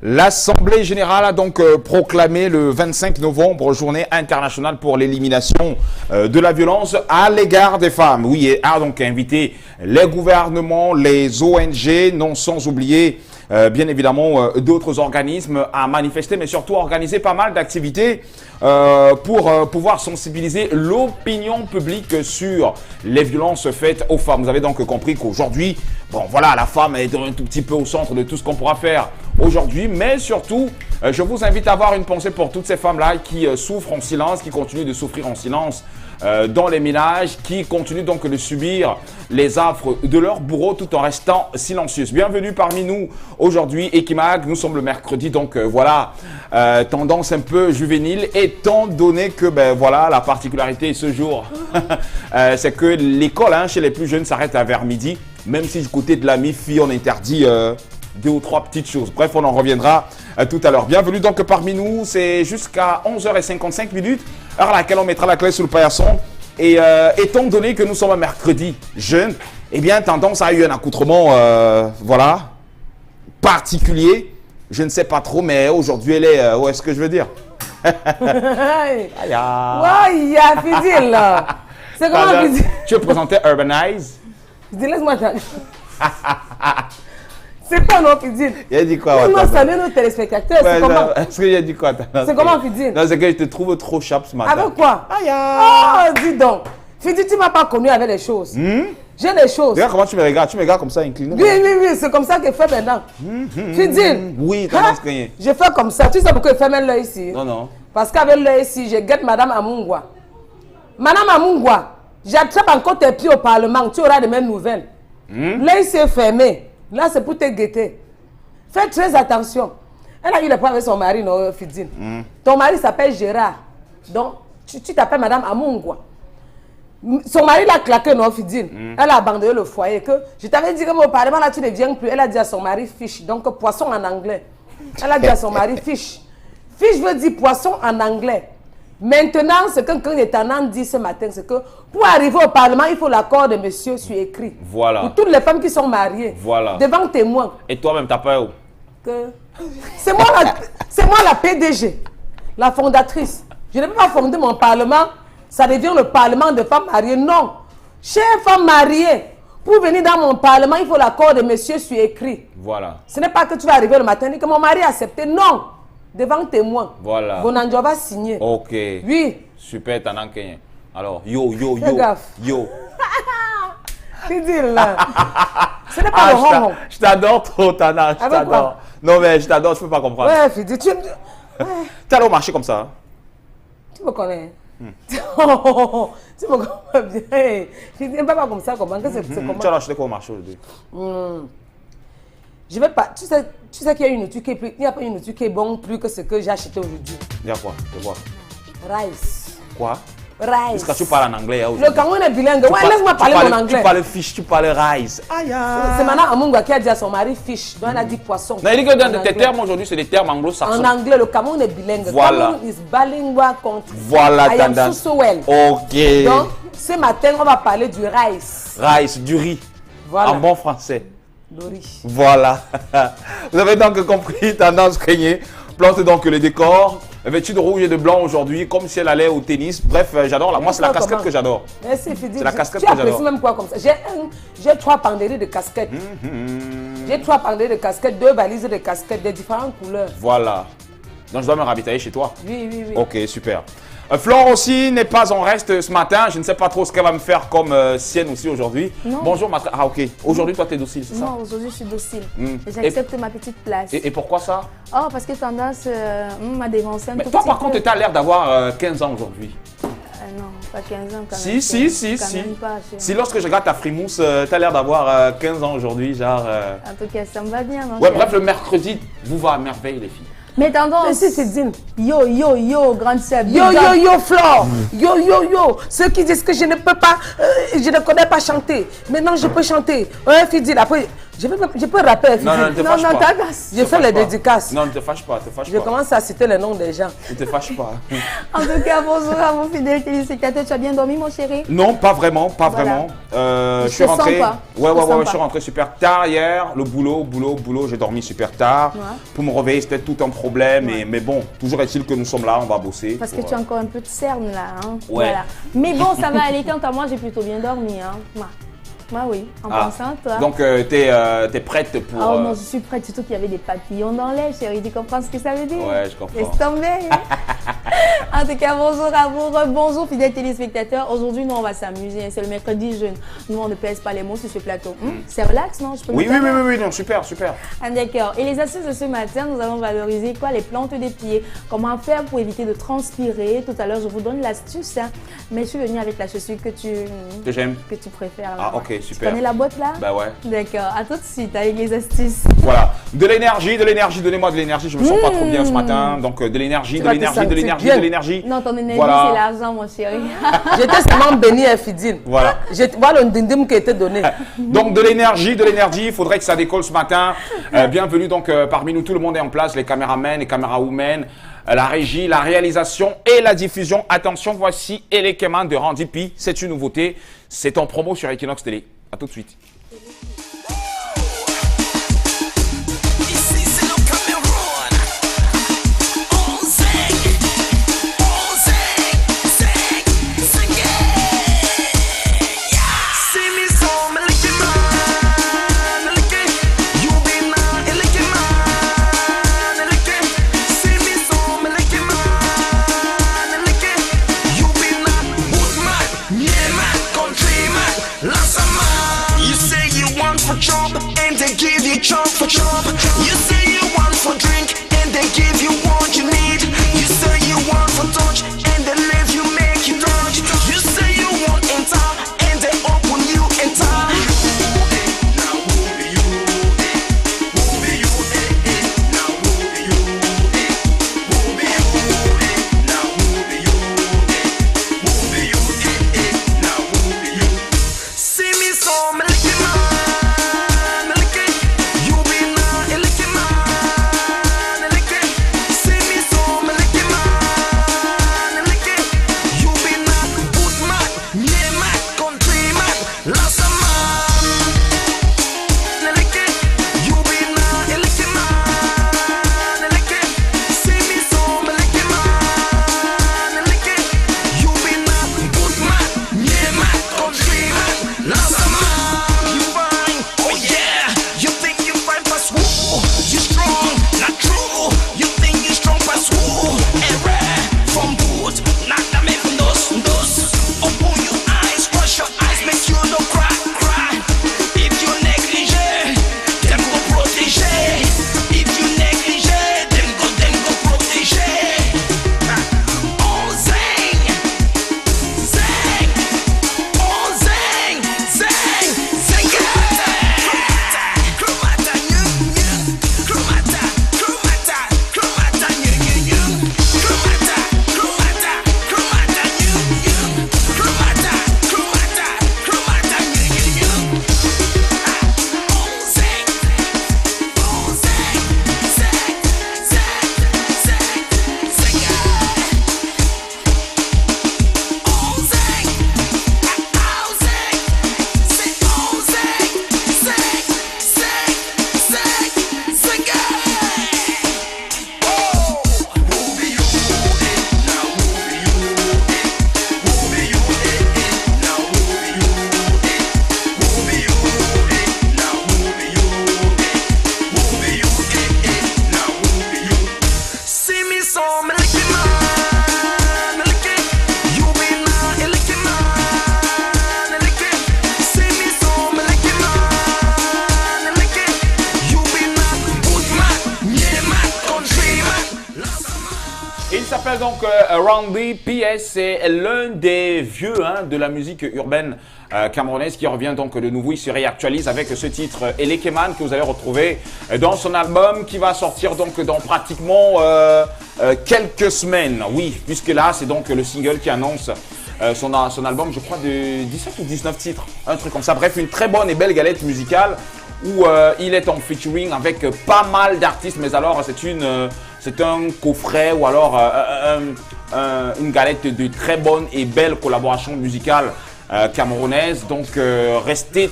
L'Assemblée générale a donc proclamé le 25 novembre journée internationale pour l'élimination de la violence à l'égard des femmes. Oui, et a donc invité les gouvernements, les ONG, non sans oublier bien évidemment d'autres organismes à manifester, mais surtout organiser pas mal d'activités pour pouvoir sensibiliser l'opinion publique sur les violences faites aux femmes. Vous avez donc compris qu'aujourd'hui, bon voilà, la femme est un tout petit peu au centre de tout ce qu'on pourra faire aujourd'hui, mais surtout, je vous invite à avoir une pensée pour toutes ces femmes-là qui souffrent en silence, qui continuent de souffrir en silence dans les ménages, qui continuent donc de subir les affres de leurs bourreaux tout en restant silencieuses. Bienvenue parmi nous aujourd'hui, Ekimag. Nous sommes le mercredi, donc voilà, tendance un peu juvénile, étant donné que ben voilà, la particularité ce jour, c'est que l'école chez les plus jeunes s'arrête vers midi, même si du côté de la mi-fille, on interdit deux ou trois petites choses. Bref, on en reviendra tout à l'heure. Bienvenue donc parmi nous, c'est jusqu'à 11h55, heure à laquelle on mettra la clé sous le paillasson. Et étant donné que nous sommes un mercredi jeune, eh bien, Tendance a eu un accoutrement, voilà, particulier. Je ne sais pas trop, mais aujourd'hui, elle est, où est-ce que je veux dire? Ouais, il y a Fidil là. C'est comment Fidil? Tu veux présenter Urbanize? Je dis, laisse-moi t'en... C'est quoi non Fidil? Il a dit quoi? Laisse-moi saluer nos téléspectateurs, c'est comment? Est-ce qu'il a dit quoi? C'est comment Fidil? Non, c'est que je te trouve trop sharp ce matin. Avec quoi? Aïe! Oh, dis donc. Fidil, tu ne m'as pas connu avec les choses. J'ai des choses. Regarde comment tu me regardes. Tu me regardes comme ça, incliné. Oui, c'est comme ça qu'il fait maintenant. Fidil. Oui, Tendance Kanye. Je fais comme ça. Tu sais pourquoi il fait même l'œil ici? Non. Parce qu'avec l'œil ici, je guette Madame Amungwa. Madame Amungwa, j'attrape encore tes pieds au Parlement. Tu auras de mes nouvelles. L'œil s'est fermé. Là, c'est pour te guetter. Fais très attention. Elle a eu le problème avec son mari, non, Fidil. Ton mari s'appelle Gérard. Donc, tu t'appelles Madame Amungwa. Son mari l'a claqué, non, Fidil. Elle a abandonné le foyer. Que je t'avais dit que au Parlement, là, tu ne viens plus. Elle a dit à son mari fish. Donc, poisson en anglais. Elle a dit à son mari fish. Fish veut dire poisson en anglais. Maintenant, ce que Kanyetanand dit ce matin, c'est que pour arriver au Parlement, il faut l'accord de monsieur sur écrit. Voilà. Pour toutes les femmes qui sont mariées. Voilà. Devant témoin. Et toi-même, t'as peur? C'est moi, la PDG, la fondatrice. Je ne peux pas fonder mon Parlement, ça devient le Parlement de femmes mariées. Non. Chères femmes mariées, pour venir dans mon Parlement, il faut l'accord de monsieur sur écrit. Voilà. Ce n'est pas que tu vas arriver le matin et que mon mari a accepté. Non. Devant témoin. Voilà. Bonanjo va signer. Ok. Oui. Super, Tendance Kanye. Alors, yo. Fais gaffe. Yo. Tu dis là. Ce n'est pas le ronron. Je t'adore trop, Tendance. Je t'adore. Non, mais je t'adore, je peux pas comprendre. Ouais, Fidi, tu... T'es allé au marché comme ça? Tu me connais. Tu me connais bien. Fidi, ne pas comme ça. Comment? Tu as acheté quoi au marché aujourd'hui? Je vais pas. Tu sais qu'il y a une nourriture qui est plus. Il n'y a pas une nourriture qui est bonne plus que ce que j'ai acheté aujourd'hui. Il y a quoi? Rice. Quoi? Rice. Est-ce que tu parles en anglais aujourd'hui? Le Cameroun est bilingue. Ouais, laisse-moi parler mon anglais. Tu parles fish, tu parles rice. Aïe. C'est maintenant Amungwa qui a dit à son mari fish. Donc elle a dit poisson. Non, il dit que dans tes termes aujourd'hui, c'est des termes anglo-saxons. En anglais, le Cameroun est bilingue. Voilà. Cameroun is bilingual country. Voilà, I am Tendance. so well. Ok. Donc, ce matin, on va parler du rice. Rice, du riz. Voilà. En bon français. Le riz. Voilà. Vous avez donc compris, Tendance Kanye plante donc le décor, vêtue de rouge et de blanc aujourd'hui, comme si elle allait au tennis. Bref, j'adore. Moi, c'est la casquette que j'adore. Merci, Fidi. C'est la casquette tu que j'adore. apprécies même quoi comme ça? J'ai 3 penderies de casquettes. J'ai 3 penderies de casquettes, 2 valises de casquettes de différentes couleurs. Voilà. Donc, je dois me ravitailler chez toi. Oui. Ok, super. Flore aussi n'est pas en reste ce matin. Je ne sais pas trop ce qu'elle va me faire comme sienne aussi aujourd'hui. Bonjour, ma... Ah, ok. Aujourd'hui, toi, tu es docile, c'est ça? Non, aujourd'hui, je suis docile. J'accepte ma petite place. Et pourquoi ça? Oh, parce que Tendance m'a dévancé un Mais tout toi, petit par peu. contre, tu as l'air d'avoir 15 ans aujourd'hui. Non, pas 15 ans quand Si, même. si. Quand même pas, Si, lorsque je regarde ta frimousse, tu as l'air d'avoir 15 ans aujourd'hui, genre... En tout cas, ça me va bien. Ouais, bref, le mercredi vous va à merveille, les filles. Mais Tendance. Merci, Fidine. Yo, grande sœur. Yo, Flore. Yo. Ceux qui disent que je ne peux pas, je ne connais pas chanter. Maintenant, je peux chanter. Ouais, Fidine, après, Je peux rapper. Non, non, ne te Non, fâche non, pas. t'as Je fais les dédicaces. Non, ne te fâche pas, te fâche Je pas. commence à citer les noms des gens. Ne te fâche pas. En tout cas, bonjour à vos fidèles téléspectateurs. Tu as bien dormi, mon chéri? Non, pas vraiment, pas Voilà. vraiment. Je Je suis te sens rentré. pas. Ouais, Je te sens je pas. suis rentré super tard hier. Le boulot. J'ai dormi super tard. Ouais. Pour me réveiller, c'était tout un problème. Ouais. Mais bon, toujours est-il que nous sommes là, on va bosser. Parce que pour, tu as encore un peu de cerne là. Hein? Ouais. Voilà. Mais bon, ça va aller. Quant à moi, j'ai plutôt bien dormi. Hein? Moi, oui. En Ah. pensant à toi. Donc, t'es prête pour. Oh non, je suis prête. Surtout qu'il y avait des papillons dans l'air, chérie. Tu comprends ce que ça veut dire? Ouais, je comprends. Laisse tomber. En tout cas, bonjour à vous. Bonjour, fidèles téléspectateurs. Aujourd'hui, nous, on va s'amuser. C'est le mercredi jeune. Nous, on ne pèse pas les mots sur ce plateau. C'est relax, non? Je peux Oui, me permettre? non, super. Ah, d'accord. Et les astuces de ce matin, nous allons valoriser quoi? Les plantes des pieds. Comment faire pour éviter de transpirer? Tout à l'heure, je vous donne l'astuce. Hein. Mais je suis venue avec la chaussure que j'aime. tu préfères. Ah, là. ok, Tu super. connais la boîte là? Bah ouais. D'accord. À tout de suite avec les astuces. Voilà. De l'énergie, donnez-moi de l'énergie. Je me sens pas trop bien ce matin. Donc, de l'énergie, Tu vas te sentir bien. Non, ton énergie, Voilà. c'est l'argent, mon chéri. J'étais seulement béni et fidèle. Voilà. Voilà le dindim qui a été donné. Donc de l'énergie, il faudrait que ça décolle ce matin. Bienvenue donc parmi nous, tout le monde est en place, les caméramens, les camérawomen, la régie, la réalisation et la diffusion. Attention, voici Elekeman de Randy P. C'est une nouveauté, c'est en promo sur Equinox Télé. A tout de suite. Chop for chop. You say you want for drink and they give you what you need. You say you want for touch and they leave you make you touch. You say you want enter and they open you enter. Now who be you? Who be you? Now who be you? Who be you? Now who be you? Who be you? Now who be you? See me so me like it, man. Donc Randy PS, c'est l'un des vieux de la musique urbaine camerounaise qui revient donc de nouveau. Il se réactualise avec ce titre Elekeman que vous allez retrouver dans son album qui va sortir donc dans pratiquement quelques semaines. Oui, puisque là c'est donc le single qui annonce son album, je crois, de 17 ou 19 titres, un truc comme ça. Bref, une très bonne et belle galette musicale où il est en featuring avec pas mal d'artistes. Mais alors, c'est un coffret ou alors une galette de très bonnes et belles collaborations musicales camerounaises. Donc, restez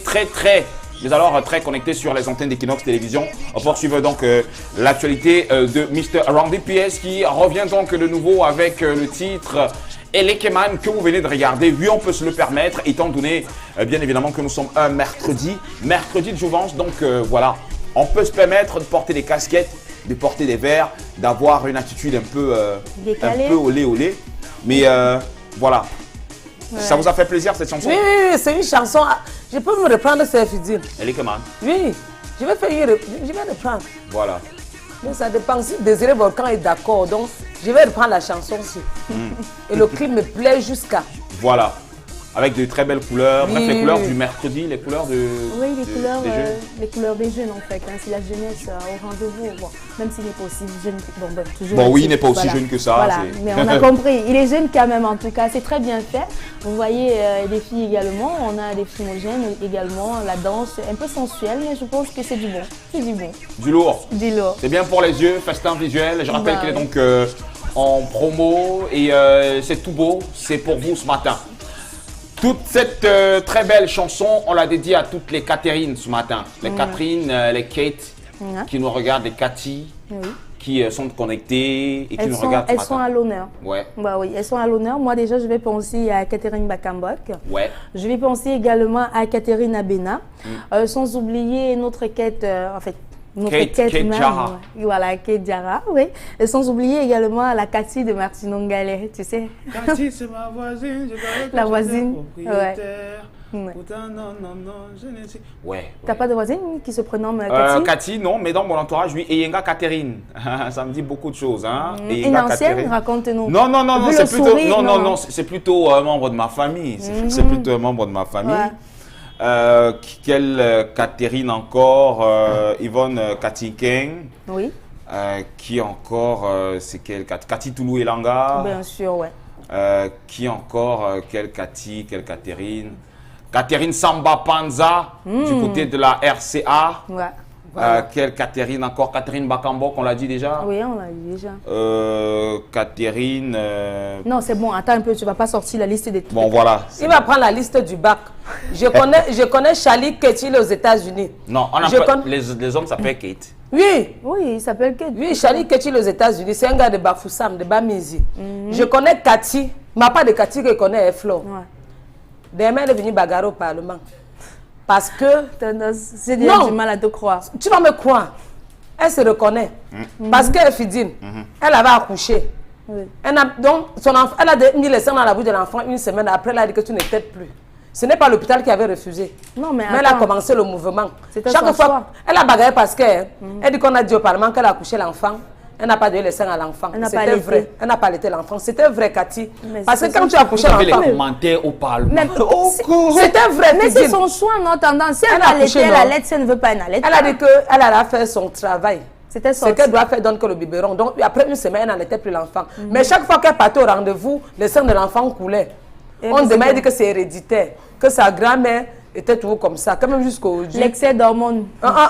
mais alors très connectés sur les antennes d'Equinox Télévision. On poursuit donc l'actualité de Mr. Randy PS qui revient donc de nouveau avec le titre Elekeman que vous venez de regarder. Oui, on peut se le permettre étant donné bien évidemment que nous sommes un mercredi de jouvence. Donc voilà, on peut se permettre de porter des casquettes, de porter des verres, d'avoir une attitude un peu olé. Mais voilà. Ouais. Ça vous a fait plaisir cette chanson? Oui, c'est une chanson. Je peux me reprendre cette fidèle. Elle est comment? Oui, je vais reprendre. Voilà. Donc ça dépend si Désiré Volcan est d'accord. Donc je vais reprendre la chanson aussi. Et le clip me plaît jusqu'à. Voilà. Avec de très belles couleurs, bref, les couleurs du mercredi, les couleurs de. Oui, les couleurs des jeunes en fait. Hein, c'est la jeunesse au rendez-vous. Bon, même s'il n'est pas aussi jeune que. Toujours bon, oui, il n'est pas aussi jeune que ça. Voilà, mais on a compris. Il est jeune quand même en tout cas. C'est très bien fait. Vous voyez des filles également. On a des filles jeunes également. La danse un peu sensuelle, mais je pense que c'est du bon. C'est du bon. Du lourd. Du lourd. C'est bien pour les yeux, festin visuel. Je rappelle qu'il est donc en promo et c'est tout beau. C'est pour vous ce matin. Toute cette très belle chanson, on l'a dédiée à toutes les Catherine ce matin. Les Catherine, les Kate qui nous regardent, les Cathy qui sont connectées et qui nous regardent ce matin. Elles sont à l'honneur. Ouais. Bah oui, elles sont à l'honneur. Moi déjà, je vais penser à Catherine Bakambok. Ouais. Je vais penser également à Catherine Abena. Sans oublier notre Kate, en fait. Kate Jara. Voilà, Kate Jara, oui. Et sans oublier également la Cathy de Martino Ngale, tu sais. Cathy, c'est ma voisine, la voisine. Ouais. Ouais. T'as pas de voisine qui se prénomme Cathy? Cathy, non, mais dans mon entourage, oui. Et Yenga Catherine. Ça me dit beaucoup de choses. Hein. Une ancienne, raconte-nous. Non, c'est plutôt, non, c'est plutôt un membre de ma famille. C'est plutôt un membre de ma famille. Ouais. Quelle Catherine encore? Yvonne Katikeng. Oui. Qui encore? C'est quelle Cathy Toulou Elanga. Bien sûr, ouais. Qui encore? Quelle Cathy? Quelle Catherine? Catherine Samba Panza du côté de la RCA. Ouais. Quelle Catherine encore? Catherine Bakambok, on l'a dit déjà? Oui, on l'a dit déjà. Catherine... Non, c'est bon, attends un peu, tu ne vas pas sortir la liste des trucs. Bon, voilà. Il va prendre la liste du bac. Je connais Charlie Ketchil aux États-Unis. Non, les hommes s'appellent Kate. Oui. Oui, il s'appelle Kate. Oui, Charlie Ketchil aux États-Unis, c'est un gars de Bafoussam, de Bamizi. Je connais Cathy, mais pas de Cathy que je connais, Flo. Ouais. Demain, elle est venue bagarrer au Parlement. Parce que... J'ai du mal à te croire. Tu vas me croire. Elle se reconnaît. Parce qu'elle est fidine. Elle avait accouché. Oui. Elle a mis les seins dans la bouche de l'enfant une semaine après. Elle a dit que tu n'étais plus. Ce n'est pas l'hôpital qui avait refusé. Non, mais elle a commencé le mouvement. Chaque fois, elle a bagarré parce qu'elle dit qu'on a dit au Parlement qu'elle a accouché l'enfant. Elle n'a pas donné les seins à l'enfant. C'était vrai. Elle n'a pas allaité l'enfant. C'était vrai, Cathy. Parce que quand tu as accouché l'enfant... les commentaires au Parlement. C'était vrai. Mais c'est son choix, non, tendance. Si elle a allaité, elle allait. Si elle ne veut pas, elle allait. Elle a dit qu'elle allait faire son travail. C'était ce qu'elle doit faire, donne que le biberon. Donc, après une semaine, elle n'allaitait plus l'enfant. Mais chaque fois qu'elle partait au rendez-vous, les seins de l'enfant coulaient. On demandait que c'est héréditaire. Que sa grand-mère était toujours comme ça. Quand même jusqu'au... L'excès d'hormones.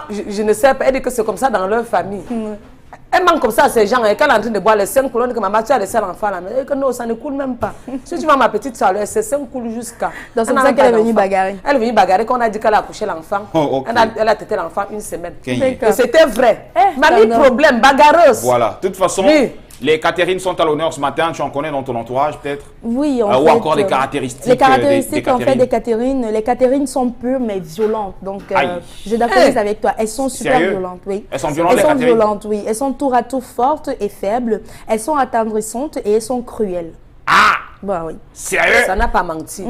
Je ne sais pas. Elle dit que c'est comme ça dans leur famille. Elle manque comme ça à ces gens, et quand elle est en train de boire les 5 couloirs, que maman, tu as laissé l'enfant là, mais que non, ça ne coule même pas. Si tu vois ma petite soeur, ces 5 coulent jusqu'à. Donc c'est pour ça qu'elle est venue bagarrer. Elle est venue bagarrer quand on a dit qu'elle a accouché l'enfant. Elle a tété l'enfant une semaine. Et c'était vrai. Mamie, problème, bagarreuse. Voilà, de toute façon. Oui. Les Catherine sont à l'honneur ce matin, tu en connais dans ton entourage peut-être? Oui, en fait. Ou encore des caractéristiques. Les caractéristiques en fait des Catherine. Les Catherine sont pures mais violentes. Donc je d'accord avec toi. Elles sont super violentes, oui. Elles sont violentes, elles sont violentes, oui. Elles sont tour à tour fortes et faibles. Elles sont attendrissantes et elles sont cruelles. Ah! Bah oui. Sérieux? Ça n'a pas menti.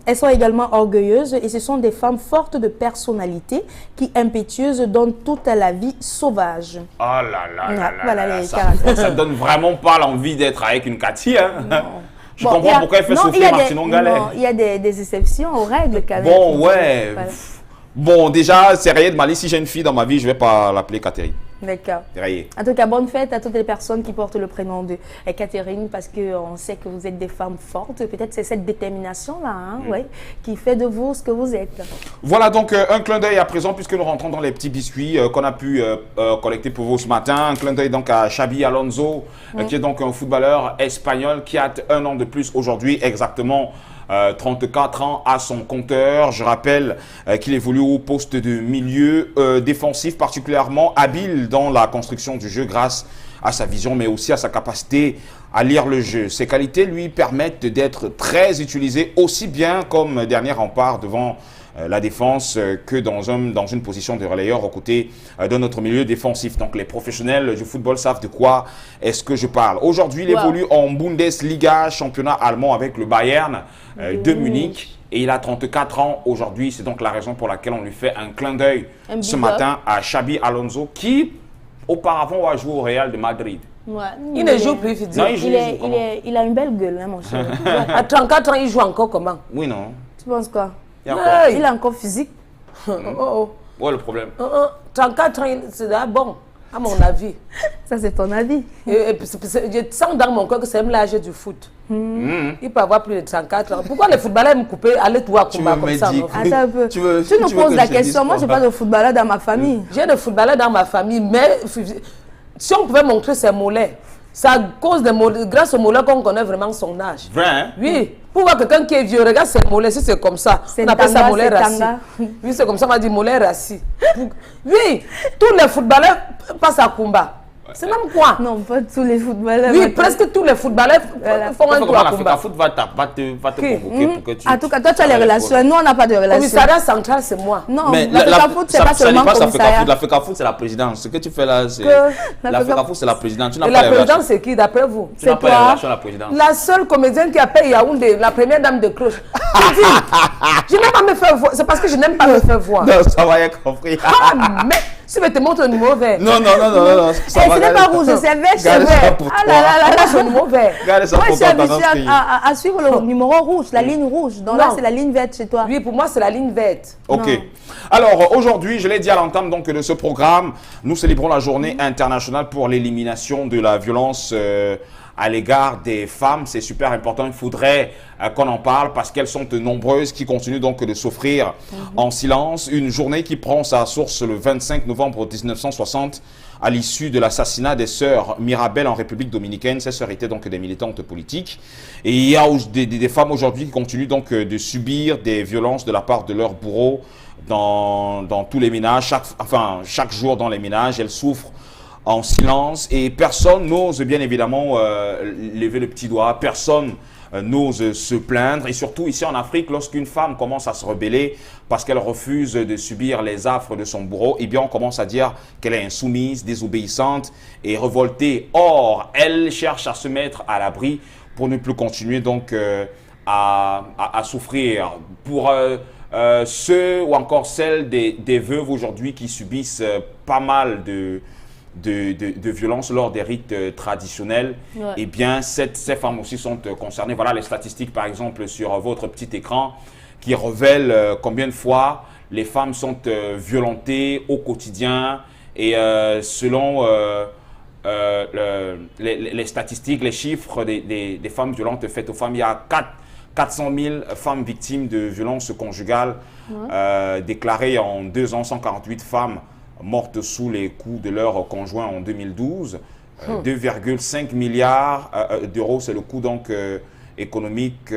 Elles sont également orgueilleuses et ce sont des femmes fortes de personnalité qui impétueuses dans toute la vie sauvage. Oh là là voilà les caractères. Ça donne vraiment pas l'envie d'être avec une Cathy, hein? Je comprends pourquoi elle fait souffrir Martino Ngale. Il y a des exceptions aux règles quand même. Bon, ouais. Bon, déjà, c'est rien de mal. Si j'ai une fille dans ma vie, je vais pas l'appeler Catherine. D'accord. Rayé. En tout cas, bonne fête à toutes les personnes qui portent le prénom de Catherine, parce qu'on sait que vous êtes des femmes fortes. Peut-être c'est cette détermination-là ouais, qui fait de vous ce que vous êtes. Voilà donc un clin d'œil à présent, puisque nous rentrons dans les petits biscuits qu'on a pu collecter pour vous ce matin. Un clin d'œil donc à Xabi Alonso, qui est donc un footballeur espagnol qui a un an de plus aujourd'hui, exactement 34 ans à son compteur. Je rappelle qu'il évolue au poste de milieu défensif, particulièrement habile dans la construction du jeu grâce à sa vision, mais aussi à sa capacité à lire le jeu. Ses qualités lui permettent d'être très utilisé aussi bien comme dernier rempart devant la défense que dans une position de relayeur aux côtés de notre milieu défensif. Donc les professionnels du football savent de quoi est-ce que je parle. Aujourd'hui, il évolue en Bundesliga, championnat allemand avec le Bayern de Munich. Et il a 34 ans aujourd'hui. C'est donc la raison pour laquelle on lui fait un clin d'œil ce matin à Xabi Alonso, qui auparavant a joué au Real de Madrid. Ouais. Il ne joue plus, il dit. Non, Il a une belle gueule, hein, mon cher. À 34 ans, il joue encore comment? Oui, non. Tu penses quoi? Hey. Il a encore physique. Ouais, le problème. 34 ans, c'est bon, à mon avis. Ça, c'est ton avis. Et je sens dans mon corps que c'est même l'âge du foot. Il peut avoir plus de 34 ans. Pourquoi les footballeurs me couper, aller tout à combat comme ça? Attends un peu. Tu nous poses la question. Moi, je n'ai pas de footballeur dans ma famille. J'ai des footballeurs dans ma famille, mais si on pouvait montrer ses mollets, c'est à cause des mollets, grâce aux mollets qu'on connaît vraiment son âge. Vrai, hein? Oui. Pour voir quelqu'un qui est vieux, regarde ses mollets, si c'est comme ça. On appelle ça mollet rassis. Oui, c'est comme ça, on m'a dit mollet rassis. Oui, tous les footballeurs passent à combat. C'est même quoi? Non, pas tous les footballeurs. Oui, presque tous les footballeurs font un tour à combat. La foot va te convoquer pour que tu... En tout cas, toi, tu as les relations. Nous, on n'a pas de Le relations. commissariat central, c'est moi. Non, Mais l'Africa Foot, c'est pas seulement le commissariat. L'Africa Foot, c'est la présidence. Ce que tu fais là, c'est... L'Africa Foot, c'est la présidence. Tu n'as Et pas la les relations. présidence, c'est qui, d'après vous? Tu n'as pas les relations à la présidence. La seule comédienne qui a payé Yaoundé, la première dame de cloche. Je dis, je n'aime pas me faire voir. C'est parce que je n'aime pas me faire voir. Non, ça va, y a compris. Ah, mais si je te montre le numéro vert. Non. Ce n'est pas rouge, c'est vert, c'est vert. Ah là là là, c'est le numéro vert. Regarde ça moi, je pour suis toi, habituée à suivre le numéro rouge, la ligne rouge. Donc là, c'est la ligne verte chez toi. Oui, pour moi, c'est la ligne verte. Ok. Non. Alors, aujourd'hui, je l'ai dit à l'entame donc de ce programme, nous célébrons la journée internationale pour l'élimination de la violence à l'égard des femmes. C'est super important, il faudrait qu'on en parle parce qu'elles sont nombreuses qui continuent donc de souffrir en silence. Une journée qui prend sa source le 25 novembre 1960 à l'issue de l'assassinat des sœurs Mirabel en République dominicaine. Ces sœurs étaient donc des militantes politiques. Et il y a des femmes aujourd'hui qui continuent donc de subir des violences de la part de leurs bourreaux dans tous les ménages. Chaque jour dans les ménages, elles souffrent en silence et personne n'ose bien évidemment lever le petit doigt, personne n'ose se plaindre. Et surtout ici en Afrique, lorsqu'une femme commence à se rebeller parce qu'elle refuse de subir les affres de son bourreau, eh bien on commence à dire qu'elle est insoumise, désobéissante et révoltée. Or, elle cherche à se mettre à l'abri pour ne plus continuer donc à souffrir. Pour ceux ou encore celles des veuves aujourd'hui qui subissent pas mal de violence lors des rites traditionnels, eh bien, ces femmes aussi sont concernées. Voilà les statistiques, par exemple, sur votre petit écran, qui révèlent combien de fois les femmes sont violentées au quotidien. Et selon les statistiques, les chiffres des femmes violentes faites aux femmes, il y a 400 000 femmes victimes de violences conjugales déclarées en 2 ans, 148 femmes mortes sous les coups de leur conjoint en 2012. 2,5 milliards d'euros, c'est le coût donc économique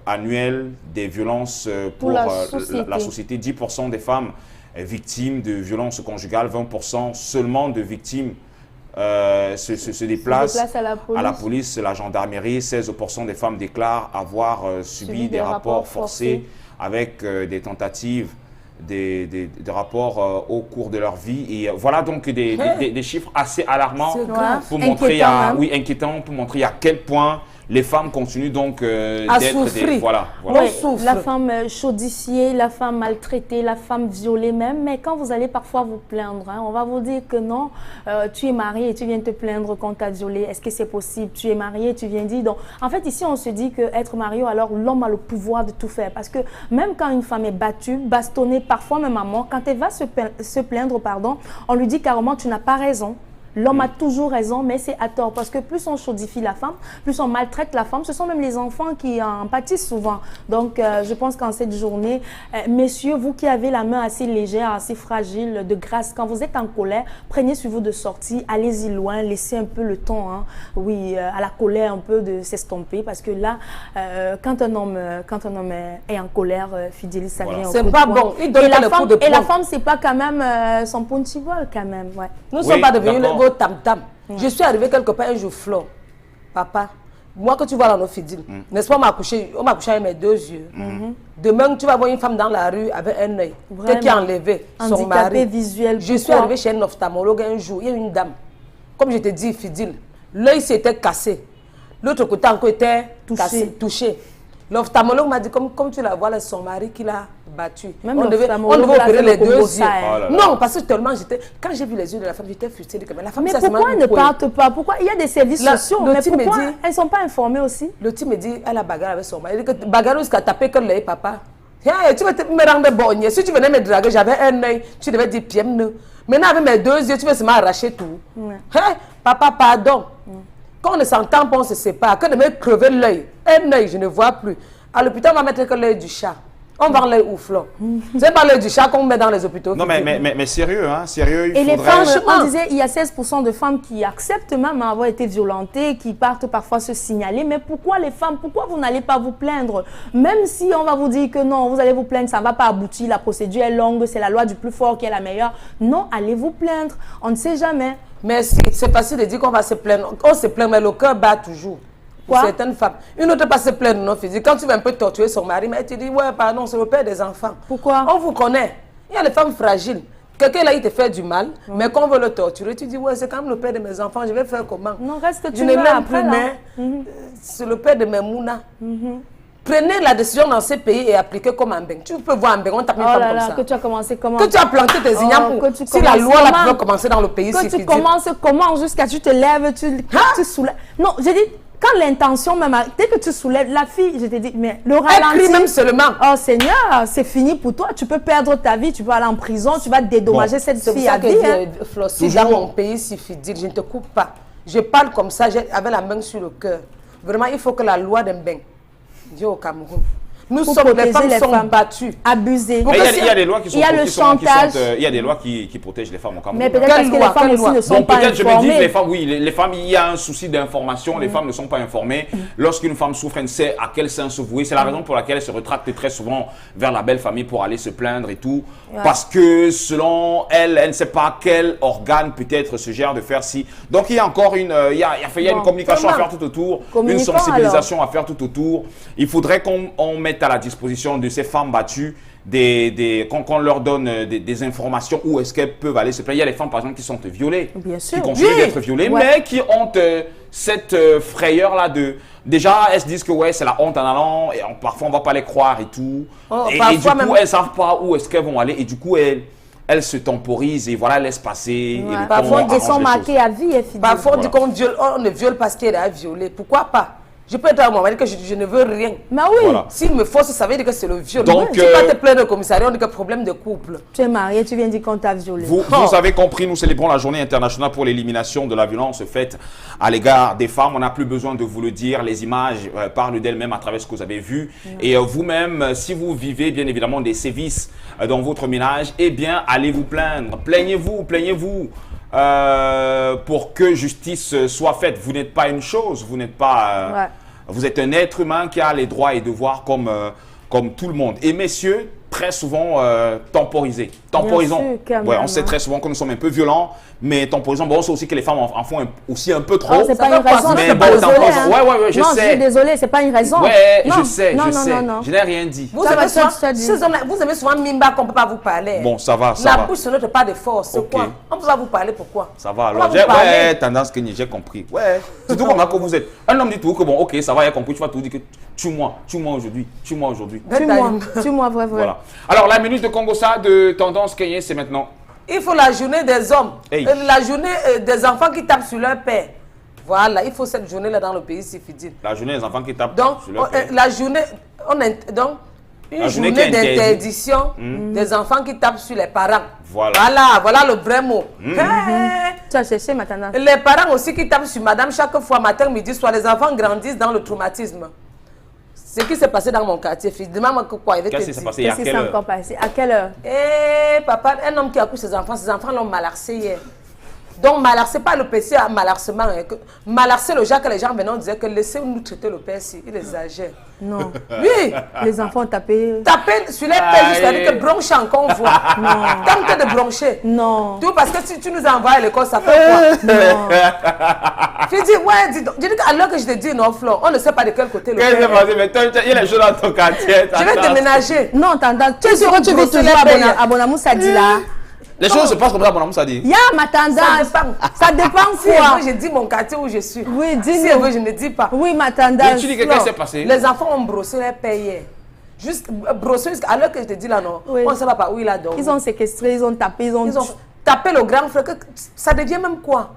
annuel des violences pour la société. 10% des femmes victimes de violences conjugales, 20% seulement de victimes se déplacent à la police, la gendarmerie. 16% des femmes déclarent avoir subi des rapports forcés avec des tentatives des rapports au cours de leur vie. Et voilà donc des chiffres assez alarmants pour montrer inquiétants pour montrer à quel point les femmes continuent donc à d'être souffrir. Voilà. Oui, souffre. la femme chaudifiée, la femme maltraitée, la femme violée même. Mais quand vous allez parfois vous plaindre, hein, on va vous dire que non, tu es marié et tu viens te plaindre qu'on t'a violée. Est-ce que c'est possible? Tu es marié, tu viens dire. Donc, en fait, ici, on se dit qu'être marié, alors l'homme a le pouvoir de tout faire. Parce que même quand une femme est battue, bastonnée, parfois même à mort, quand elle va se plaindre, pardon, on lui dit carrément, tu n'as pas raison. L'homme a toujours raison, mais c'est à tort. Parce que plus on chaudifie la femme, plus on maltraite la femme. Ce sont même les enfants qui en pâtissent souvent. Donc, je pense qu'en cette journée, messieurs, vous qui avez la main assez légère, assez fragile, de grâce, quand vous êtes en colère, prenez sur vous de sortie, allez-y loin, laissez un peu le temps, hein, oui, à la colère un peu de s'estomper. Parce que là, quand un homme est en colère, Fidelis, ça vient au C'est coup de pas poing. bon. Il donne pas le coup de Et la poing. femme, c'est pas quand même son pontivol, quand même. Ouais. Nous ne Oui, sommes pas devenus d'accord. le tam-tam. Je suis arrivée quelque part un jour, Flo, papa, moi que tu vois dans nos fidiles, n'est-ce pas, on m'a couché avec mes 2 yeux. Demain, tu vas voir une femme dans la rue avec un œil, peut-être qui a enlevé son Handicapé mari. visuel. Je suis pourquoi? arrivée chez un ophtalmologue un jour, il y a une dame, comme je te dis, fidèle, l'œil s'était cassé, l'autre côté encore était touché. L'ophtalmologue m'a dit, comme tu la vois, là, son mari qui l'a battu. Même on devait l'ophtalmologue l'a opérer fait les le 2 combo, yeux. ça, hein. Oh là là. Non, parce que tellement j'étais... Quand j'ai vu les yeux de la femme, j'étais frustrée. Mais la femme, Mais ça, pourquoi c'est elles ne partent pas? Pourquoi il y a des services sociaux? le Mais type me pourquoi dit- elles ne sont pas informées aussi? Le type me dit, elle a bagarre avec son mari. Il dit que bagarre jusqu'à taper que l'œil, papa. Hey, tu veux me rendre bonne. Si tu venais me draguer, j'avais un œil, tu devais dire PM. Maintenant, avec mes 2 yeux, tu veux se m'arracher tout. Hey, papa, pardon. Quand on ne s'entend pas, on se sépare. Quand on me crever l'œil, un œil, je ne vois plus. À l'hôpital, on va mettre que l'œil du chat. On va l'œil ouf, là. C'est pas l'œil du chat qu'on met dans les hôpitaux. Non, mais sérieux, hein, sérieux, il Et les faudrait... femmes, on disait, il y a 16% de femmes qui acceptent même avoir été violentées, qui partent parfois se signaler. Mais pourquoi les femmes, pourquoi vous n'allez pas vous plaindre? Même si on va vous dire que non, vous allez vous plaindre, ça ne va pas aboutir, la procédure est longue, c'est la loi du plus fort qui est la meilleure. Non, allez vous plaindre. On ne sait jamais. Merci. C'est facile de dire qu'on va se plaindre. On se plaint, mais le cœur bat toujours. Pour Quoi? certaines femmes. Une autre pas se plaindre, non, physique. Quand tu vas un peu torturer son mari, mais tu dis, ouais, pardon, c'est le père des enfants. Pourquoi? On vous connaît. Il y a les femmes fragiles. Quelqu'un là, il te fait du mal, mais qu'on veut le torturer, tu dis, ouais, c'est quand même le père de mes enfants, je vais faire comment? Non, reste Je tu ne là l'aime après, plus, là. mais c'est le père de mes Mouna. Prenez la décision dans ces pays et appliquez comme un beng. Tu peux voir un beng, on tape une Oh femme là comme là, ça. que tu as commencé comment? Que tu as planté tes ignames. que tu Si la commences loi là comment? pouvait commencer dans le pays, Que si tu commences comment jusqu'à tu te lèves, tu soulèves. Non, j'ai dit, quand l'intention même, dès que tu soulèves, la fille, je te dis, mais le elle ralenti. crie même seulement. Oh Seigneur, c'est fini pour toi. Tu peux perdre ta vie, tu peux aller en prison, tu vas dédommager Bon. cette C'est pour fille à ça que vie. je Hein. dis, Flo, si dans mon pays si fidèle, je ne te coupe pas. Je parle comme ça, avec la main sur le cœur. Vraiment, il faut que la loi d'Embeng, Dieu au Cameroun. Nous Pour sommes, les protéger femmes les sont femmes. battues. Abusée. Mais il y a des lois qui sont... Il y a le qui sont- chantage. il y a des lois qui protègent les femmes au Cameroun. Mais peut-être Quelle parce que loi? les femmes Quelle aussi loi? ne sont Donc pas peut-être je me dis que les informées. femmes, oui, les femmes, il y a un souci d'information, les femmes ne sont pas informées. Lorsqu'une femme souffre, elle ne sait à quel sein se vouer. C'est la raison pour laquelle elle se retracte très souvent vers la belle famille pour aller se plaindre et tout. Parce que selon elle, elle ne sait pas quel organe peut-être se gère de faire si. Donc il y a encore une, il y a une communication à faire tout autour, une Communiquons, sensibilisation à faire tout autour. Il faudrait qu'on mette à la disposition de ces femmes battues qu'on leur donne des informations où est-ce qu'elles peuvent aller se plaindre. Il y a des femmes, par exemple, qui sont violées, Bien sûr. qui continuent Oui. d'être violées, Ouais. mais qui ont cette frayeur-là de... Déjà, elles se disent que ouais, c'est la honte en allant, et parfois on ne va pas les croire et tout. Oh, et parfois du coup, même- elles ne savent pas où est-ce qu'elles vont aller, et du coup, elles se temporisent et voilà, laissent passer. Et le temps Parfois, arrange ils sont les marqués choses. à vie et fidèles. Parfois, on dit Voilà. qu'on viole, on ne viole parce qu'elle a violé. Pourquoi pas? Je peux être à mon mari que je ne veux rien. Mais oui, Voilà. S'il me force, ça veut dire que c'est le viol. Donc, Tu vas te plaindre au commissariat, on dit que problème de couple. tu es marié, tu viens dire qu'on t'a violé. Vous avez compris, nous célébrons la journée internationale pour l'élimination de la violence faite à l'égard des femmes. On n'a plus besoin de vous le dire. Les images parlent d'elles-mêmes à travers ce que vous avez vu. Et vous-même, si vous vivez bien évidemment des sévices dans votre ménage, eh bien, allez vous plaindre. Plaignez-vous, plaignez-vous. Pour que justice soit faite. Vous n'êtes pas une chose, vous n'êtes pas... Vous êtes un être humain qui a les droits et devoirs comme tout le monde. Et messieurs, très souvent temporiser. Temporisons. Bien sûr, quand Ouais, même, on sait hein. très souvent que nous sommes un peu violents, mais temporisons. Bon, on sait aussi que les femmes en font aussi un peu trop. Oh, c'est pas une raison, mais je bon, suis désolée. temporisons. Hein. Ouais, je non, sais. je suis désolée, c'est pas une raison. Ouais, non, je sais, non, je non, sais. Non, non. Je n'ai rien dit. Vous Ça aimez va, souvent, ça dit. ces hommes-là, vous aimez souvent Mimba qu'on ne peut pas vous parler. Bon, ça va, ça La va. bouche, ce n'est pas de force. Ok. Quoi? On ne peut pas vous parler, pourquoi? Ça va, On va alors. vous parler. Ouais, tendance que j'ai compris. Ouais. Surtout comme là que vous êtes. Un homme dit tout que bon, ok, ça va, il a compris. Tu vas tout dire que tue-moi aujourd'hui, tue-moi aujourd'hui. Tue-moi, vrai. Voilà. Alors, la minute de Congo, ça, de tendance Kenya, c'est maintenant. Il faut la journée des hommes, Hey. la journée des enfants qui tapent sur leur père. Voilà, il faut cette journée-là dans le pays, c'est fidèle. La journée des enfants qui tapent Donc, sur leur père. la journée, donc, une La journée journée qui interdit. d'interdiction des enfants qui tapent sur les parents. Voilà. Voilà le vrai mot. Tu as cherché ma tendance. Les parents aussi qui tapent sur madame chaque fois, matin, midi, soir, les enfants grandissent dans le traumatisme. Ce qui s'est passé dans mon quartier, fils, demande-moi quoi, il va te Qu'est-ce qui dire. s'est passé? Et à Qu'est-ce qui quelle s'est heure? encore passé? À quelle heure? Eh, papa, un homme qui accouche ses enfants l'ont malaxé hier. Donc, malaxé, pas le PC à malaxement. Hein, malaxé, le genre que les gens venaient, on disait que laissez-nous traiter le père si, il exagère. Non. Oui, Les enfants ont tapé. taper sur les pères jusqu'à dire que broncher encore, on voit. Non. Tente de broncher. Non. Tout parce que si tu nous envoies à l'école, ça fait quoi? Non. Je dis, ouais, dis donc. Je dis qu'alors que je te dis, non, Flo, on ne sait pas de quel côté le Qu'est-ce qui s'est père est. passé? Mais toi, il y a les choses dans ton quartier. Je vais déménager. Non, tendance. Tu es sûr sûr que tu vis brosser toujours les pères. à Bonamou Sadila? Les choses se passent comme ça, mon amour, ça dit. Ya ma tendance. dépend. Ça dépend Si elle quoi? veut, je dis mon quartier où je suis. Oui, Si elle dis-nous. veut, je ne dis pas. Oui, ma Mais tendance. tu dis que qu'est-ce qui s'est passé? Les enfants ont brossé les pères hier. Juste brosser jusqu'à l'heure que je te dis là, non. Oui. On ne sait pas par où il a dormi. Ils ont séquestré, ils ont tapé, ils ont tapé le grand frère. Que ça devient même quoi?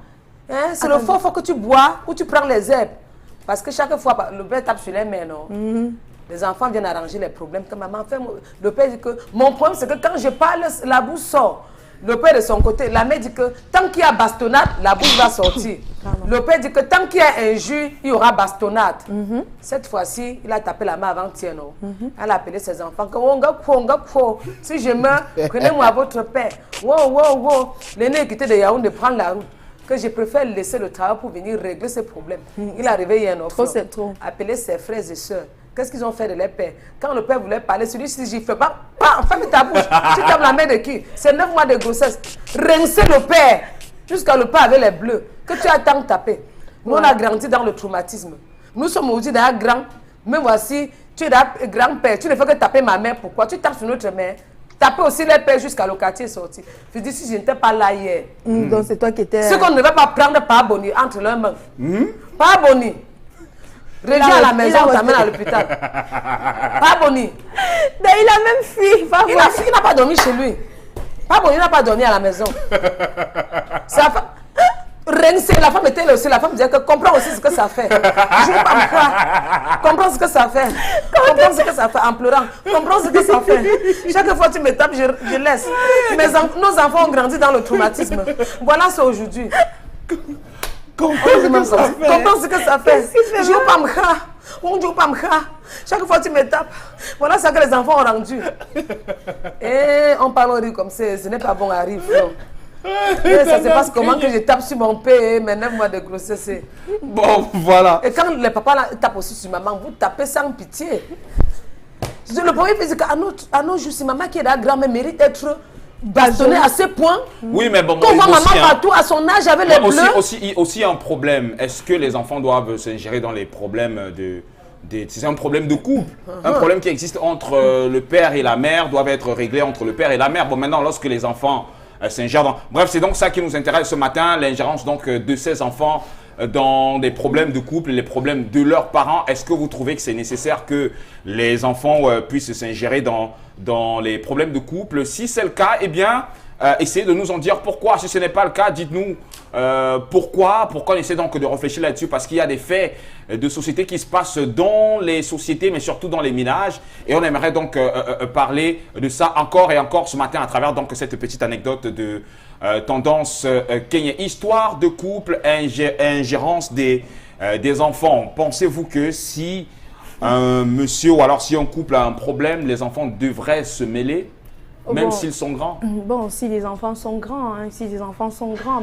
Hein? C'est le fort que tu bois ou tu prends les herbes. Parce que chaque fois, le père tape sur les mains, non? Les enfants viennent arranger les problèmes que maman fait. Le père dit que mon problème, c'est que quand je parle, la bouche sort. Le père de son côté, la mère dit que tant qu'il y a bastonnade, la bouche va sortir. Le père dit que tant qu'il y a injure, il y aura bastonnade. Cette fois-ci, il a tapé la main avant-hier. Elle a appelé ses enfants. Si je meurs, prenez-moi votre père. Wow. L'aîné qui était de Yaoundé prendre la route. Que je préfère laisser le travail pour venir régler ces problèmes. Il est arrivé hier, Trop, c'est trop. Appeler ses frères et sœurs. Qu'est-ce qu'ils ont fait de leur père? Quand le père voulait parler, celui-ci, j'y fais pas. Ferme ta bouche. Tu tapes la main de qui? C'est 9 mois de grossesse. Rincer le père. Jusqu'à le père avec les bleus. Que tu as tant tapé. Nous, on a grandi dans le traumatisme. Nous sommes aujourd'hui dans un grand. Mais voici, tu es grand-père. Tu ne fais que taper ma mère. Pourquoi? Tu tapes sur notre mère. Taper aussi les pères jusqu'à le quartier sorti. Je dis, si je n'étais pas là hier. Donc c'est toi qui étais. Ce qu'on ne va pas prendre par Boni entre leurs mains. Par Boni. Reviens à la maison, on t'amène à l'hôpital. Pas Boni. Mais il a même fui. Il n'a pas dormi chez lui. Pas Boni n'a pas dormi à la maison. La femme était là aussi. La femme disait que comprends aussi ce que ça fait. Je ne veux pas me croire. Comprends ce que ça fait. Comprends ce que ça fait en pleurant. Comprends ce que ça fait. Chaque fois que tu me tapes, je laisse. Nos enfants ont grandi dans le traumatisme. Voilà ça aujourd'hui. Comprends ce que ça fait. Je ne veux pas me croire. On ne veut pas me croire. Chaque fois que tu me tapes, voilà ce que les enfants ont rendu. Et on parle au riz comme ça, ce n'est pas bon à rire. Et ça se passe comment que je tape sur mon père, mes 9 mois de grossesse. Bon, voilà. Et quand les papas tapent aussi sur maman, vous tapez sans pitié. Le premier fait qu'à nos jours, si maman qui est la grand-mère mérite d'être bastonnée à ce point. Oui, mais bon, qu'on voit maman aussi, partout à son âge avec les bleus. Aussi un problème. Est-ce que les enfants doivent s'ingérer dans les problèmes c'est un problème de couple. Un problème qui existe entre le père et la mère doit être réglé entre le père et la mère. Bon, maintenant, lorsque les enfants s'ingèrent dans... Bref, c'est donc ça qui nous intéresse ce matin, l'ingérence donc de ces enfants dans des problèmes de couple, les problèmes de leurs parents. Est-ce que vous trouvez que c'est nécessaire que les enfants puissent s'ingérer dans les problèmes de couple? Si c'est le cas, eh bien, essayez de nous en dire pourquoi. Si ce n'est pas le cas, dites-nous pourquoi on essaie donc de réfléchir là-dessus, parce qu'il y a des faits de société qui se passent dans les sociétés, mais surtout dans les ménages. Et on aimerait donc parler de ça encore et encore ce matin à travers donc cette petite anecdote de tendance Kenya. Histoire de couple, ingérence des enfants. Pensez-vous que si un monsieur ou alors si un couple a un problème, les enfants devraient se mêler, même s'ils sont grands? Bon, si les enfants sont grands,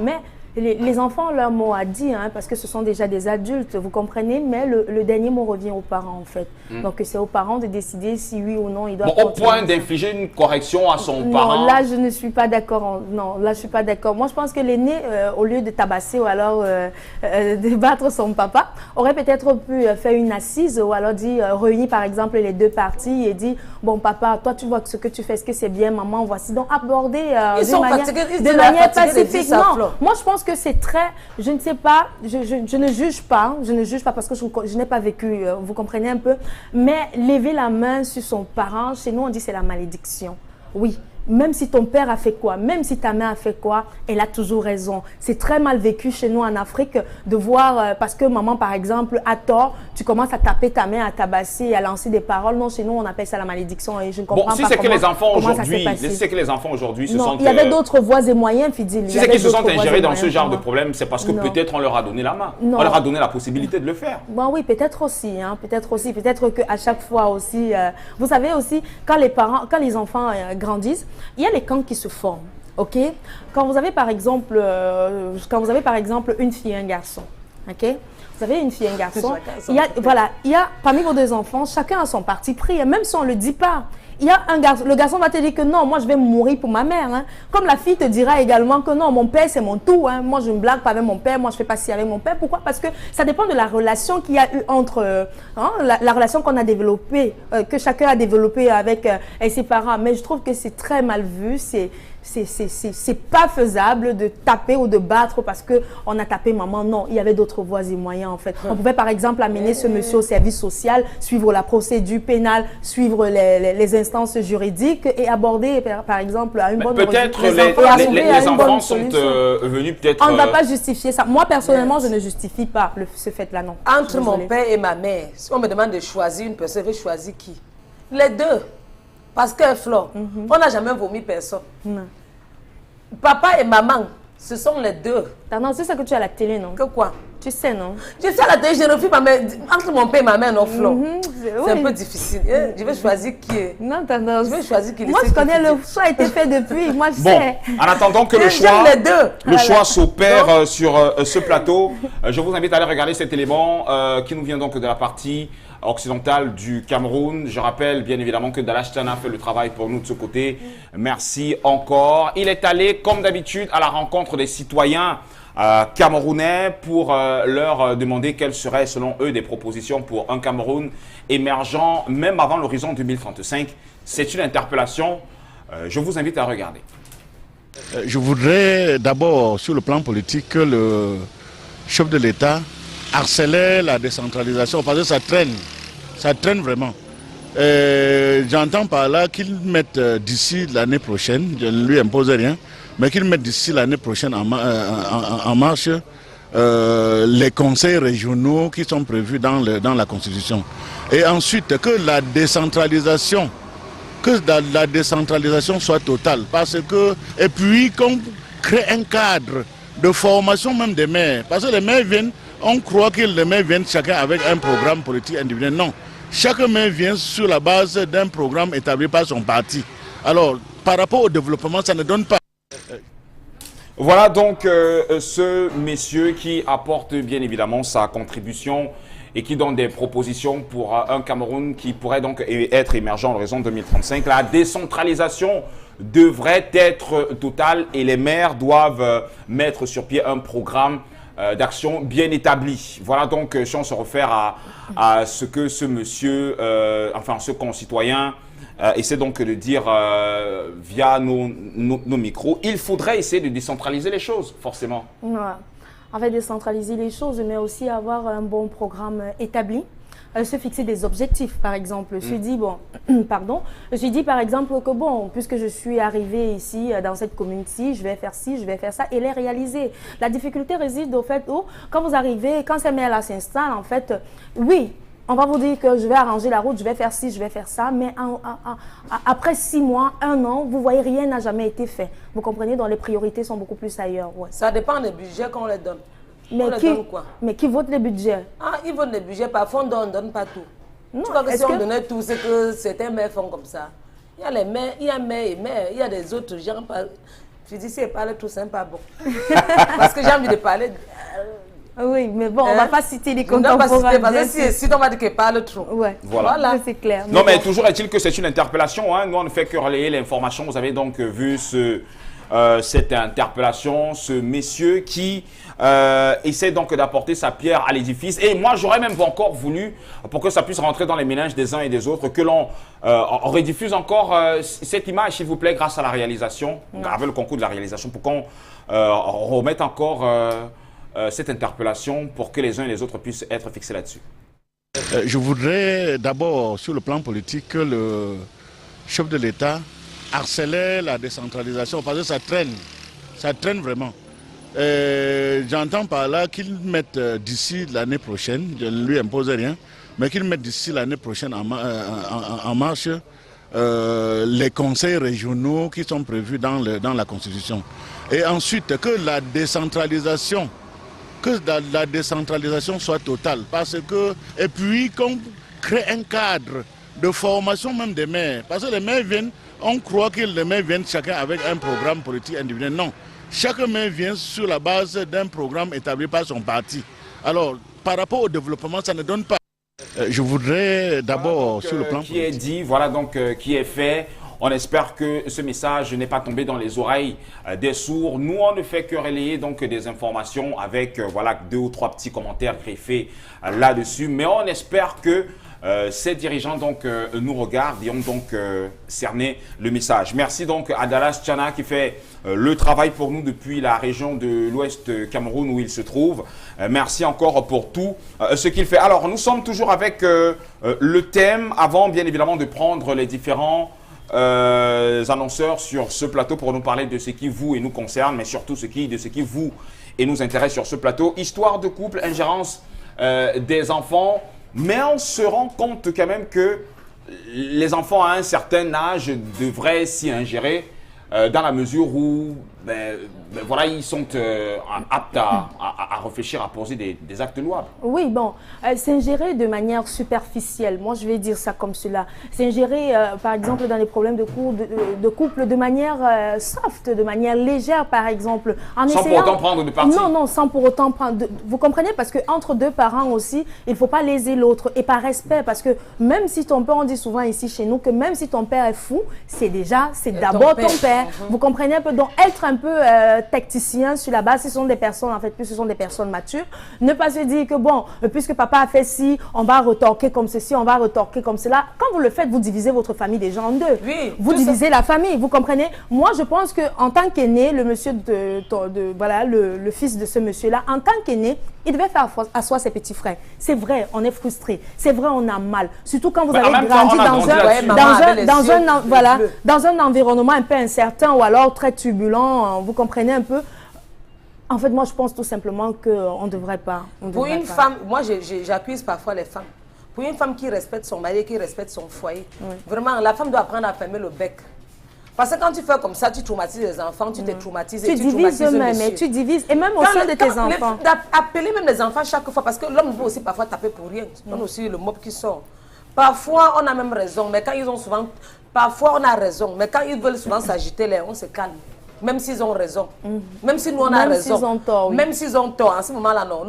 mais les enfants, leur mot a dit, hein, parce que ce sont déjà des adultes, vous comprenez, mais le dernier mot revient aux parents, en fait. Donc, c'est aux parents de décider si oui ou non ils doivent... Bon, au point d'infliger une correction à son parent. Non, là, je ne suis pas d'accord. Non, là, je suis pas d'accord. Moi, je pense que l'aîné, au lieu de tabasser ou alors de battre son papa, aurait peut-être pu faire une assise ou alors réunir, par exemple, les deux parties et dire, bon, papa, toi, tu vois que ce que tu fais, est-ce que c'est bien, maman, voici. Donc, aborder de manière pacifique. Non, moi, je pense que c'est très... Je ne sais pas, je ne juge pas. Je ne juge pas parce que je n'ai pas vécu, vous comprenez un peu. Mais lever la main sur son parent, chez nous, on dit c'est la malédiction. Oui. Même si ton père a fait quoi, même si ta mère a fait quoi, elle a toujours raison. C'est très mal vécu chez nous en Afrique de voir, parce que maman, par exemple, a tort, tu commences à taper ta mère, à tabasser, à lancer des paroles. Non, chez nous, on appelle ça la malédiction et je ne comprends pas si c'est que les enfants aujourd'hui, si c'est que les enfants aujourd'hui se sentent... Il y avait d'autres voies et moyens, Fidil. Si c'est qu'ils se sentent ingérés dans ce genre de problème, c'est parce que peut-être on leur a donné la main. On leur a donné la possibilité de le faire. Bon, oui, peut-être aussi, hein, peut-être aussi. Peut-être qu'à chaque fois aussi, vous savez aussi, quand les enfants grandissent, il y a les camps qui se forment, ok? Quand vous avez par exemple une fille et un garçon, ok? Vous avez une fille et un garçon, il y a parmi vos deux enfants, chacun a son parti pris, et même si on ne le dit pas, il y a un garçon, le garçon va te dire que non, moi je vais mourir pour ma mère. Hein. Comme la fille te dira également que non, mon père c'est mon tout. Hein. Moi je ne blague pas avec mon père, moi je fais pas ci avec mon père. Pourquoi? Parce que ça dépend de la relation qu'il y a eu entre, la relation qu'on a développée, que chacun a développée avec ses parents. Mais je trouve que c'est très mal vu, c'est pas faisable de taper ou de battre parce qu'on a tapé maman. Non, il y avait d'autres voies et moyens en fait. On pouvait par exemple amener ce monsieur au service social, suivre la procédure pénale, suivre les instances juridiques et aborder par exemple à une bonne peut-être les enfants sont venus peut-être... On ne va pas justifier ça. Moi personnellement, je ne justifie pas ce fait-là, non. Entre mon père et ma mère, si on me demande de choisir une personne, je vais choisir qui? Les deux. Parce que Flo, on n'a jamais vomi personne. Non. Papa et maman, ce sont les deux. Non, c'est ça que tu as à la télé, non? Que quoi? Tu sais, non? Je suis à la télé, je refuse ma mère. Entre mon père et ma mère, non, Flo. C'est un peu difficile. Je vais choisir qui est. Non, tendance. Je vais choisir qui est. Moi, je connais le choix a été fait depuis. Moi, je sais. En attendant que le choix s'opère sur ce plateau, je vous invite à aller regarder cet élément qui nous vient donc de la partie occidentale du Cameroun. Je rappelle bien évidemment que Dalash Tana fait le travail pour nous de ce côté. Merci encore. Il est allé, comme d'habitude, à la rencontre des citoyens camerounais pour leur demander quelles seraient, selon eux, des propositions pour un Cameroun émergent, même avant l'horizon 2035. C'est une interpellation. Je vous invite à regarder. Je voudrais d'abord, sur le plan politique, que le chef de l'État harcelait la décentralisation parce que ça traîne vraiment. J'entends par là qu'ils mettent d'ici l'année prochaine, je ne lui impose rien, mais qu'ils mettent d'ici l'année prochaine en marche les conseils régionaux qui sont prévus dans la Constitution. Et ensuite que la décentralisation soit totale. Et puis qu'on crée un cadre de formation même des maires. Parce que les maires viennent, on croit que les maires viennent chacun avec un programme politique individuel. Non, chaque maire vient sur la base d'un programme établi par son parti. Alors, par rapport au développement, ça ne donne pas. Voilà donc ce monsieur qui apporte bien évidemment sa contribution et qui donne des propositions pour un Cameroun qui pourrait donc être émergent à l'horizon 2035. La décentralisation devrait être totale et les maires doivent mettre sur pied un programme d'action bien établi. Voilà donc si on se réfère à ce que ce monsieur, enfin ce concitoyen, essaie donc de dire via nos micros, il faudrait essayer de décentraliser les choses, forcément. Ouais. En fait, décentraliser les choses, mais aussi avoir un bon programme établi. Se fixer des objectifs, par exemple. Je dis, par exemple, que bon, puisque je suis arrivée ici, dans cette commune-ci, je vais faire ci, je vais faire ça, et les réaliser. La difficulté réside au fait où, quand vous arrivez, quand ces maires-là s'installent, en fait, oui, on va vous dire que je vais arranger la route, je vais faire ci, je vais faire ça, mais après 6 mois, 1 an, vous voyez, rien n'a jamais été fait. Vous comprenez, donc les priorités sont beaucoup plus ailleurs. Ouais. Ça dépend des budgets qu'on les donne. Mais qui vote les budgets? Ah, ils votent les budgets, parfois on ne donne pas tout. Non, tu vois que si on donnait tout, c'est que certains maires font comme ça. Il y a les maires, il y a maires et maires, il y a des autres gens. Je dis, si elle parle tout, c'est pas bon. Parce que j'ai envie de parler. Oui, mais bon, on ne va pas citer les On ne va pas contemporains. citer, parce que si on va dire qu'elle parle trop. Ouais. Voilà. C'est clair. Non, mais bon. toujours est-il que c'est une interpellation. Hein. Nous, on ne fait que relayer l'information. Vous avez donc vu cette interpellation, ce monsieur qui essaie donc d'apporter sa pierre à l'édifice. Et moi, j'aurais même encore voulu, pour que ça puisse rentrer dans les méninges des uns et des autres, que l'on rediffuse encore cette image, s'il vous plaît, grâce à la réalisation, avec le concours de la réalisation, pour qu'on remette encore cette interpellation pour que les uns et les autres puissent être fixés là-dessus. Je voudrais d'abord, sur le plan politique, que le chef de l'État harcelait la décentralisation parce que ça traîne vraiment. J'entends par là qu'ils mettent d'ici l'année prochaine, je ne lui impose rien, mais qu'ils mettent d'ici l'année prochaine en marche les conseils régionaux qui sont prévus dans la Constitution. Et ensuite que la décentralisation soit totale. Et puis qu'on crée un cadre de formation même des maires. Parce que les maires viennent, on croit que les maires viennent chacun avec un programme politique individuel. Non, chaque maire vient sur la base d'un programme établi par son parti. Alors, par rapport au développement, ça ne donne pas. Je voudrais d'abord, sur le plan qui est dit, voilà donc qui est fait. On espère que ce message n'est pas tombé dans les oreilles des sourds. Nous, on ne fait que relayer donc des informations avec voilà 2 ou 3 petits commentaires greffés là-dessus. Mais on espère que ces dirigeants donc nous regardent et ont donc cerné le message. Merci donc à Dallas Tchana qui fait le travail pour nous depuis la région de l'Ouest Cameroun où il se trouve. Merci encore pour tout ce qu'il fait. Alors, nous sommes toujours avec le thème avant bien évidemment de prendre les différents annonceurs sur ce plateau pour nous parler de ce qui vous et nous concerne, mais surtout de ce qui vous et nous intéresse sur ce plateau. Histoire de couple, ingérence des enfants, mais on se rend compte quand même que les enfants à un certain âge devraient s'y ingérer dans la mesure où voilà, ils sont aptes à réfléchir, à poser des actes louables. Oui, bon, s'ingérer de manière superficielle, moi je vais dire ça comme cela. S'ingérer, par exemple, dans les problèmes de couple de manière soft, de manière légère, par exemple. Sans pour autant prendre de parti. Non, sans pour autant prendre. Vous comprenez? Parce qu'entre 2 parents aussi, il ne faut pas léser l'autre. Et par respect, parce que même si ton père, on dit souvent ici chez nous, que même si ton père est fou, c'est d'abord ton père. Vous comprenez un peu? Donc, être un peu tacticien sur la base, ce sont des personnes, en fait, plus ce sont des personnes matures. Ne pas se dire que, bon, puisque papa a fait ci, on va retorquer comme ceci, on va retorquer comme cela. Quand vous le faites, vous divisez votre famille déjà en 2. Oui, vous divisez la famille, vous comprenez? Moi, je pense qu'en tant qu'aîné, le monsieur voilà, le fils de ce monsieur-là, en tant qu'aîné, il devait faire asseoir ses petits frères. C'est vrai, on est frustré. C'est vrai, on a mal. Surtout quand vous avez grandi dans un environnement un peu incertain ou alors très turbulent, vous comprenez un peu. En fait, moi, je pense tout simplement qu'on ne devrait pas. Pour une femme, moi, j'accuse parfois les femmes. Pour une femme qui respecte son mari, qui respecte son foyer, vraiment, la femme doit apprendre à fermer le bec. Parce que quand tu fais comme ça, tu traumatises les enfants, tu te traumatises et tu divises même, et tu divises, et même au sein de tes enfants. Appeler même les enfants chaque fois, parce que l'homme veut aussi parfois taper pour rien. On a aussi le mob qui sort. Parfois, on a même raison, mais quand ils ont souvent... Parfois, on a raison, mais quand ils veulent souvent s'agiter, on se calme. Même s'ils ont raison. Même si nous, on a raison. Même s'ils ont tort, oui. Même s'ils ont tort. En ce moment-là, non.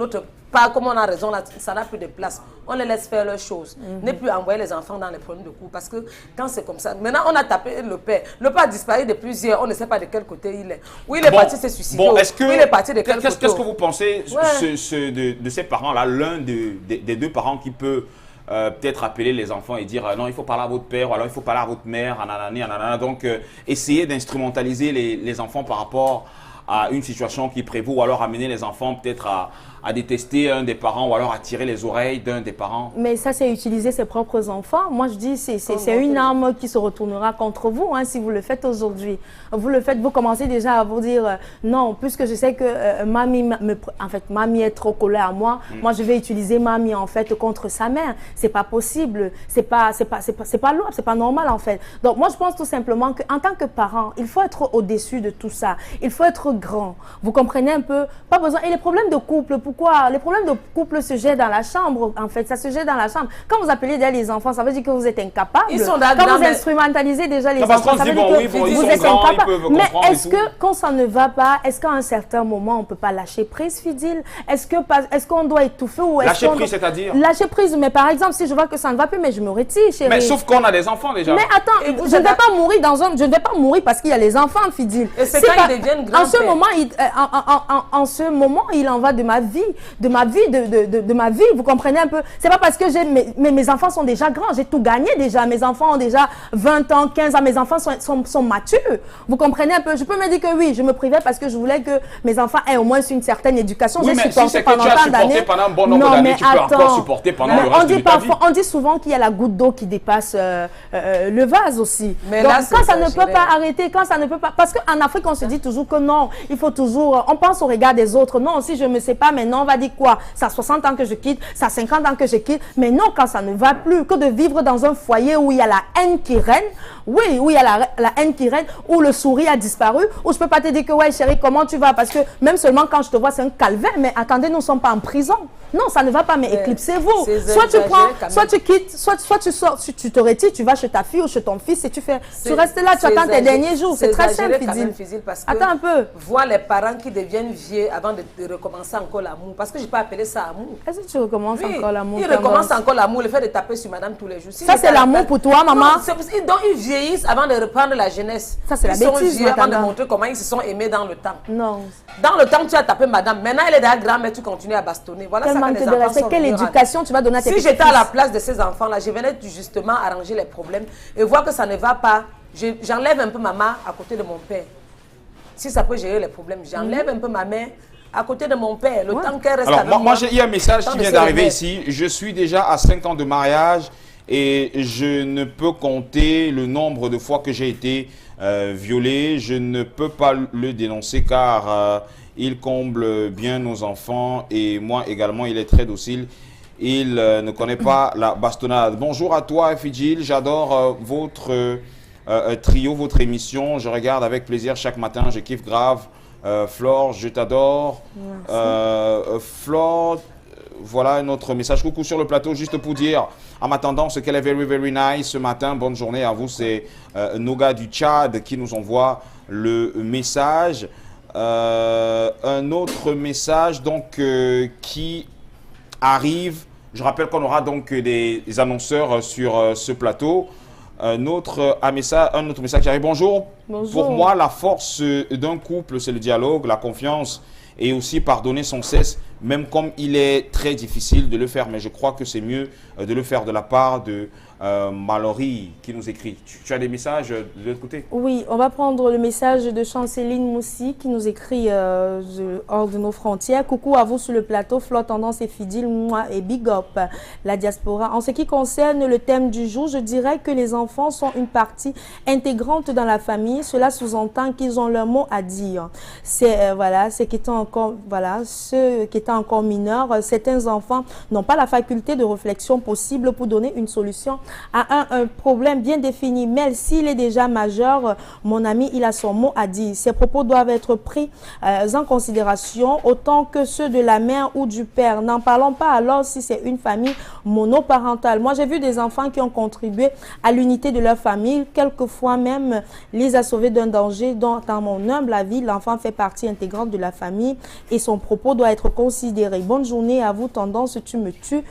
Pas comme on a raison, là, ça n'a plus de place. On les laisse faire leurs choses. Ne plus envoyer les enfants dans les problèmes de couple. Parce que quand c'est comme ça, maintenant on a tapé le père. Le père a disparu depuis hier. On ne sait pas de quel côté il est. Où il est parti se suicider. Bon, est-ce que, il est parti de quel côté? Qu'est-ce que vous pensez de ces parents-là, l'un des 2 parents qui peut peut-être appeler les enfants et dire non, il faut parler à votre père ou alors il faut parler à votre mère, ananani, ananana. Donc essayer d'instrumentaliser les enfants par rapport à une situation qui prévaut ou alors amener les enfants peut-être à détester un des parents ou alors à tirer les oreilles d'un des parents. Mais ça, c'est utiliser ses propres enfants. Moi, je dis c'est une arme qui se retournera contre vous hein, si vous le faites aujourd'hui. Vous le faites, vous commencez déjà à vous dire non, puisque je sais que mamie est trop collée à moi, moi je vais utiliser mamie en fait contre sa mère. C'est pas possible, c'est pas louable, c'est pas normal en fait. Donc moi je pense tout simplement qu'en tant que parent, il faut être au-dessus de tout ça. Il faut être grands. Vous comprenez un peu? Pas besoin. Et les problèmes de couple, pourquoi? Les problèmes de couple se gèrent dans la chambre, en fait. Ça se gère dans la chambre. Quand vous appelez déjà les enfants, ça veut dire que vous êtes incapables. Ils sont quand vous instrumentalisez déjà les enfants, ça veut dire que vous êtes incapables. Mais est-ce que quand ça ne va pas, est-ce qu'à un certain moment, on ne peut pas lâcher prise, Fidil? Est-ce qu'on doit étouffer ou est-ce Lâcher prise, c'est-à-dire? Lâcher prise, mais par exemple, si je vois que ça ne va plus, mais je me retire, chérie. Mais sauf qu'on a des enfants déjà. Mais attends, je ne vais pas mourir je ne vais pas mourir parce qu'il y a les enfants, Fidil. Et c'est quand ils deviennent grands. En ce moment, il en va de ma vie, de ma vie. Vous comprenez un peu? C'est pas parce que mes enfants sont déjà grands, j'ai tout gagné déjà. Mes enfants ont déjà 20 ans, 15 ans. Mes enfants sont matures. Vous comprenez un peu? Je peux me dire que oui, je me privais parce que je voulais que mes enfants aient au moins une certaine éducation. Oui, mais si c'est que tu as supporté pendant un bon nombre d'années, tu peux encore supporter pendant le reste de ta vie. On dit souvent qu'il y a la goutte d'eau qui dépasse le vase aussi. Mais donc, là, quand ça ne peut pas arrêter, quand ça ne peut pas... Parce qu'en Afrique, on se dit toujours que non, il faut toujours... On pense au regard des autres. Non, si je ne me sais pas, maintenant, on va dire quoi? Ça a 60 ans que je quitte, ça a 50 ans que je quitte. Mais non, quand ça ne va plus, que de vivre dans un foyer où il y a la haine qui règne, oui, où il y a la haine qui règne, où le sourire a disparu, où je ne peux pas te dire que, ouais, chérie, comment tu vas? Parce que même seulement quand je te vois, c'est un calvaire. Mais attendez, nous ne sommes pas en prison. Non, ça ne va pas, mais éclipsez-vous. Soit tu prends, soit tu quittes, soit tu sors, tu te retires, tu vas chez ta fille ou chez ton fils et tu restes là, tu attends tes derniers jours. C'est très simple, Fidil. Attends un peu. Voir les parents qui deviennent vieux avant de recommencer encore l'amour. Parce que je peux appeler ça amour. Est-ce que tu recommences encore l'amour? Ils recommencent encore l'amour, le fait de taper sur madame tous les jours. Ça, c'est l'amour pour toi, maman? Donc, ils vieillissent avant de reprendre la jeunesse. Ça, c'est la bêtise, ils sont vieux avant de montrer comment ils se sont aimés dans le temps. Non. Dans le temps, tu as tapé madame. Maintenant, elle est déjà grande, mais tu continues à bastonner. Voilà ça que les enfants sont. Quelle éducation tu vas donner à tes petits-fils? Si j'étais à la place de ces enfants-là, je venais justement arranger les problèmes et voir que ça ne va pas. J'enlève un peu ma main à côté de mon père. Si ça peut gérer les problèmes, j'enlève un peu ma main à côté de mon père. Le temps qu'elle reste avec moi. Moi, il y a un message qui vient d'arriver ici. Je suis déjà à 5 ans de mariage et je ne peux compter le nombre de fois que j'ai été violé. Je ne peux pas le dénoncer car il comble bien nos enfants et moi également, il est très docile. Il ne connaît pas la bastonnade. Bonjour à toi, Fidil. J'adore votre trio, votre émission. Je regarde avec plaisir chaque matin. Je kiffe grave. Flore, je t'adore. Flore, voilà un autre message. Coucou sur le plateau, juste pour dire, en m'attendant, ce qu'elle est very, very nice ce matin. Bonne journée à vous. C'est Noga du Tchad qui nous envoie le message. Un autre message donc qui arrive. Je rappelle qu'on aura donc des annonceurs sur ce plateau. Un autre message qui arrive. Bonjour. Pour moi, la force d'un couple, c'est le dialogue, la confiance et aussi pardonner sans cesse, même comme il est très difficile de le faire. Mais je crois que c'est mieux de le faire de la part de Mallory qui nous écrit. Tu as des messages de l'autre côté? Oui, on va prendre le message de Chanceline Moussi qui nous écrit hors de nos frontières. Coucou à vous sur le plateau, Flore, Tendance et Fidil, moi et Big Up, la diaspora. En ce qui concerne le thème du jour, je dirais que les enfants sont une partie intégrante dans la famille. Cela sous-entend qu'ils ont leur mot à dire. C'est ceux qui étant encore mineurs, certains enfants n'ont pas la faculté de réflexion possible pour donner une solution à un problème bien défini. Mais s'il est déjà majeur, mon ami, il a son mot à dire. Ses propos doivent être pris en considération autant que ceux de la mère ou du père. N'en parlons pas alors si c'est une famille monoparentale. Moi, j'ai vu des enfants qui ont contribué à l'unité de leur famille, quelquefois même les a sauvés d'un danger dont, dans mon humble avis, l'enfant fait partie intégrante de la famille et son propos doit être considéré. Bonne journée à vous, Tendance, tu me tues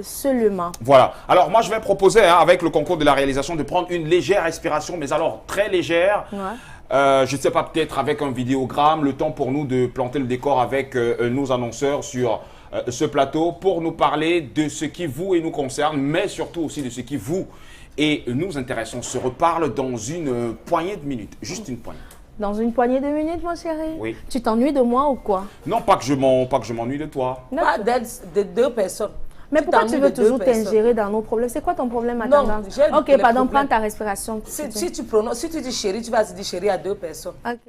seulement. Voilà. Alors, moi, je vais proposer, avec le concours de la réalisation, de prendre une légère respiration, mais alors très légère. Ouais. Je ne sais pas, peut-être avec un vidéogramme, le temps pour nous de planter le décor avec nos annonceurs sur ce plateau pour nous parler de ce qui vous et nous concerne, mais surtout aussi de ce qui vous et nous intéresse. On se reparle dans une poignée de minutes, juste une poignée. Dans une poignée de minutes, mon chéri? Oui. Tu t'ennuies de moi ou quoi? Non, pas que je m'ennuie de toi. Pas de deux personnes. Mais pourquoi tu veux toujours t'ingérer dans nos problèmes? C'est quoi ton problème, ma tendance? Ok, pardon, prends ta respiration. Si tu dis chérie, tu vas dire chérie à deux personnes. Ok.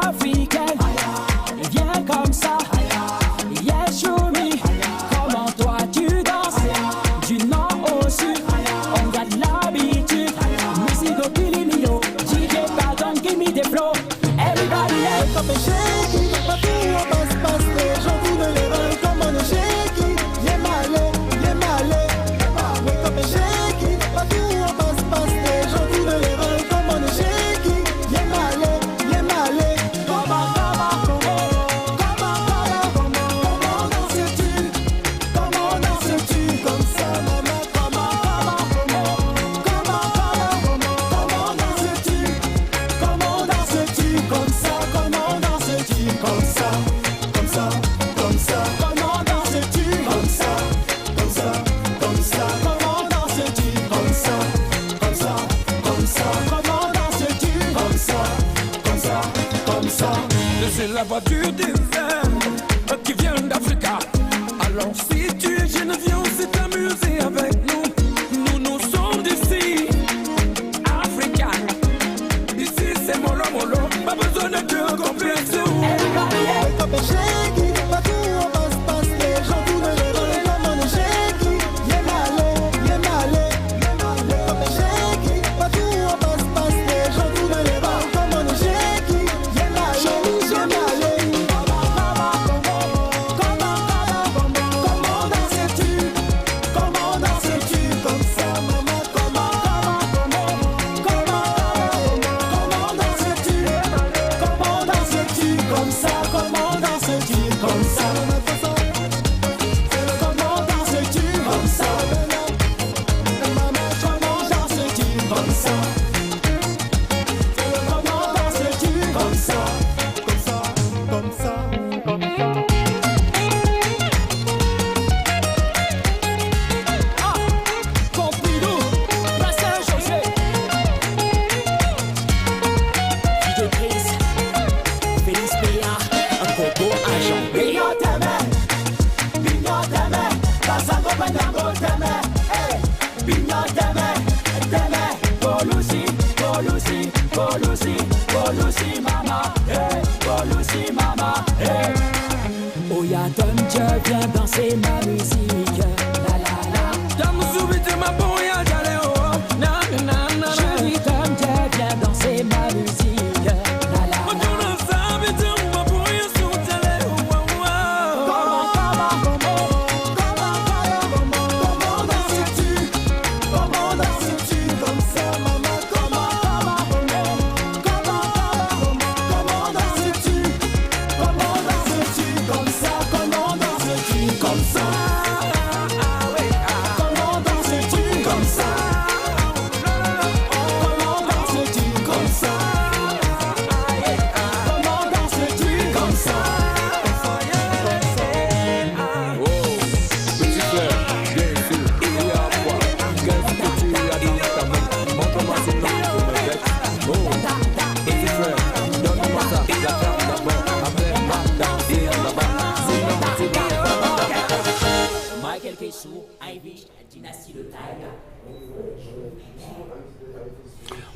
Africaine, viens pas du désert qui vient d'Africa. Alors si tu es jeune, viens aussi t'amuser avec nous. Nous sommes d'ici, Africa. Ici c'est mollo mollo, pas besoin de te complexer.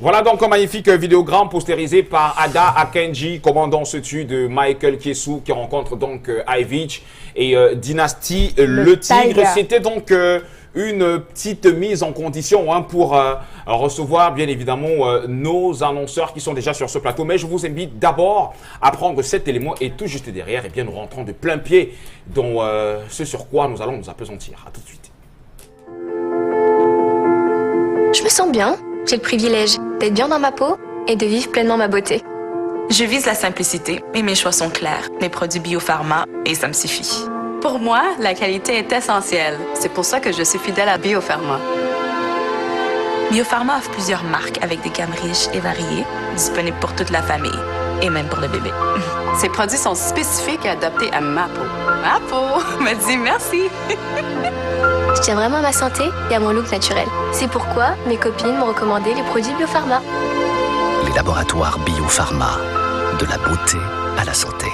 Voilà donc un magnifique vidéogramme postérisé par Ada Akenji, commandant ce tue de Michael Kessou, qui rencontre donc Ivich et Dynasty le Tigre. C'était donc une petite mise en condition pour recevoir bien évidemment nos annonceurs qui sont déjà sur ce plateau. Mais je vous invite d'abord à prendre cet élément et tout juste derrière, et bien nous rentrons de plein pied dans ce sur quoi nous allons nous appesantir. À tout de suite. Je me sens bien. J'ai le privilège d'être bien dans ma peau et de vivre pleinement ma beauté. Je vise la simplicité et mes choix sont clairs. Mes produits biopharma et ça me suffit. Pour moi, la qualité est essentielle. C'est pour ça que je suis fidèle à Biopharma. Biopharma offre plusieurs marques avec des gammes riches et variées, disponibles pour toute la famille et même pour le bébé. Ces produits sont spécifiques et adaptés à ma peau. Ma peau me dit merci. Je tiens vraiment à ma santé et à mon look naturel. C'est pourquoi mes copines m'ont recommandé les produits Biopharma. Les laboratoires Biopharma, de la beauté à la santé.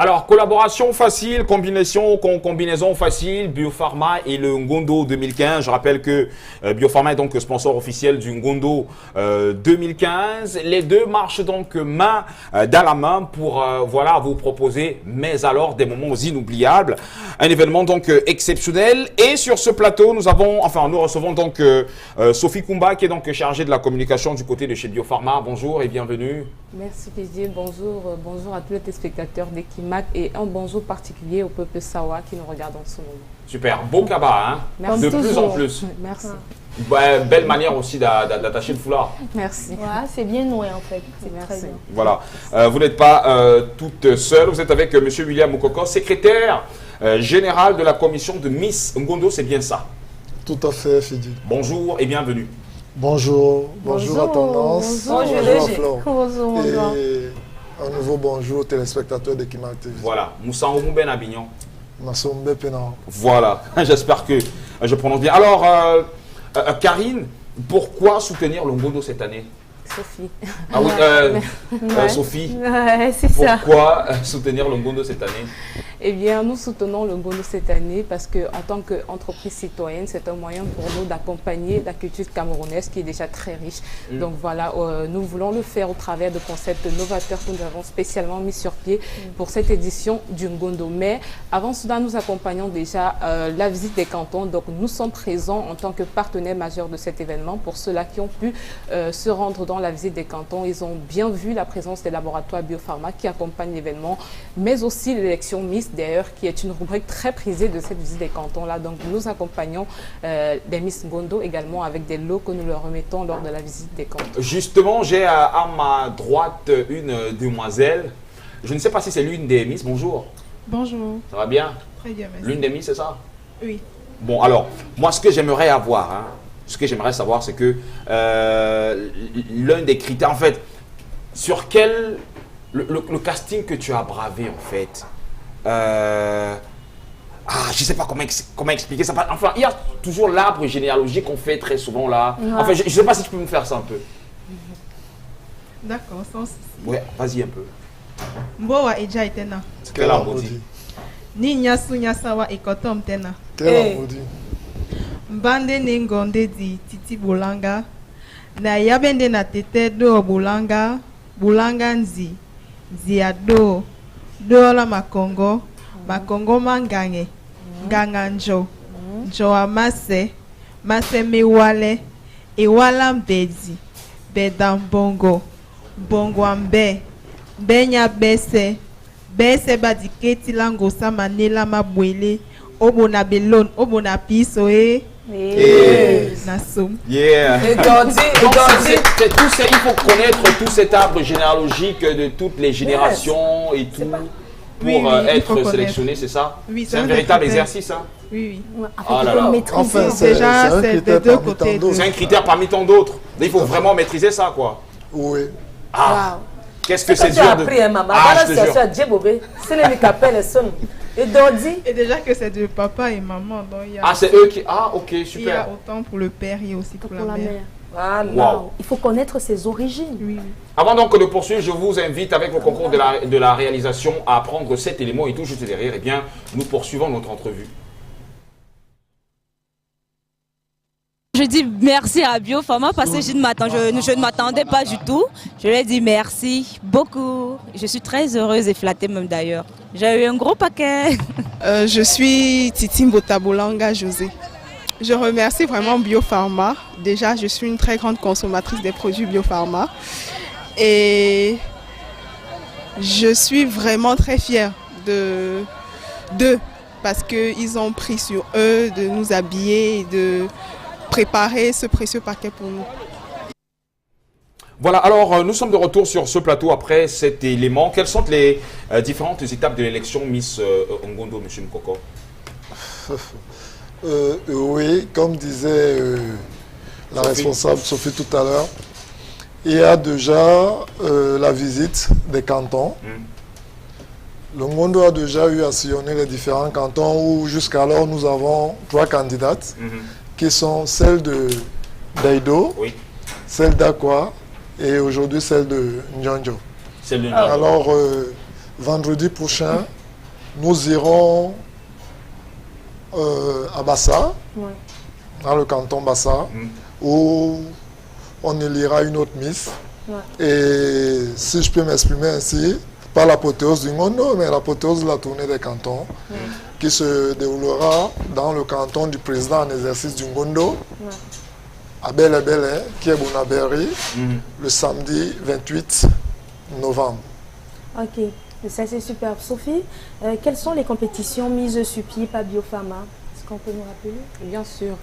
Alors, collaboration facile, combinaison facile, Biopharma et le Ngondo 2015. Je rappelle que Biopharma est donc sponsor officiel du Ngondo 2015. Les deux marchent donc main dans la main pour voilà, vous proposer, mais alors des moments inoubliables. Un événement donc exceptionnel. Et sur ce plateau, nous recevons donc Sophie Kumba, qui est donc chargée de la communication du côté de chez Biopharma. Bonjour et bienvenue. Merci Kézil, bonjour à tous les téléspectateurs d'Ekimac et un bonjour particulier au peuple Sawa qui nous regarde en ce moment. Super, beau cabas, hein? Merci. De plus en plus. Merci. Belle manière aussi d'attacher le foulard. Merci. Ouais, c'est bien noué en fait. Merci. Très bien. Voilà, vous n'êtes pas toute seule, vous êtes avec M. William Moukoko, secrétaire général de la commission de Miss Ngondo, c'est bien ça? Tout à fait, Fidi. Bonjour et bienvenue. Bonjour à Tendance. Bonjour à Flore. Bonjour. Et un nouveau bonjour aux téléspectateurs d'Ekimac TV. Voilà, Moussa Oumouben Abignon. Massombe Pena. Voilà, j'espère que je prononce bien. Alors, Karine, pourquoi soutenir le Ngondo cette année? Sophie. Ah oui, Ouais. Sophie, Ouais, c'est ça. pourquoi soutenir le Ngondo cette année? Eh bien, nous soutenons le Ngondo cette année parce qu'en tant qu'entreprise citoyenne, c'est un moyen pour nous d'accompagner la culture camerounaise qui est déjà très riche. Donc voilà, nous voulons le faire au travers de concepts novateurs que nous avons spécialement mis sur pied pour cette édition du Ngondo. Mais avant cela, nous accompagnons déjà la visite des cantons. Donc nous sommes présents en tant que partenaires majeurs de cet événement. Pour ceux-là qui ont pu se rendre dans la visite des cantons, ils ont bien vu la présence des laboratoires Biopharma qui accompagnent l'événement, mais aussi l'élection Miss, d'ailleurs, qui est une rubrique très prisée de cette visite des cantons-là. Donc nous accompagnons des Miss Ngondo également avec des lots que nous leur remettons lors de la visite des cantons. Justement, j'ai à ma droite une demoiselle. Je ne sais pas si c'est l'une des Miss. Bonjour. Bonjour. Ça va bien? Très bien, merci. L'une des Miss, c'est ça? Oui. Bon, alors, moi, ce que j'aimerais avoir, ce que j'aimerais savoir, c'est que l'un des critères, en fait, sur quel... Le casting que tu as bravé, en fait, je ne sais pas comment expliquer ça. Enfin, il y a toujours l'arbre généalogique qu'on fait très souvent là. Ouais. Enfin, je ne sais pas si tu peux me faire ça un peu. D'accord, sans souci. Ouais, vas-y un peu. Mbowa eja itena. Quel arbre dit? Ni nyasu nyasawa ekotom tena. Quel arbre dit? Mbande nengonde di titi bolanga. Na yabende na tete do bolanga. Bolanga nzi. Ziado. Do la makongo. Makongo mangange. Ganganjo. Jo amase. Mase mewale. Ewala mbezi. Bedam bongo. Bongo ambe. Benya bese. Bese badiketi lango sa manela mabwele. Obona belon. Obona piso Nassum. Yeah. Et Dordi, C'est tout ça, il faut connaître tout cet arbre généalogique de toutes les générations et tout pour être sélectionné, c'est ça? Oui, c'est un véritable exercice, hein? Oui, oui. Ah là là. Enfin, c'est un critère parmi tant d'autres. C'est un critère parmi tant d'autres. Il faut vraiment maîtriser ça, quoi. Oui. Ah. Qu'est-ce que c'est tu as dur de... appris, maman. Ah, Voilà, je te jure. c'est Djebobé. C'est les Mikapel et son. Et Dordi. Et déjà que c'est de papa et maman, donc il y a... Ah, c'est eux qui... Ah, ok, Il y a super. autant pour le père et aussi pour la mère. Voilà. Wow. Il faut connaître ses origines. Oui. Avant donc de poursuivre, je vous invite avec le concours de la réalisation à prendre cet élément et tout juste derrière. Eh bien, nous poursuivons notre entrevue. Je dis merci à Biopharma parce que je ne m'attendais pas du tout. Je lui ai dit merci beaucoup. Je suis très heureuse et flattée même d'ailleurs. J'ai eu un gros paquet. Je suis Titi Mbotabolanga José. Je remercie vraiment Biopharma. Déjà, je suis une très grande consommatrice des produits Biopharma. Et je suis vraiment très fière d'eux parce qu'ils ont pris sur eux de nous habiller et de préparer ce précieux paquet pour nous. Voilà, alors nous sommes de retour sur ce plateau après cet élément. Quelles sont les différentes étapes de l'élection Miss Ngondo, M. Mkoko? Oui, comme disait la responsable Sophie tout à l'heure, il y a déjà la visite des cantons. Le Ngondo a déjà eu à sillonner les différents cantons où jusqu'alors nous avons 3 candidates qui sont celles de d'Aïdo, celle d'Akwa et aujourd'hui celle de Ndjonjo. Alors vendredi prochain, nous irons à Bassa, dans le canton Bassa, où on élira une autre Miss. Et si je peux m'exprimer ainsi, pas l'apothéose du Ngondo, mais l'apothéose de la tournée des cantons, qui se déroulera dans le canton du président en exercice du Ngondo, à Belle-Belle, qui est Bonaberi, le samedi 28 novembre. Ok, ça c'est super. Sophie, quelles sont les compétitions mises sur pied par Biopharma? Est-ce qu'on peut nous rappeler? Bien sûr.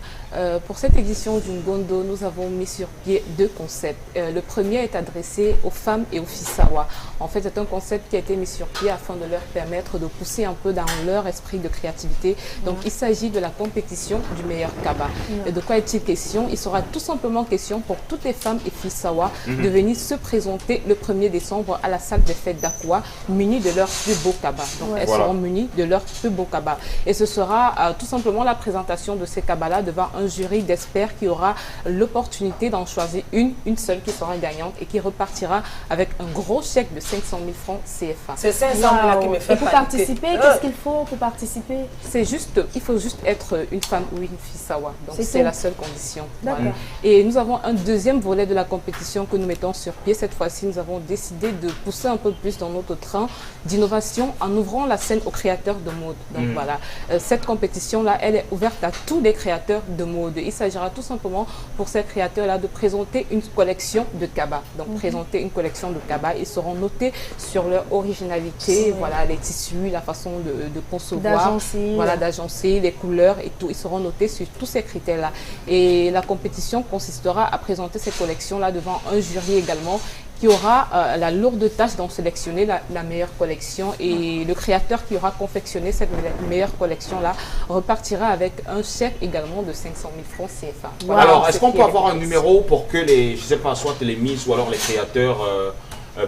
Pour cette édition du Ngondo, nous avons mis sur pied 2 concepts. Le premier est adressé aux femmes et aux filles Sawa. En fait, c'est un concept qui a été mis sur pied afin de leur permettre de pousser un peu dans leur esprit de créativité. Donc, il s'agit de la compétition du meilleur kaba. Et de quoi est-il question? Il sera tout simplement question pour toutes les femmes et filles Sawa de venir se présenter le 1er décembre à la salle des fêtes d'Akwa, munies de leur plus beau kaba. Donc, elles seront munies de leur plus beau kaba. Et ce sera tout simplement simplement la présentation de ces cabas-là devant un jury d'experts qui aura l'opportunité d'en choisir une seule qui sera gagnante et qui repartira avec un gros chèque de 500 000 francs CFA. C'est 500 000 là qui me fait Et pour participer, qu'est-ce qu'il faut pour participer? Il faut juste être une femme ou une fille Sawa. Donc c'est la seule condition. D'accord. Voilà. Et nous avons un deuxième volet de la compétition que nous mettons sur pied. Cette fois-ci, nous avons décidé de pousser un peu plus dans notre train d'innovation en ouvrant la scène aux créateurs de mode. Donc voilà, cette compétition-là, elle est ouverte à tous les créateurs de mode. Il s'agira tout simplement pour ces créateurs-là de présenter une collection de cabas. Donc présenter une collection de cabas. Ils seront notés sur leur originalité, voilà, les tissus, la façon de concevoir, voilà, d'agencer, les couleurs et tout. Ils seront notés sur tous ces critères-là. Et la compétition consistera à présenter ces collections-là devant un jury également qui aura la lourde tâche d'en sélectionner la meilleure collection, et le créateur qui aura confectionné cette meilleure collection-là repartira avec un chèque également de 500 000 francs CFA. Voilà. Alors, est-ce qu'on peut avoir un numéro pour que les, je sais pas, soit les Miss ou alors les créateurs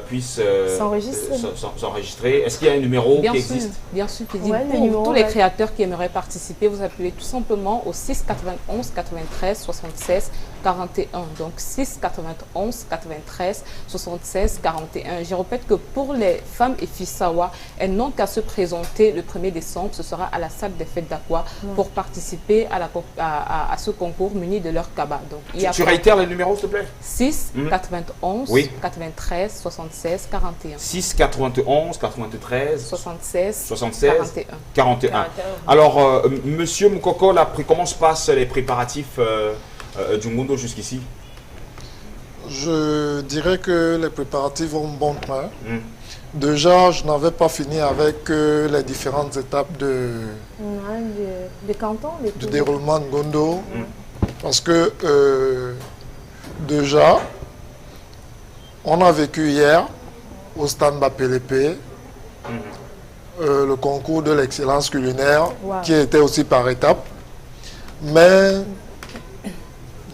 puissent s'enregistrer? Est-ce qu'il y a un numéro qui existe? Bien sûr, pour tous les créateurs qui aimeraient participer, vous appelez tout simplement au 6 91 93 76 41. Donc 6 91 93 76 41. Je répète que pour les femmes et filles Sawa, elles n'ont qu'à se présenter le 1er décembre. Ce sera à la salle des fêtes d'Aqua pour participer à ce concours muni de leur cabas. Donc, tu réitères les numéros, s'il te plaît? 6 91 93 76 41. 6 91 93 76 41. Alors, Monsieur Moukoko, comment se passent les préparatifs du Ngondo jusqu'ici? Je dirais que les préparatifs vont bon train. Déjà, je n'avais pas fini avec les différentes étapes du déroulement de Ngondo. Parce que déjà, on a vécu hier au stand Bapélepé le concours de l'excellence culinaire qui était aussi par étapes. Mais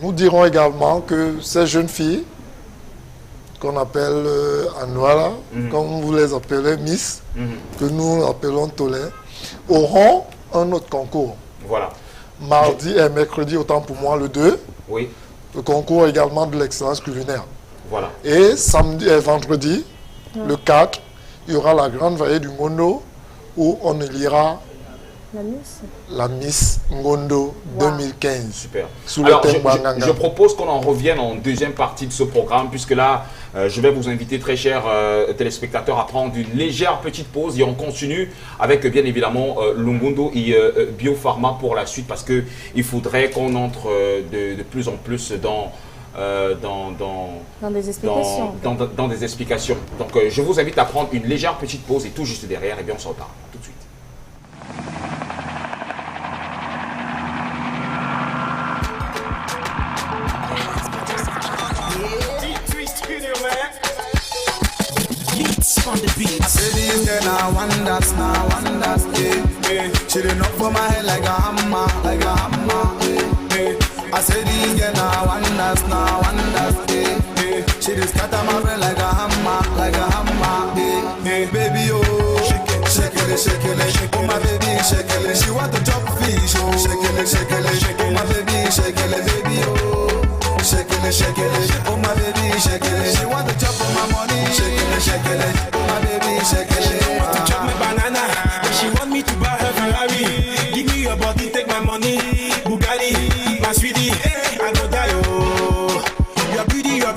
nous dirons également que ces jeunes filles, qu'on appelle Anouala, comme vous les appelez Miss, que nous appelons Tolé, auront un autre concours. Voilà. Mardi et mercredi, autant pour moi, le 2. Oui. Le concours également de l'excellence culinaire. Voilà. Et samedi et vendredi, le 4, il y aura la grande veillée du Ngondo où on élira la Miss Ngondo 2015. Super. Sous Alors, le thème je propose qu'on en revienne en deuxième partie de ce programme, puisque là, je vais vous inviter, très chers téléspectateurs, à prendre une légère petite pause et on continue avec, bien évidemment, le Ngondo et Biopharma pour la suite, parce qu'il faudrait qu'on entre de plus en plus dans des explications. Dans des explications. Donc, je vous invite à prendre une légère petite pause et tout juste derrière, et bien on se reparle tout de suite. On the beat. I say this girl now wonders, yeah. She done up for my head like a hammer, yeah. I say this girl now wonders, yeah. She just scatter my brain like a hammer, yeah. Baby, oh, shake it, oh my baby, shake it. She want to chop fish, oh, shake it, oh my baby, shake it, baby, oh. Shake it, oh my baby, shake it. She want to chop on my money, shake it, oh my baby, shake it. She want to chop my banana, she want me to buy her Ferrari. Give me your body, take my money, Bugatti, my sweetie, I go die, oh. Your beauty, your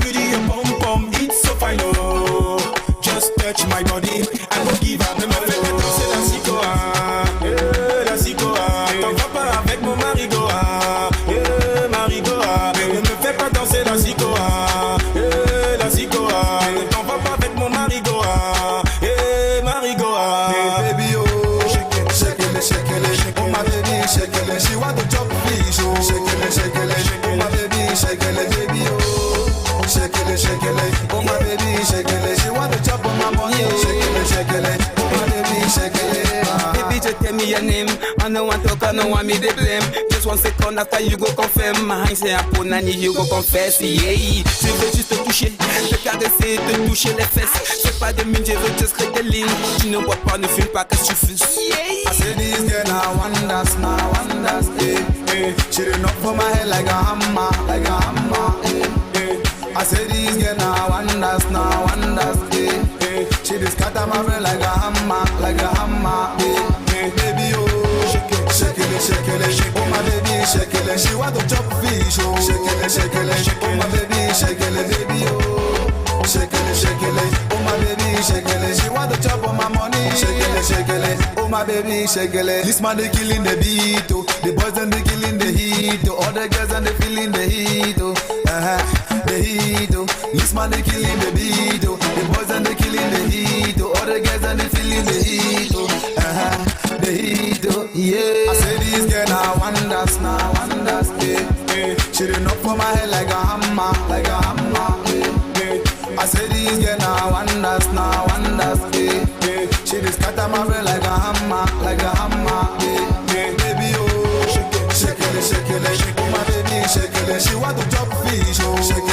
pom pom, it's so fine, oh. Just touch my body, I don't give up. Me fait danser la Sikoa, la Sikoa. T'en vas pas avec mon marigoa, marigoa. Ne me fais pas danser la Sikoa, la Sikoa. Ne t'en vas pas avec mon marigoa, marigoa. Baby, oh, shake it, oh my baby, shake it. She want to chop fish, oh, shake it, oh my baby, shake it, baby, oh, shake it, oh my baby, shake it. She want to chop on my money, shake it, oh my baby, shake it. Baby, just tell me your name, and no one talk, no one me the blame. Just 1 second after you go confirm. My hand say un pot nani, you go confess. Yeah, je veux juste te toucher, te caresser, te toucher les fesses. C'est pas de mine, je veux just rester ligne. Tu ne bois pas, ne fume pas, qu'est-ce que tu fuses? I say this girl now wonders, eh. She done up for my head like a hammer, eh. I say this girl now wonders, eh. She just scatter my brain like a hammer, eh. Baby, oh, shake it, oh my baby, shake it. She want to chop fish, oh, shake it, oh my baby, shake it, baby, oh, shake it, oh my baby, shake it. She want to chop on my money, shake it, oh my baby, shake it. This man they killing the beat, oh, the boys and they killing the heat, oh, all the girls and they feeling the heat, oh, the heat, oh. This man they killing the beat, oh, the boys and they killing the heat, oh, all the girls and they feeling the heat, oh, the heat, oh, yeah. I say this girl now wonders, yeah. She done up for my head like a hammer, yeah. I say this girl now wonders, yeah. She just scatter my brain like a hammer, yeah. Baby, oh, shake it, oh my baby, shake it. She want to chop fish, oh, shake it,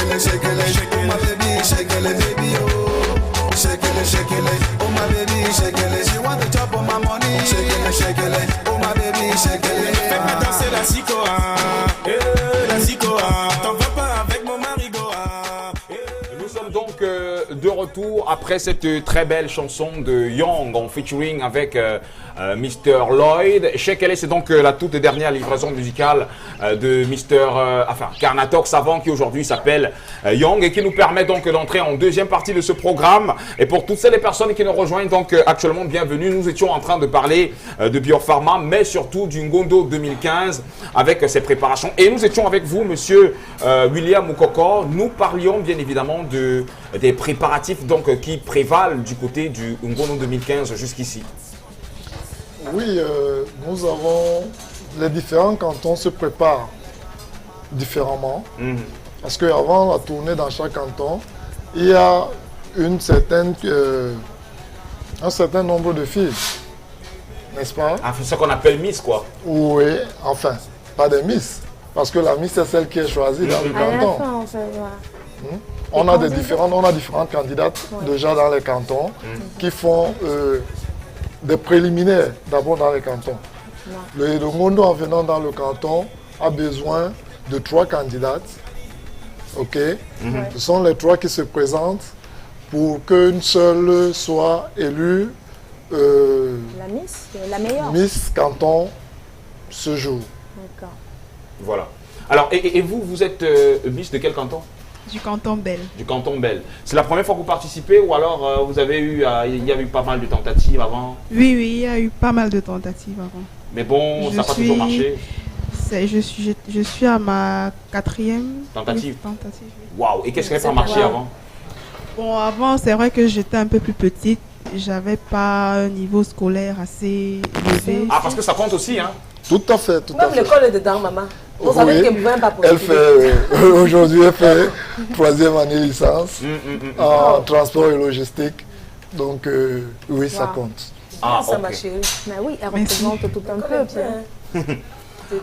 oh my baby, shake it, baby, oh, shake it, oh my baby, shake it. She want to chop on my money, shake it, oh my baby, shake it. Fais-moi danser la psycho, la psycho, t'en vas pas avec mon marigot. Nous sommes donc de retour après cette très belle chanson de Young en featuring avec Mr. Lloyd. Shekele, c'est donc la toute dernière livraison musicale de Carnatox Savant qui aujourd'hui s'appelle Young et qui nous permet donc d'entrer en deuxième partie de ce programme. Et pour toutes ces personnes qui nous rejoignent donc actuellement, bienvenue. Nous étions en train de parler de Biopharma, mais surtout du Ngondo 2015 avec ses préparations. Et nous étions avec vous, monsieur William Mukoko. Nous parlions bien évidemment des préparatifs donc, qui prévalent du côté du Ngondo 2015 jusqu'ici. Oui, nous avons les différents cantons se préparent différemment. Parce qu'avant la tournée dans chaque canton, il y a un certain nombre de filles, n'est-ce pas? Ah, c'est ce qu'on appelle Miss, quoi. Oui, enfin, pas des Miss, parce que la Miss c'est celle qui est choisie dans le canton. On a différentes candidates déjà dans les cantons qui font des préliminaires d'abord dans les cantons. Le Ngondo en venant dans le canton a besoin de 3 candidates. Ok, ce sont les 3 qui se présentent pour qu'une seule soit élue la Miss, la meilleure. Miss Canton ce jour. D'accord. Voilà. Alors, et vous, vous êtes Miss de quel canton? Du canton Bel. Du canton Bel. C'est la première fois que vous participez ou alors vous avez eu, il y a eu pas mal de tentatives avant? Oui, il y a eu pas mal de tentatives avant. Mais bon, ça n'a pas toujours marché? Je suis à ma 4e tentative. Oui. Waouh! Et qu'est-ce qui n'a pas marché avant? Bon, avant, c'est vrai que j'étais un peu plus petite. J'avais pas un niveau scolaire assez élevé. Ah, parce que ça compte aussi, hein? Tout à fait, tout à fait. Même l'école est dedans, maman. Vous savez qu'elle ne pouvait pas elle fait, aujourd'hui, elle fait 3e année licence en transport et logistique. Donc, oui, ça compte. Ah, ça, ma chérie. Mais oui, elle représente tout un peuple.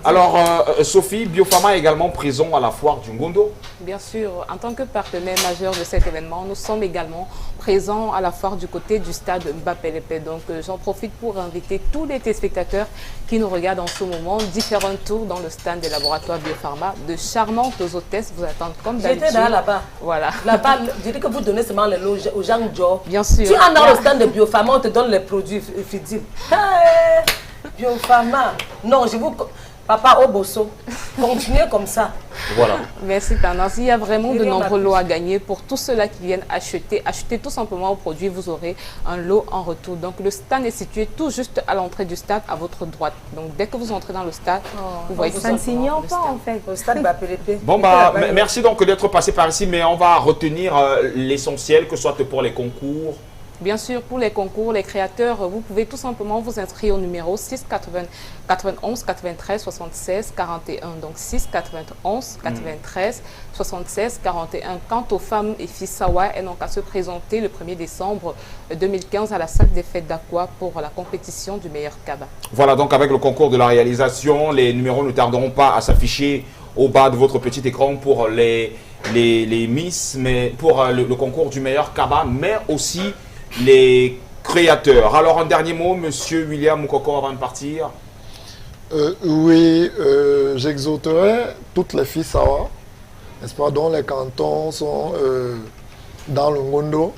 Alors, Sophie, Biopharma est également présent à la foire du Ngondo. Bien sûr, en tant que partenaire majeur de cet événement, nous sommes également présents à la foire du côté du stade Mbappé-Lepé. Donc, j'en profite pour inviter tous les téléspectateurs qui nous regardent en ce moment. Différents tours dans le stand des laboratoires Biopharma. De charmantes hôtesses vous attendent comme d'habitude. J'étais là-bas. Voilà. Là-bas, je dis que vous donnez seulement les lots aux gens Joe. Bien sûr. Tu es dans le stand de Biopharma, on te donne les produits fidiles. Hey, Biopharma. Non, je vous... Papa Oboso, continuez comme ça. Voilà. Merci Tendance. Il y a vraiment de nombreux lots à gagner pour tous ceux-là qui viennent acheter. Achetez tout simplement au produit, vous aurez un lot en retour. Donc le stand est situé tout juste à l'entrée du stade, à votre droite. Donc dès que vous entrez dans le stade, vous voyez tout ça. Ça ne simplement s'ignore pas en fait. Le stade Mbappé-Lepé. Bon, bah, merci donc d'être passé par ici, mais on va retenir l'essentiel, que ce soit pour les concours Bien sûr, pour les concours, les créateurs, vous pouvez tout simplement vous inscrire au numéro 6 91 93 76 41. Donc 6 91 93 76 41. Quant aux femmes et filles Sawa, elles n'ont qu'à se présenter le 1er décembre 2015 à la salle des fêtes d'Aqua pour la compétition du meilleur Kaba. Voilà, donc avec le concours de la réalisation, les numéros ne tarderont pas à s'afficher au bas de votre petit écran pour les Miss, mais pour le concours du meilleur Kaba, mais aussi les créateurs. Alors un dernier mot, monsieur William Moukoko, avant de partir. Oui, j'exhorterai toutes les filles Sawa, n'est-ce pas, dont les cantons sont dans le Ngondo,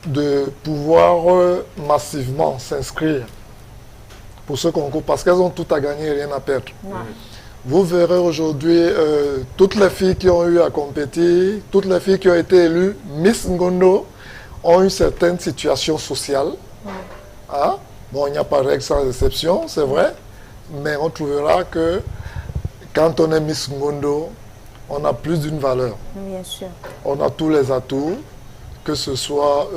de pouvoir massivement s'inscrire pour ce concours, parce qu'elles ont tout à gagner et rien à perdre. Vous verrez aujourd'hui toutes les filles qui ont eu à compétir, toutes les filles qui ont été élues Miss Ngondo ont une certaine situation sociale. Hein? Bon, il n'y a pas de règle sans exception, c'est vrai, mais on trouvera que quand on est Miss Ngondo, on a plus d'une valeur. Bien sûr. On a tous les atouts, que ce soit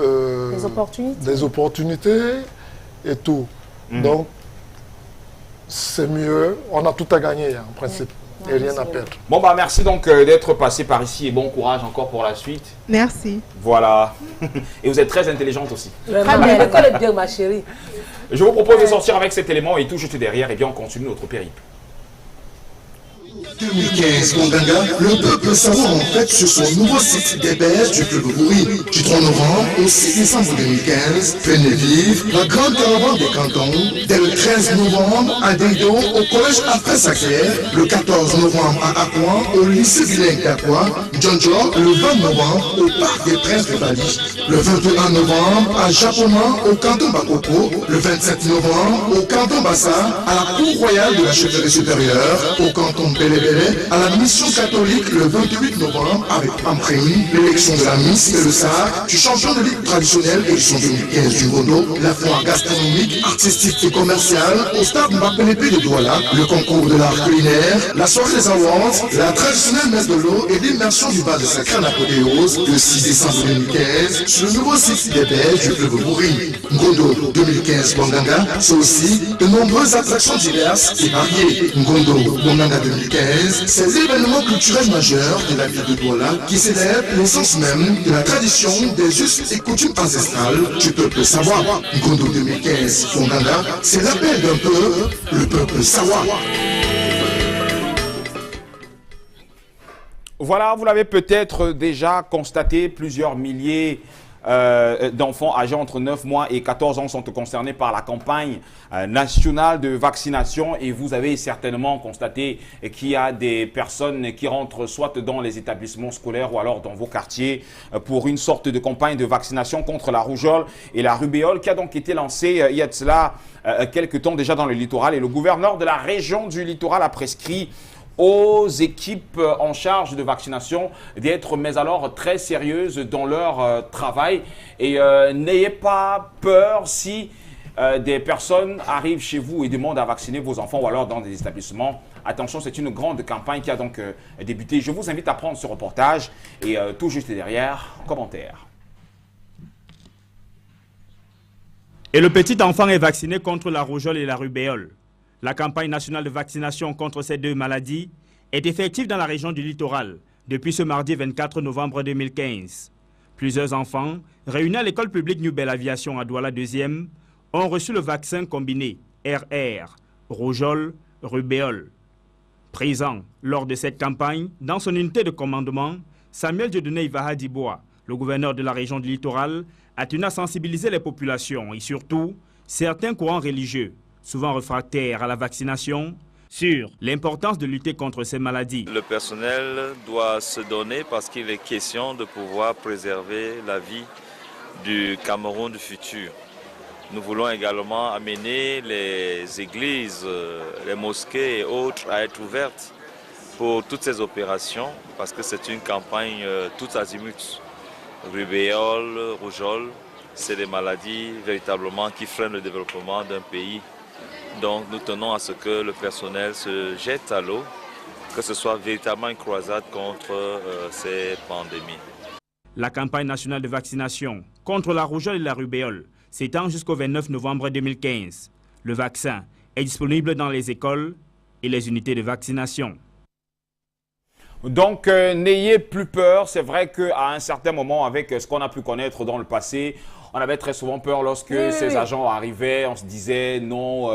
des opportunités et tout. Donc, c'est mieux, on a tout à gagner en principe et rien à perdre. Bon bah merci donc d'être passé par ici et bon courage encore pour la suite. Merci. Voilà. Et vous êtes très intelligente aussi. Très bien, l'école est bien ma chérie. Je vous propose de sortir avec cet élément et tout juste derrière et bien on continue notre périple. 2015, Monganga, le peuple savoir en fête sur son nouveau site DBS du Club Bourri. Du 3 novembre au 6 décembre 2015, venez vivre la grande caravane des cantons. Dès le 13 novembre à Deido, au collège après Sacré, le 14 novembre à Aquan, au lycée bilingue d'Aqua, Djonjo, le 20 novembre au Parc des Princes de Bali, le 21 novembre à Japona, au canton Bakoko, le 27 novembre au canton Bassa, à la cour royale de la chefferie supérieure, au canton Bélébé, à la mission catholique le 28 novembre avec Ampremi, l'élection de la Miss et le SAR, du champion de ligue traditionnelle édition 2015 du Ngondo, la foire gastronomique, artistique et commerciale au stade Mbapelepe de Douala, le concours de l'art culinaire, la soirée des awards, la traditionnelle messe de l'eau et l'immersion du bas de Sacré Napodéose le 6 décembre 2015 sur le nouveau site des Belges du Club Bourri. Ngondo 2015 Bonganga, c'est aussi de nombreuses attractions diverses et variées. Ngondo Bonganga 2015, ces événements culturels majeurs de la ville de Douala qui célèbrent l'essence même de la tradition, des us et coutumes ancestrales du peuple sawa. Ngondo 2015 Bonganga, c'est l'appel d'un peuple, le peuple sawa. Voilà, vous l'avez peut-être déjà constaté, plusieurs milliers d'enfants âgés entre 9 mois et 14 ans sont concernés par la campagne nationale de vaccination et vous avez certainement constaté qu'il y a des personnes qui rentrent soit dans les établissements scolaires ou alors dans vos quartiers pour une sorte de campagne de vaccination contre la rougeole et la rubéole qui a donc été lancée il y a de cela quelques temps déjà dans le littoral et le gouverneur de la région du littoral a prescrit aux équipes en charge de vaccination d'être, mais alors très sérieuses dans leur travail. Et n'ayez pas peur si des personnes arrivent chez vous et demandent à vacciner vos enfants ou alors dans des établissements. Attention, c'est une grande campagne qui a donc débuté. Je vous invite à prendre ce reportage et tout juste derrière, commentaire. Et le petit enfant est vacciné contre la rougeole et la rubéole. La campagne nationale de vaccination contre ces deux maladies est effective dans la région du littoral depuis ce mardi 24 novembre 2015. Plusieurs enfants, réunis à l'école publique New Belle Aviation à Douala 2e, ont reçu le vaccin combiné RR, rougeole, rubéole. Présent lors de cette campagne, dans son unité de commandement, Samuel Dieudonné Ivaha Dibois, le gouverneur de la région du littoral, a tenu à sensibiliser les populations et surtout certains courants religieux, souvent réfractaires à la vaccination, sur l'importance de lutter contre ces maladies. Le personnel doit se donner parce qu'il est question de pouvoir préserver la vie du Cameroun du futur. Nous voulons également amener les églises, les mosquées et autres à être ouvertes pour toutes ces opérations parce que c'est une campagne tout azimut. Rubéole, rougeole, c'est des maladies véritablement qui freinent le développement d'un pays. Donc nous tenons à ce que le personnel se jette à l'eau, que ce soit véritablement une croisade contre ces pandémies. La campagne nationale de vaccination contre la rougeole et la rubéole s'étend jusqu'au 29 novembre 2015. Le vaccin est disponible dans les écoles et les unités de vaccination. Donc, n'ayez plus peur. C'est vrai qu'à un certain moment, avec ce qu'on a pu connaître dans le passé, on avait très souvent peur lorsque ces agents arrivaient. On se disait non,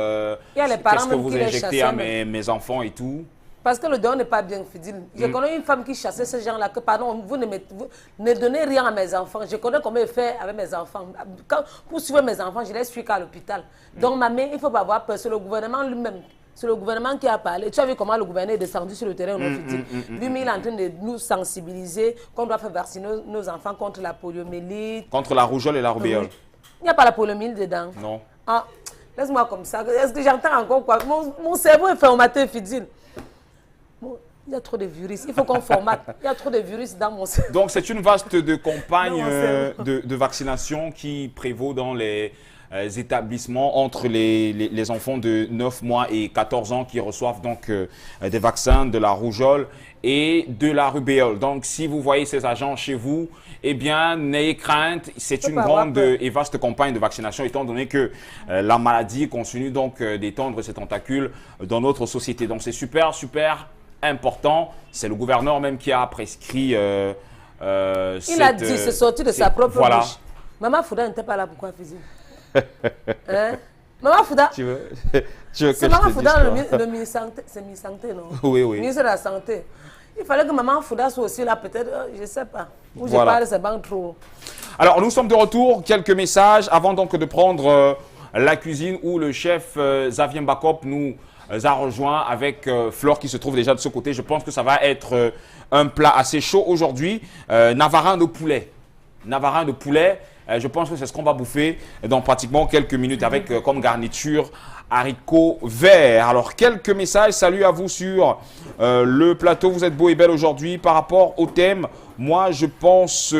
qu'est-ce que vous injectez à mes enfants et tout. Parce que le don n'est pas bien fidèle. Je connais une femme qui chassait ces gens-là, que pardon, vous ne donnez rien à mes enfants. Je connais comment elle fait avec mes enfants. Pour suivre mes enfants, je les suis qu'à l'hôpital. Donc, ma mère, il ne faut pas avoir peur. C'est le gouvernement lui-même. C'est le gouvernement qui a parlé. Tu as vu comment le gouvernement est descendu sur le terrain. Lui, il est en train de nous sensibiliser qu'on doit faire vacciner nos enfants contre la poliomyélite. Contre la rougeole et la rubéole. Il n'y a pas la poliomyélite dedans. Non. Ah, laisse-moi comme ça. Est-ce que j'entends encore quoi? Mon cerveau est formaté, fidèle. Bon, il y a trop de virus. Il faut qu'on formate. Il y a trop de virus dans mon cerveau. Donc, c'est une vaste campagne de vaccination qui prévaut dans les établissements entre les enfants de 9 mois et 14 ans qui reçoivent donc des vaccins de la rougeole et de la rubéole. Donc, si vous voyez ces agents chez vous, eh bien, n'ayez crainte. C'est une grande et vaste campagne de vaccination étant donné que la maladie continue donc d'étendre ses tentacules dans notre société. Donc, c'est super, super important. C'est le gouverneur même qui a prescrit il a dit, c'est sorti de sa propre bouche. Maman Fouda n'était pas là, pourquoi faisait hein? Maman Fouda, tu veux que c'est Maman Fouda, le ministre Santé, non? Oui, oui. Ministre de la Santé. Il fallait que Maman Fouda soit aussi là, peut-être, je ne sais pas. Où je parle, c'est pas trop. Alors, nous sommes de retour. Quelques messages avant donc de prendre la cuisine où le chef Xavier Mbakop nous a rejoint avec Flore qui se trouve déjà de ce côté. Je pense que ça va être un plat assez chaud aujourd'hui. Navarin de poulet. Navarin de poulet. Je pense que c'est ce qu'on va bouffer dans pratiquement quelques minutes avec comme garniture haricots verts. Alors, quelques messages. Salut à vous sur le plateau. Vous êtes beau et belle aujourd'hui. Par rapport au thème, moi, je pense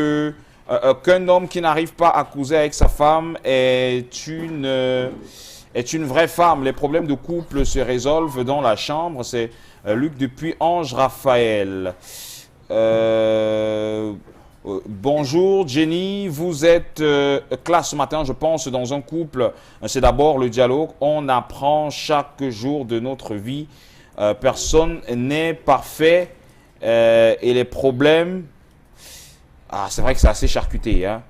qu'un homme qui n'arrive pas à causer avec sa femme est une vraie femme. Les problèmes de couple se résolvent dans la chambre. C'est Luc depuis Ange Raphaël. Bonjour Jenny, vous êtes classe ce matin, je pense, dans un couple. C'est d'abord le dialogue. On apprend chaque jour de notre vie. Personne n'est parfait et les problèmes... Ah, c'est vrai que c'est assez charcuté. Hein.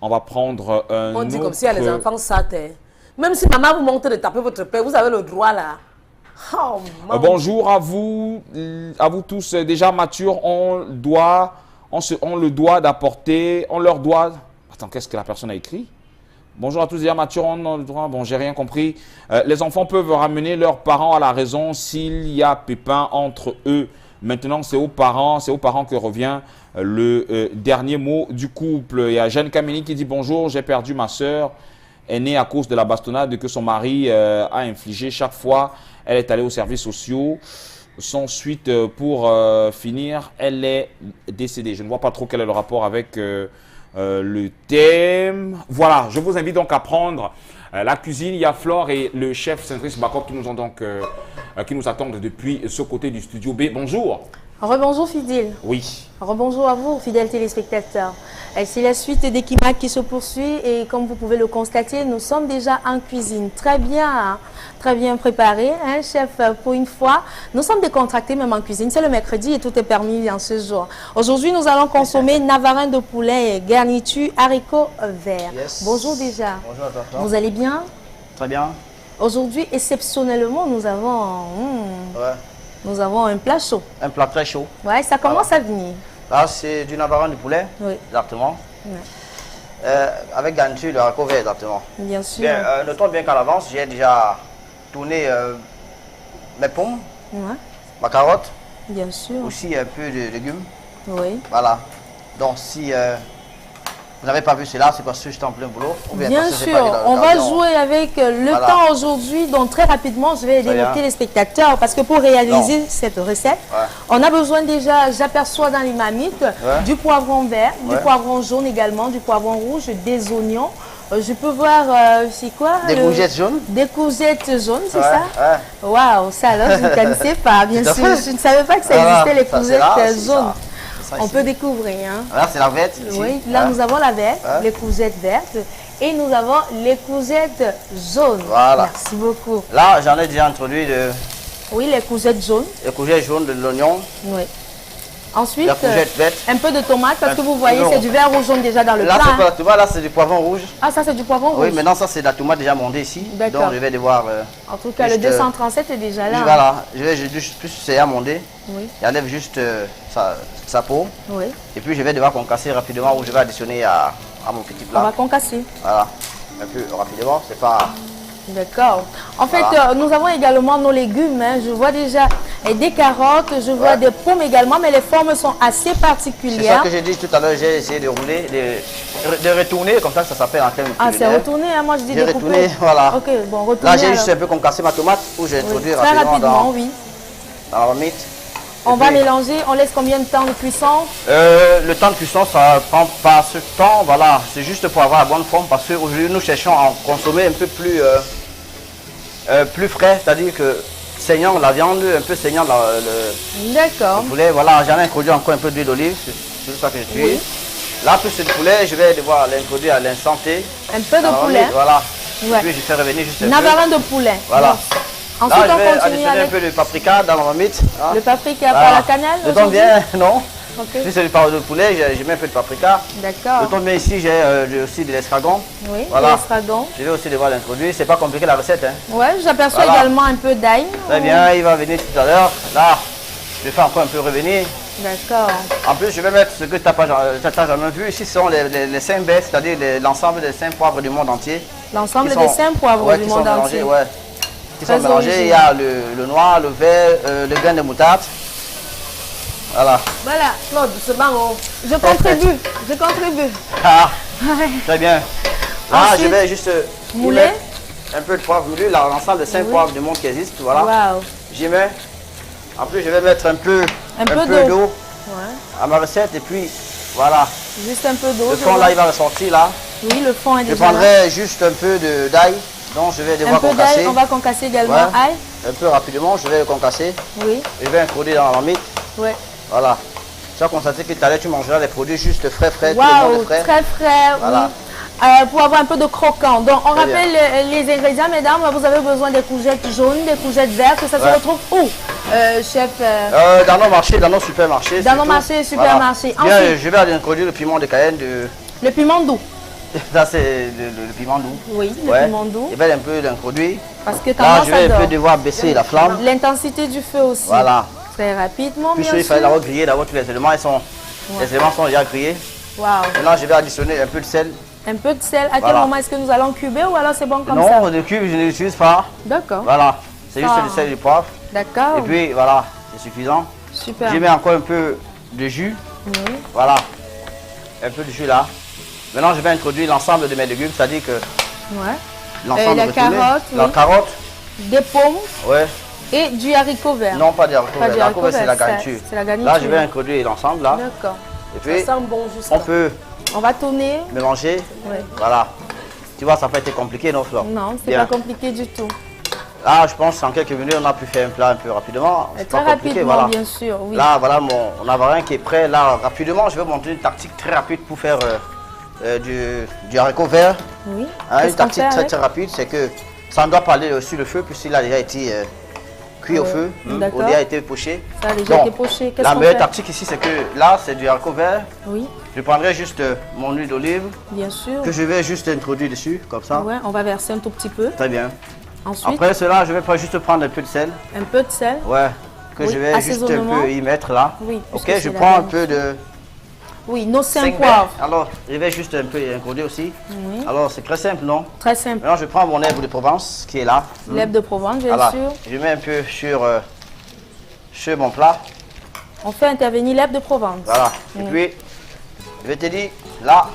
On va prendre un On dit autre... comme si les enfants sautaient. Même si maman vous montre de taper votre père, vous avez le droit là. Oh, bonjour à vous tous déjà matures. On le doit d'apporter, on leur doit... Attends, qu'est-ce que la personne a écrit? Bonjour à tous déjà matures, on le doit... Bon, j'ai rien compris. Les enfants peuvent ramener leurs parents à la raison s'il y a pépin entre eux. Maintenant, c'est aux parents que revient le dernier mot du couple. Il y a Jeanne Camini qui dit « Bonjour, j'ai perdu ma soeur. Elle est née à cause de la bastonnade que son mari a infligée chaque fois. Elle est allée aux services sociaux. Sans suite, pour finir, elle est décédée. » Je ne vois pas trop quel est le rapport avec le thème. Voilà, je vous invite donc à prendre la cuisine. Il y a Flore et le chef Centris Bakop qui nous attendent depuis ce côté du studio B. Bonjour. Rebonjour Fidèle. Oui. Rebonjour à vous, fidèles téléspectateurs. C'est la suite des Kimak qui se poursuit et comme vous pouvez le constater, nous sommes déjà en cuisine. Très bien préparé, hein, chef, pour une fois. Nous sommes décontractés même en cuisine. C'est le mercredi et tout est permis en ce jour. Aujourd'hui, nous allons consommer navarin de poulet et garniture haricots verts. Yes. Bonjour déjà. Bonjour à toi. Vous allez bien? Très bien. Aujourd'hui, exceptionnellement, nous avons... Nous avons un plat chaud. Un plat très chaud. Ouais, ça commence à venir. Là, c'est du navarin de poulet. Oui. Exactement. Ouais. Avec garniture de haricots verts, exactement. Bien sûr. Bien, notons bien qu'à l'avance, j'ai déjà tourné mes pommes, ma carotte. Bien sûr. Aussi un peu de légumes. Oui. Voilà. Donc, si vous n'avez pas vu cela, c'est parce que j'étais en plein boulot. Bien sûr, on va jouer avec le temps aujourd'hui. Donc très rapidement, je vais aider les téléspectateurs parce que pour réaliser cette recette, on a besoin déjà, j'aperçois dans les marmites, du poivron vert, du poivron jaune également, du poivron rouge, des oignons. Je peux voir, c'est quoi? Des courgettes jaunes. Des courgettes jaunes, c'est ça? Waouh, ça alors, je ne connaissais pas, bien sûr. Je ne savais pas que ça existait, les courgettes jaunes. ça On ici. peut découvrir. Hein. Là, c'est la verte. Ici. Oui, là, nous avons la verte, Hein? les courgettes vertes. Et nous avons les courgettes jaunes. Voilà. Merci beaucoup. Là, j'en ai déjà introduit Oui, les courgettes jaunes. les courgettes jaunes, de l'oignon, Oui. Ensuite, la courgette verte. un peu de tomate parce que vous voyez, Non. c'est du vert ou jaune déjà dans le Là, plat. c'est pas la tomate, là, c'est du poivron rouge. Ah, ça, c'est du poivron rouge. Oui, maintenant, ça, c'est de la tomate déjà mondée ici. D'accord. Donc, je vais devoir... En tout cas, le juste, 237 est déjà là. Voilà, je vais juste plus c'est à monter. Oui. J'enlève juste sa peau. Oui. Et puis, je vais devoir concasser rapidement ou je vais additionner à mon petit On va plat. concasser. Voilà, un peu rapidement, c'est pas... D'accord. En fait, Voilà. nous avons également nos légumes. Hein. Je vois déjà des carottes, je vois des pommes également, mais les formes sont assez C'est ça particulières. que j'ai dit tout à l'heure, j'ai essayé de rouler, de retourner, comme ça Ah, s'appelle en termes c'est culinaires. retourné, hein. Moi je dis J'ai découper. retourné, voilà. Ok, bon, retourner. Là, j'ai juste alors. un peu concassé ma tomate où j'ai introduit Très rapidement, oui. dans la marmite. On va mélanger, on laisse combien de temps de cuisson? Le temps de cuisson, ça prend pas ce temps, voilà. C'est juste pour avoir la bonne forme parce qu'aujourd'hui, nous cherchons à en consommer un peu plus frais, c'est-à-dire que saignant la viande, un peu saignant D'accord. le poulet. Voilà, j'en ai introduit encore un peu d'huile d'olive, c'est ça que j'ai tué. Oui. Là, plus c'est le poulet, je vais devoir l'introduire à l'instant T. Un peu de Dans la poulet. marmite, voilà. Ouais. Et puis je fais revenir juste un peu. Navarin de poulet. Voilà. Bon. Là, Ensuite, je on vais continue additionner un avec peu de paprika dans la marmite. Hein. le paprika, Voilà. pas la cannelle. Le tombe aujourd'hui? bien, non. Ok. Si c'est du parole de poulet, je mets un peu de paprika. D'accord. Le tombe bien ici, j'ai aussi de l'estragon. Oui, Voilà. de l'estragon. Je vais aussi devoir l'introduire. C'est pas compliqué la recette. Hein. Ouais, j'aperçois Voilà. également un peu d'ail. Très bien, il va venir tout à l'heure. Là, je vais faire encore un peu revenir. D'accord. En plus, je vais mettre ce que tu n'as jamais vu. Ici, ce sont les 5 baies, c'est-à-dire l'ensemble des 5 poivres du monde entier. L'ensemble Qui des sont- 5 poivres ouais, du qui monde sont mélangés, entier. ouais. Qui Très sont mélangés. Il y a le noir, le vert, le grain de moutarde. Voilà. Voilà, Claude, c'est bon. Je contribue, je contribue. Ah, très bien. Là, Ensuite, je vais juste y mouler. mettre un peu de poivre moulu, l'ensemble des 5 Oui. poivres du monde qui existent. Voilà. Waouh. J'y mets. En plus, je vais mettre un peu peu d'eau Ouais. à ma recette. Et puis, voilà. Juste un peu d'eau. Le je fond, vois. là, il va ressortir là. Oui, le fond est Je déjà là. prendrai juste un peu d'ail. Donc, je vais Un devoir peu concasser. d'ail, on va concasser également Ouais. ail. Un peu rapidement, je vais le concasser. Oui, Je vais introduire dans la marmite. ouais. Voilà. Tu as constaté que tout à l'heure, tu mangeras les produits juste frais, tout le monde Waouh, est frais. très frais, Voilà. oui. Pour avoir un peu de croquant. Donc, on Très bien. rappelle les ingrédients, mesdames. Vous avez besoin des courgettes jaunes, des courgettes vertes. Ça Ouais. se retrouve où, chef Dans nos marchés, dans nos supermarchés. Dans nos surtout. marchés et supermarchés. Voilà. Bien, Ensuite- je vais introduire le piment de Cayenne. Le piment doux. Ça, c'est le piment doux. Oui, le Ouais. piment doux. Je vais un peu l'introduire. Parce que quand Là, on je vais un peu s'adore. devoir baisser la flamme. L'intensité du feu aussi. Voilà. Très rapidement, Puis bien il fallait sûr. l'avoir grillé, d'abord tous les éléments, les éléments sont déjà grillés. Waouh. Maintenant, je vais additionner un peu de sel. Un peu de sel. À quel Voilà. moment est-ce que nous allons cuber ou alors c'est bon comme ça? Non, de cube, je ne l'utilise pas. D'accord. Voilà. C'est juste Ah. le sel et du poivre. D'accord. Et puis, voilà, c'est suffisant. Super. Je mets encore un peu de jus. Oui. Voilà. Un peu de jus là. Maintenant, je vais introduire l'ensemble de mes légumes, c'est-à-dire que Ouais. l'ensemble la retourné. carotte, La oui. carotte, Des pommes ouais. et du haricot vert. Non, pas du haricot Pas vert. du Le haricot vert, c'est la vert, garniture. c'est la garniture. Là, je vais introduire l'ensemble là. D'accord. Et puis, Ça sent bon jusqu'à. on peut On va tourner. mélanger. Ouais. Voilà. Tu vois, ça n'a pas été compliqué, non, Flore? Non, c'est Bien. pas compliqué du tout. Là, je pense qu'en quelques minutes, on a pu faire un plat un peu rapidement. C'est Très pas compliqué, rapidement, voilà. bien sûr. Oui. Là, voilà mon avarin qui est prêt. Là, rapidement, je vais montrer une tactique très rapide pour faire du haricot vert. Oui. Hein, Qu'est-ce une qu'on tactique fait très avec? très rapide, c'est que ça ne doit pas aller sur le feu puisqu'il a déjà été cuit au feu, d'accord. ou il a été poché. Ça a déjà Donc, été poché. Qu'est-ce la qu'on meilleure fait? tactique ici, c'est que là, c'est du haricot vert. Oui, Je prendrai juste mon huile d'olive bien sûr. que je vais juste introduire dessus, comme ça. Ouais, on va verser un tout petit peu. Très bien. Ensuite, Après cela, je vais juste prendre un peu de sel. un peu de sel. Ouais. Que Oui, je vais juste un assaisonnement. peu y mettre là. Oui, Ok, puisque je c'est la prends un garniture. peu de Oui, nos 5 5 poivres. Alors, je vais juste un peu introduire aussi. Oui. Alors, c'est très simple, non? Très simple. Maintenant, je prends mon herbe de Provence qui est là. L'herbe de Provence, bien Voilà. sûr. Je mets un peu sur mon plat. On fait intervenir l'herbe de Provence. Voilà. Oui. Et puis, je vais te dire, là,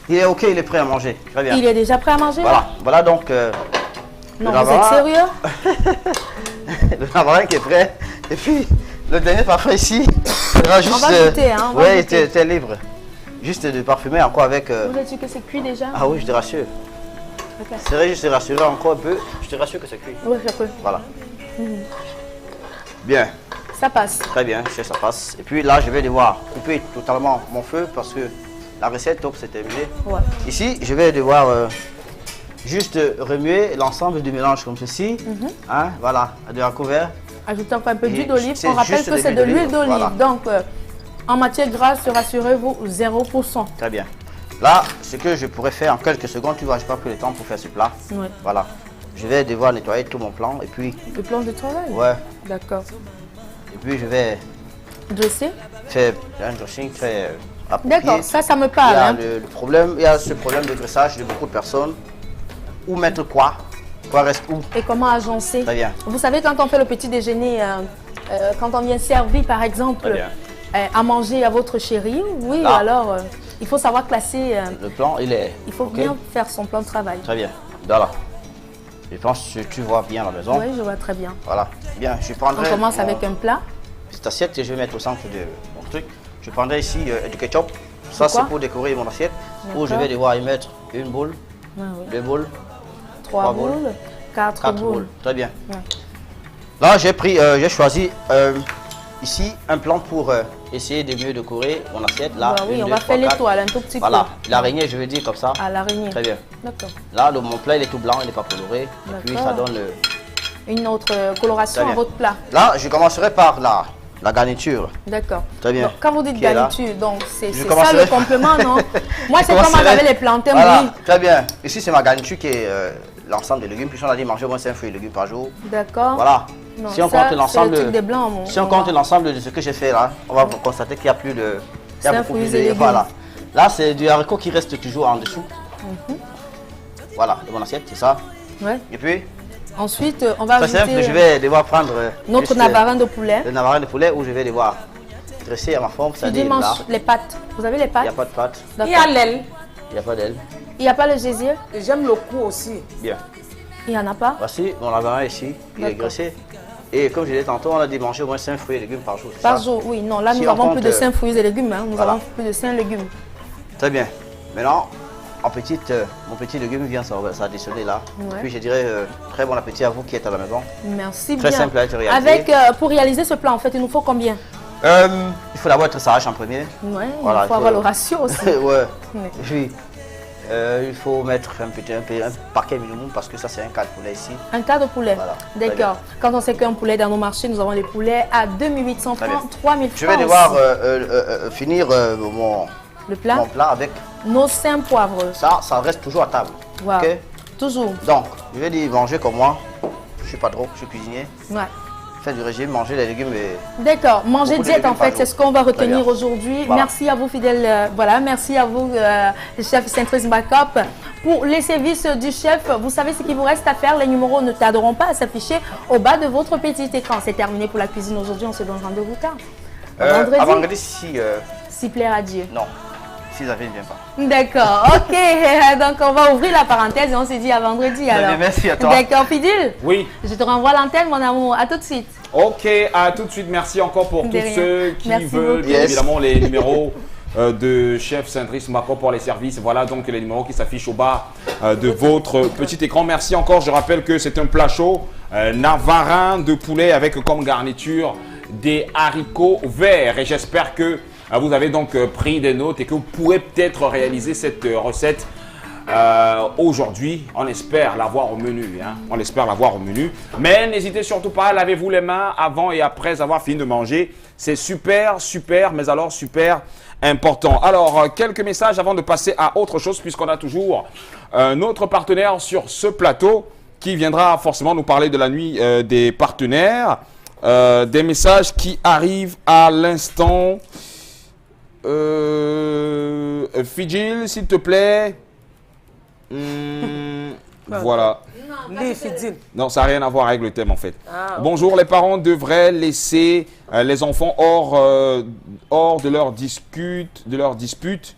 il est OK, il est prêt à manger. Très bien. Il est déjà prêt à manger? Voilà. Voilà donc Non, le vous êtes lavarin. sérieux? Le lavarin qui est prêt. Et puis, le dernier parfum ici, sera juste... va goûter, hein, on va Oui, goûter. t'es libre. Juste de parfumer encore avec... Vous êtes sûr que c'est cuit déjà? Ah oui, je te rassure. Ok. C'est vrai, juste te rassurer encore un peu. Je te rassure que c'est cuit. Oui, ça peut. Voilà. Mhm. Bien. Ça passe. Très bien, je sais, ça passe. Et puis là, je vais devoir couper totalement mon feu parce que la recette top, c'est terminé. Ouais. Ici, je vais devoir juste remuer l'ensemble du mélange comme ceci. Hein, voilà, de la couvert. Ajoutez encore un peu Et d'huile d'olive. c'est On rappelle juste que de c'est de l'huile d'olive. voilà. Donc, en matière grasse, rassurez-vous, 0%. Très bien. Là, ce que je pourrais faire en quelques secondes, tu vois, je n'ai pas pris le temps pour faire ce plat. Ouais. Voilà. Je vais devoir nettoyer tout mon plan et puis... Le plan de travail? Ouais. D'accord. Et puis je vais Dresser? faire un dressing très D'accord, ça me parle. Il y a Hein. le problème, il y a ce problème de dressage de beaucoup de personnes. Où mettre quoi? Quoi reste où? Et comment agencer? Très bien. Vous savez, quand on fait le petit déjeuner, quand on vient servir, par exemple, à manger à votre chérie, oui, Là. alors il faut savoir classer. Le plan, il est... Il faut ok. bien faire son plan de travail. Très bien. Voilà. Je pense que tu vois bien la maison. Oui, je vois très bien. Voilà. Bien, je prendrai... On commence avec un plat. Cette assiette que je vais mettre au centre de mon truc. Je prendrai ici du ketchup. Ça, c'est pour décorer mon assiette. Où je vais devoir y mettre une boule, deux boules, 3 boules, 4 boules. Très bien. Ouais. Là, j'ai choisi ici un plan pour essayer de mieux décorer mon assiette. Là, Bah oui, une, on deux, va trois, faire quatre. l'étoile un tout petit Voilà, peu. l'araignée, je vais dire comme ça. À l'araignée. Très bien. D'accord. Là, mon plat, il est tout blanc, il n'est pas coloré. Et puis, ça D'accord. donne le... Une autre coloration Très à bien. votre plat. Là, je commencerai par la garniture. D'accord. Très bien. Donc, quand vous dites Qui est là. garniture, donc c'est Je ça commencerai- le complément, non? Moi, Je c'est comment commencerai- j'avais les plantains Voilà, bris. très bien. Ici, c'est ma garniture qui est l'ensemble des légumes. Puis on a dit manger au moins 5 fruits et légumes par jour. D'accord. Voilà. Non, Si on ça, compte l'ensemble, c'est le truc des blancs, mon- si on mon compte gars. l'ensemble de ce que j'ai fait là, on va constater qu'il y a plus de, il y a 5 beaucoup plus fruits et de, légumes. voilà. Là, c'est du haricot qui reste toujours en dessous. Mhm. Voilà, de mon assiette, c'est ça. Ouais. Et puis, Ensuite, on va très ajouter simple, je vais devoir prendre notre juste, navarin de poulet. le navarin de poulet où je vais devoir dresser à ma forme, Tu c'est-à-dire dimanche là. les pâtes. Vous avez les Il pâtes? n'y a pas de pâte, D'accord. Il y a l'aile. il n'y a pas d'aile. Il n'y a pas le gésier? J'aime le cou aussi. Bien. Il n'y en a pas? Voici mon navarin ici, il est D'accord. graissé. Et comme je l'ai dit tantôt, on a dit manger au moins 5 fruits et légumes par jour. c'est Par ça? jour, oui. Non, là, Si nous on avons compte, plus de 5 fruits et légumes. Hein. Nous voilà. avons plus de 5 légumes. Très bien. Maintenant, mon petit légume vient s'additionner là. Ouais. Puis je dirais très bon appétit à vous qui êtes à la maison. Merci Très bien. simple à être réalisé. Avec, pour réaliser ce plat, en fait, il nous faut combien? Il faut d'abord être sage en premier. Ouais, Voilà, il faut avoir le ratio aussi. ouais. Ouais. Et puis, il faut mettre un paquet minimum parce que ça c'est un cas de poulet ici. Un quart de poulet. Voilà. Très bien. D'accord. Quand on sait qu'un poulet dans nos marchés, nous avons des poulets à 2800 Très bien. francs, 3000 francs. Je vais devoir aussi. finir mon plat. avec Nos 5 poivres. ça reste toujours à table. Wow. Ok? Toujours. Donc, je vais dire manger comme moi. Je suis pas trop, je suis cuisinier. Ouais. Faire du régime, manger les légumes et... D'accord, manger Beaucoup de diète en légumes par fait, c'est jour. ce qu'on va Très retenir bien. aujourd'hui. Voilà. Merci à vous fidèles, voilà, merci à vous chef Saint-Tris Backup. Pour les services du chef, vous savez ce qu'il vous reste à faire, les numéros ne tarderont pas à s'afficher au bas de votre petit écran. C'est terminé pour la cuisine aujourd'hui, on se donne rendez-vous tard. Vendredi, À vendredi, si... s'y plaire à Dieu. non, si David ne vient pas. D'accord, ok, donc on va ouvrir la parenthèse et on se dit à vendredi alors. bien, merci à toi. D'accord, Fidèle, Oui. je te renvoie l'antenne mon amour, à tout de suite. Ok, à tout de suite. Merci encore pour De tous rien. ceux qui Merci veulent, beaucoup. bien Yes. évidemment, les numéros de chef Saint-Tris Macron pour les services. Voilà donc les numéros qui s'affichent au bas de votre petit écran. Merci encore. Je rappelle que c'est un plat chaud, navarin de poulet avec comme garniture des haricots verts. Et j'espère que vous avez donc pris des notes et que vous pourrez peut-être réaliser cette recette aujourd'hui. On espère l'avoir au menu. Hein. On espère l'avoir au menu. Mais n'hésitez surtout pas, lavez-vous les mains avant et après avoir fini de manger. C'est super, mais alors super important. Alors, quelques messages avant de passer à autre chose, puisqu'on a toujours notre partenaire sur ce plateau qui viendra forcément nous parler de la nuit des partenaires. Des messages qui arrivent à l'instant. Fidjil, s'il te plaît. Voilà. Non, ça n'a rien à voir avec le thème en fait. Ah, ok. Bonjour, les parents devraient laisser les enfants hors de leur dispute.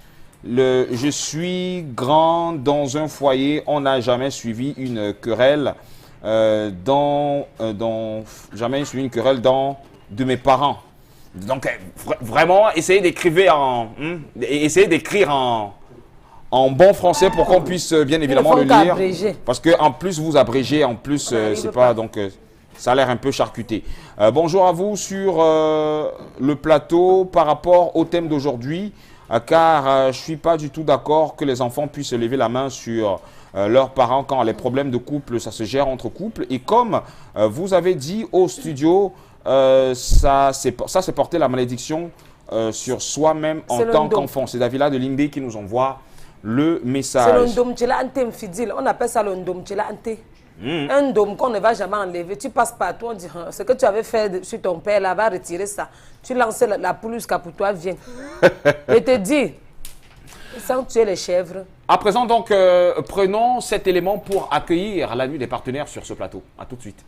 Je suis grand dans un foyer, on n'a jamais suivi une querelle de mes parents. Donc vraiment, essayez d'écrire en bon français pour qu'on puisse bien évidemment le lire. Abréger. Parce que en plus vous abrégez, en plus c'est pas donc Ça a l'air un peu charcuté. Bonjour à vous sur le plateau par rapport au thème d'aujourd'hui, car je ne suis pas du tout d'accord que les enfants puissent lever la main sur leurs parents quand les problèmes de couple, ça se gère entre couples. Et comme vous avez dit au studio, ça c'est porter la malédiction sur soi-même en tant qu'enfant. C'est Davila de Limbé qui nous envoie le message. C'est l'ondomtchela ante fidèle. On appelle ça l'ondomtchela ante. Un dôme qu'on ne va jamais enlever. Tu passes partout, on dit ce que tu avais fait sur ton père, là, va retirer ça. Tu lances la poule jusqu'à pour toi, viens. Et te dis, sans tuer les chèvres. À présent, donc, prenons cet élément pour accueillir la nuit des partenaires sur ce plateau. À tout de suite.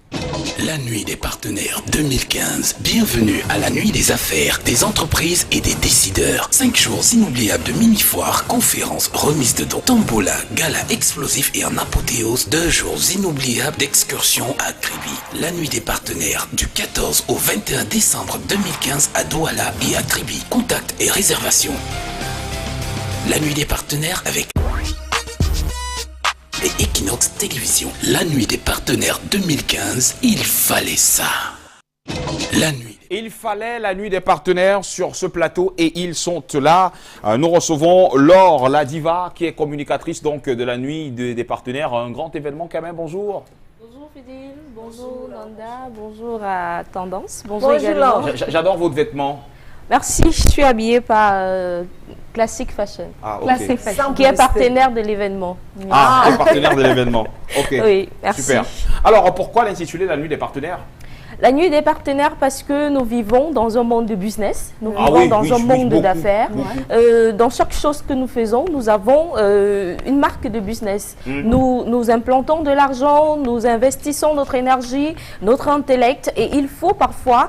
La nuit des partenaires 2015. Bienvenue à la nuit des affaires, des entreprises et des décideurs. 5 jours inoubliables de mini-foires, conférences, remises de dons, tombola, gala explosif et en apothéose, 2 jours inoubliables d'excursions à Kribi. La nuit des partenaires du 14 au 21 décembre 2015 à Douala et à Kribi. Contact et réservation. La nuit des partenaires avec et Equinox Télévision. La nuit des partenaires 2015, il fallait ça. La nuit. Il fallait la nuit des partenaires sur ce plateau et ils sont là. Nous recevons Laure, la diva, qui est communicatrice donc de la nuit des partenaires. Un grand événement quand même, bonjour. Bonjour Fidil, bonjour Nanda, bonjour à Tendance. Bonjour également. J'adore votre vêtement. Merci, je suis habillée par Classic Fashion, Classic Fashion, qui est partenaire de l'événement. Qui est partenaire de l'événement. Ok. Oui, merci. Super. Alors, pourquoi l'intituler la nuit des partenaires? La nuit des partenaires parce que nous vivons dans un monde de business, nous vivons dans un monde d'affaires. Dans chaque chose que nous faisons, nous avons une marque de business. Nous implantons de l'argent, nous investissons notre énergie, notre intellect et il faut parfois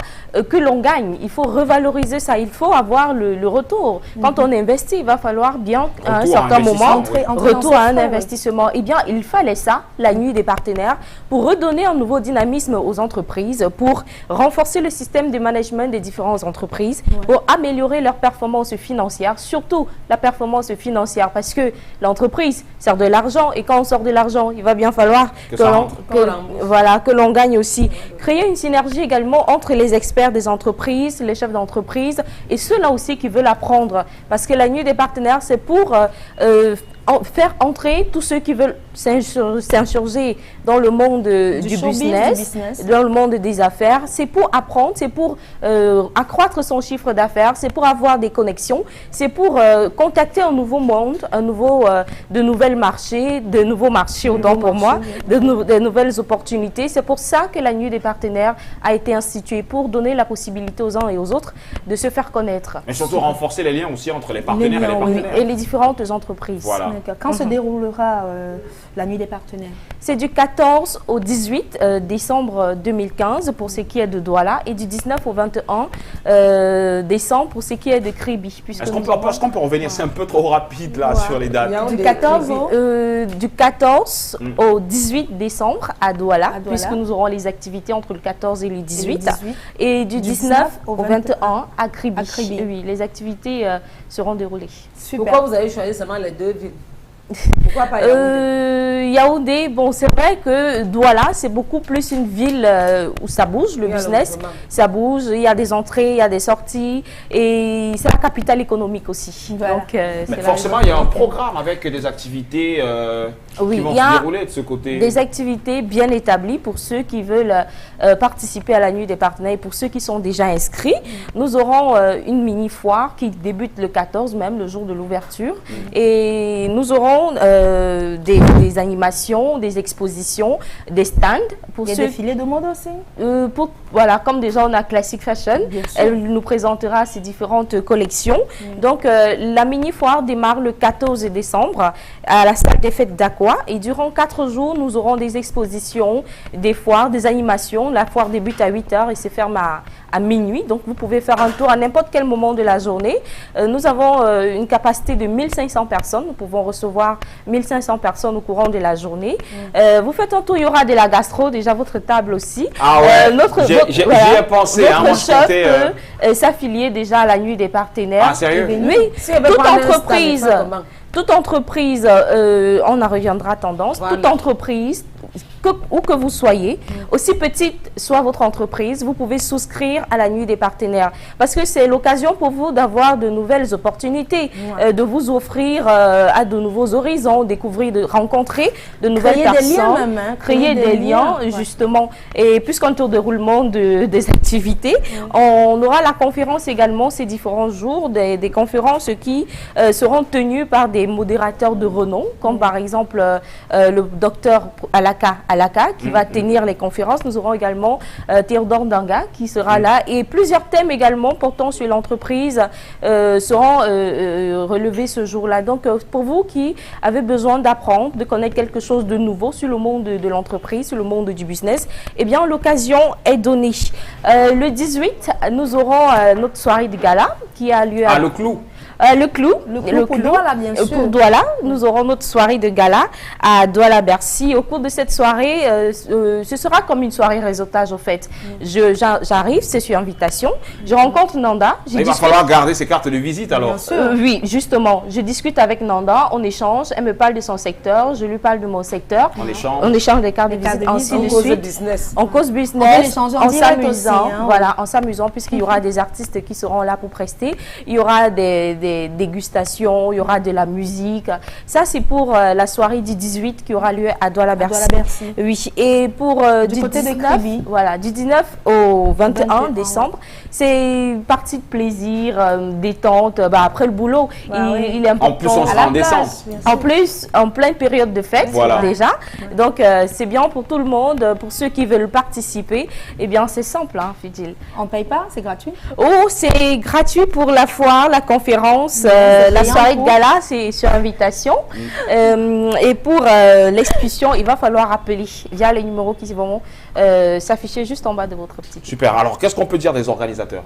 que l'on gagne. Il faut revaloriser ça, il faut avoir le retour. Quand on investit, il va falloir bien à un certain moment retour à un investissement. Eh bien, il fallait ça, la nuit des partenaires, pour redonner un nouveau dynamisme aux entreprises, pour renforcer le système de management des différentes entreprises, pour améliorer leur performance financière, surtout la performance financière, parce que l'entreprise sert de l'argent et quand on sort de l'argent, il va bien falloir que l'on gagne aussi. Créer une synergie également entre les experts des entreprises, les chefs d'entreprise et ceux-là aussi qui veulent apprendre, parce que la nuit des partenaires, c'est pour faire entrer tous ceux qui veulent s'insurger dans le monde du business, dans le monde des affaires. C'est pour apprendre, c'est pour accroître son chiffre d'affaires, c'est pour avoir des connexions, c'est pour contacter un nouveau monde, de nouveaux marchés autant pour moi, de nouvelles opportunités. C'est pour ça que la nuit des partenaires a été instituée, pour donner la possibilité aux uns et aux autres de se faire connaître. Mais surtout renforcer les liens aussi entre les partenaires et les partenaires. Et les différentes entreprises. Voilà. Quand se déroulera la nuit des partenaires? C'est du 14 au 18 décembre 2015 pour ce qui est de Douala et du 19 au 21 décembre pour ce qui est de Kribi. Est-ce qu'on peut revenir? C'est un peu trop rapide là sur les dates. Du 14 au 18 décembre à Douala, puisque nous aurons les activités entre le 14 et le 18. Et du 19 au 21 à Kribi. Oui, les activités seront déroulées. Super. Pourquoi vous avez choisi seulement les 2 villes? Pourquoi pas Yaoundé? Yaoundé, bon, c'est vrai que Douala, c'est beaucoup plus une ville où ça bouge, le business, ça bouge, il y a des entrées, il y a des sorties, et c'est la capitale économique aussi. Donc, mais forcément, il y a un programme avec des activités qui vont se dérouler de ce côté. Des activités bien établies pour ceux qui veulent participer à la nuit des partenaires et pour ceux qui sont déjà inscrits. Nous aurons une mini-foire qui débute le 14, même le jour de l'ouverture, et nous aurons des animations, des expositions, des stands. Des défilés de mode aussi. Voilà, comme déjà on a Classic Fashion, elle nous présentera ses différentes collections. Donc la mini-foire démarre le 14 décembre à la salle des fêtes d'Aqua et durant 4 jours, nous aurons des expositions, des foires, des animations. La foire débute à 8 h et se ferme à minuit. Donc vous pouvez faire un tour à n'importe quel moment de la journée. Nous avons une capacité de 1500 personnes. Nous pouvons recevoir 1500 personnes au courant de la journée. Vous faites un tour, il y aura de la gastro, déjà votre table aussi. Ah ouais, j'y ai pensé. Votre shop peut s'affilier déjà à la nuit des partenaires. Ah sérieux? Oui, toute entreprise. Toute entreprise, on en reviendra à tendance, toute entreprise, où que vous soyez, aussi petite soit votre entreprise, vous pouvez souscrire à la nuit des partenaires. Parce que c'est l'occasion pour vous d'avoir de nouvelles opportunités, de vous offrir à de nouveaux horizons, découvrir, de rencontrer de nouvelles personnes. Créer des liens même, hein, créer des liens, justement. Et puisqu'en tour de roulement des activités, on aura la conférence également ces différents jours, des conférences qui seront tenues par des modérateurs de renom, comme par exemple le docteur Alaka qui va tenir les conférences. Nous aurons également Théodore Danga qui sera là, et plusieurs thèmes également portant sur l'entreprise seront relevés ce jour-là. Donc pour vous qui avez besoin d'apprendre, de connaître quelque chose de nouveau sur le monde de l'entreprise, sur le monde du business, eh bien l'occasion est donnée. Le 18, nous aurons notre soirée de gala qui a lieu à... le Clou. Le Clou pour Douala, bien sûr. Pour Douala, nous aurons notre soirée de gala à Douala-Bercy. Au cours de cette soirée, ce sera comme une soirée réseautage au fait. J'arrive, c'est sur invitation. Je rencontre Nanda. Il va falloir garder ses cartes de visite alors. Oui, justement. Je discute avec Nanda, on échange. Elle me parle de son secteur, je lui parle de mon secteur. On échange des cartes de visite, ainsi de cause suite. business. On cause business, en s'amusant. Hein, voilà, en s'amusant, puisqu'il y aura des artistes qui seront là pour prester. Il y aura des dégustations, il y aura de la musique. Ça, c'est pour la soirée du 18 qui aura lieu à Douala-Bercy. Oui, et pour du côté 19, de Kribi. voilà, du 19 au 21 décembre, c'est une partie de plaisir, détente. Après le boulot, il est important. En plus, on sera en décembre. En plus, en pleine période de fête, déjà. Donc, c'est bien pour tout le monde. Pour ceux qui veulent participer, eh bien, c'est simple, hein, Fidil. On ne paye pas, c'est gratuit? Oh, c'est gratuit pour la foire, la conférence, la soirée de gala, c'est sur invitation. Et pour l'expulsion, il va falloir appeler via les numéros qui vont s'afficher juste en bas de votre petit. Super. Alors, qu'est-ce qu'on peut dire des organisateurs?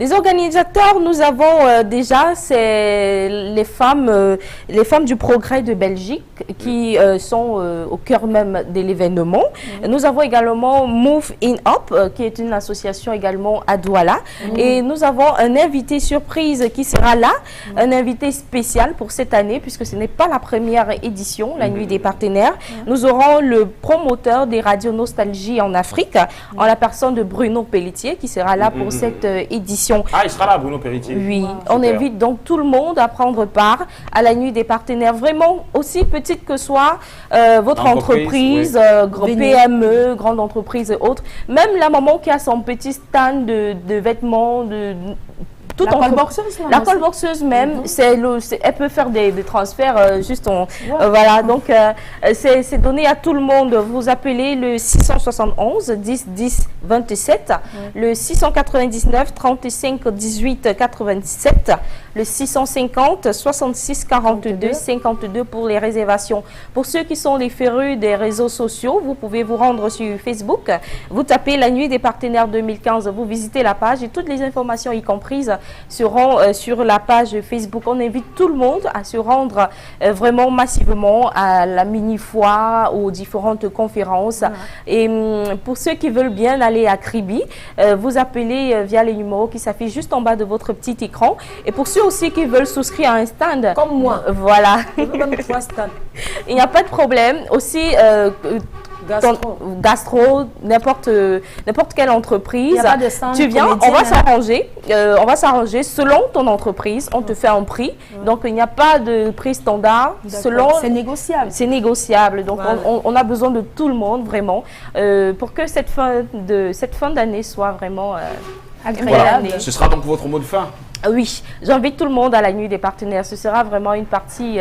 Les organisateurs, nous avons déjà, c'est les femmes du progrès de Belgique qui sont au cœur même de l'événement. Nous avons également Move In Up, qui est une association également à Douala. Et nous avons un invité surprise qui sera là, un invité spécial pour cette année, puisque ce n'est pas la première édition, la nuit des partenaires. Nous aurons le promoteur des radios Nostalgie en Afrique, en la personne de Bruno Pelletier, qui sera là pour cette édition. Ah, il sera là, Bruno Pelletier. Oui, on invite donc tout le monde à prendre part à la nuit des partenaires. Vraiment, aussi petite que soit votre entreprise, PME, grande entreprise et autres. Même la maman qui a son petit stand de vêtements, La colboxeuse, la colboxeuse même, elle peut faire des transferts juste voilà, donc c'est donné à tout le monde. Vous appelez le 671 10 10 27, le 699 35 18 97, le 650 66 42 52 pour les réservations. Pour ceux qui sont les férus des réseaux sociaux, vous pouvez vous rendre sur Facebook, vous tapez la nuit des partenaires 2015, vous visitez la page et toutes les informations y comprises seront sur la page Facebook. On invite tout le monde à se rendre vraiment massivement à la mini-foire, aux différentes conférences. Et pour ceux qui veulent bien aller à Kribi, vous appelez via les numéros qui s'affichent juste en bas de votre petit écran. Et pour ceux aussi qui veulent souscrire à un stand, comme moi, voilà. Même 3 stands. Il n'y a pas de problème. Aussi, gastro, n'importe quelle entreprise, tu viens, on va s'arranger selon ton entreprise, on te fait un prix, donc il n'y a pas de prix standard, selon, c'est négociable. C'est négociable, donc on a besoin de tout le monde vraiment pour que cette fin d'année soit vraiment agréable. Voilà. Ce sera donc votre mot de fin. Oui, j'invite tout le monde à la nuit des partenaires. Ce sera vraiment une partie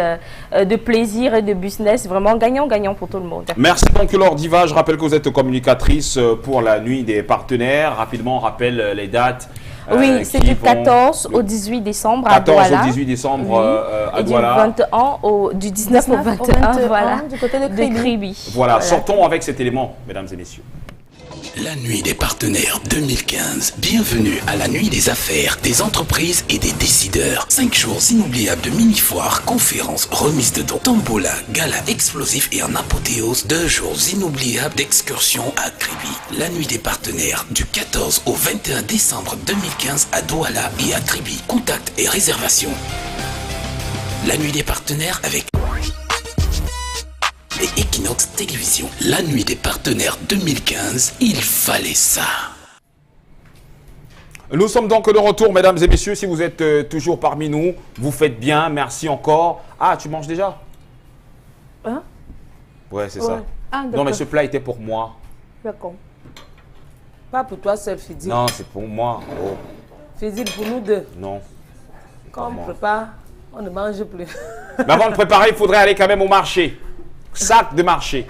de plaisir et de business, vraiment gagnant-gagnant pour tout le monde. Merci donc Laure Diva. Je rappelle que vous êtes communicatrice pour la nuit des partenaires. Rapidement, on rappelle les dates. Oui, c'est du 14 au 18 décembre à 14 Douala. au 18 décembre à Douala. Du 19 au 21, voilà, du côté de Kribi. Voilà, sortons avec cet élément, mesdames et messieurs. La nuit des partenaires 2015. Bienvenue à la nuit des affaires, des entreprises et des décideurs. 5 jours inoubliables de mini-foires, conférences, remises de dons, tombola, gala explosif et en apothéose. 2 jours inoubliables d'excursions à Kribi. La nuit des partenaires du 14 au 21 décembre 2015 à Douala et à Kribi. Contacts et réservations. La nuit des partenaires avec et Equinox Télévision. La nuit des partenaires 2015, il fallait ça. Nous sommes donc de retour, mesdames et messieurs. Si vous êtes toujours parmi nous, vous faites bien. Merci encore. Ah, tu manges déjà? Hein? Ouais, c'est Ouais. ça. Ah, non, d'accord. mais ce plat était pour moi. D'accord. Pas pour toi seul, Fidil. Non, c'est pour moi. Oh, Fidil, pour nous deux. non. Quand on moi. prépare, on ne mange plus. Mais avant de préparer, il faudrait aller quand même au marché. Sac de marché.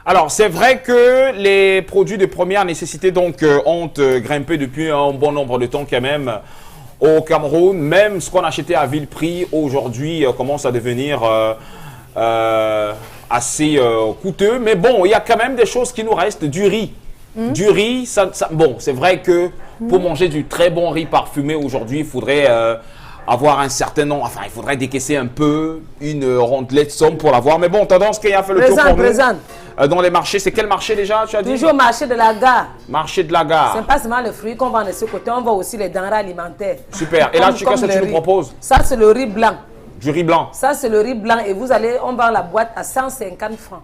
Alors, c'est vrai que les produits de première nécessité donc ont grimpé depuis un bon nombre de temps quand même au Cameroun. Même ce qu'on achetait à vil prix aujourd'hui commence à devenir assez coûteux. Mais bon, il y a quand même des choses qui nous restent. Du riz. Du riz, bon, c'est vrai que pour manger du très bon riz parfumé aujourd'hui, il faudrait avoir un certain nombre, enfin, il faudrait décaisser un peu une rondelette de somme pour l'avoir. Mais bon, tendance qui a fait le tour pour nous. Dans les marchés, c'est quel marché déjà, tu as dit? Toujours marché de la gare. Marché de la gare. C'est pas seulement les fruits qu'on vend de ce côté, on vend aussi les denrées alimentaires. Super. Et là, qu'est-ce que tu nous proposes? Ça, c'est le riz blanc. Du riz blanc. Ça, c'est le riz blanc et on vend la boîte à 150 francs.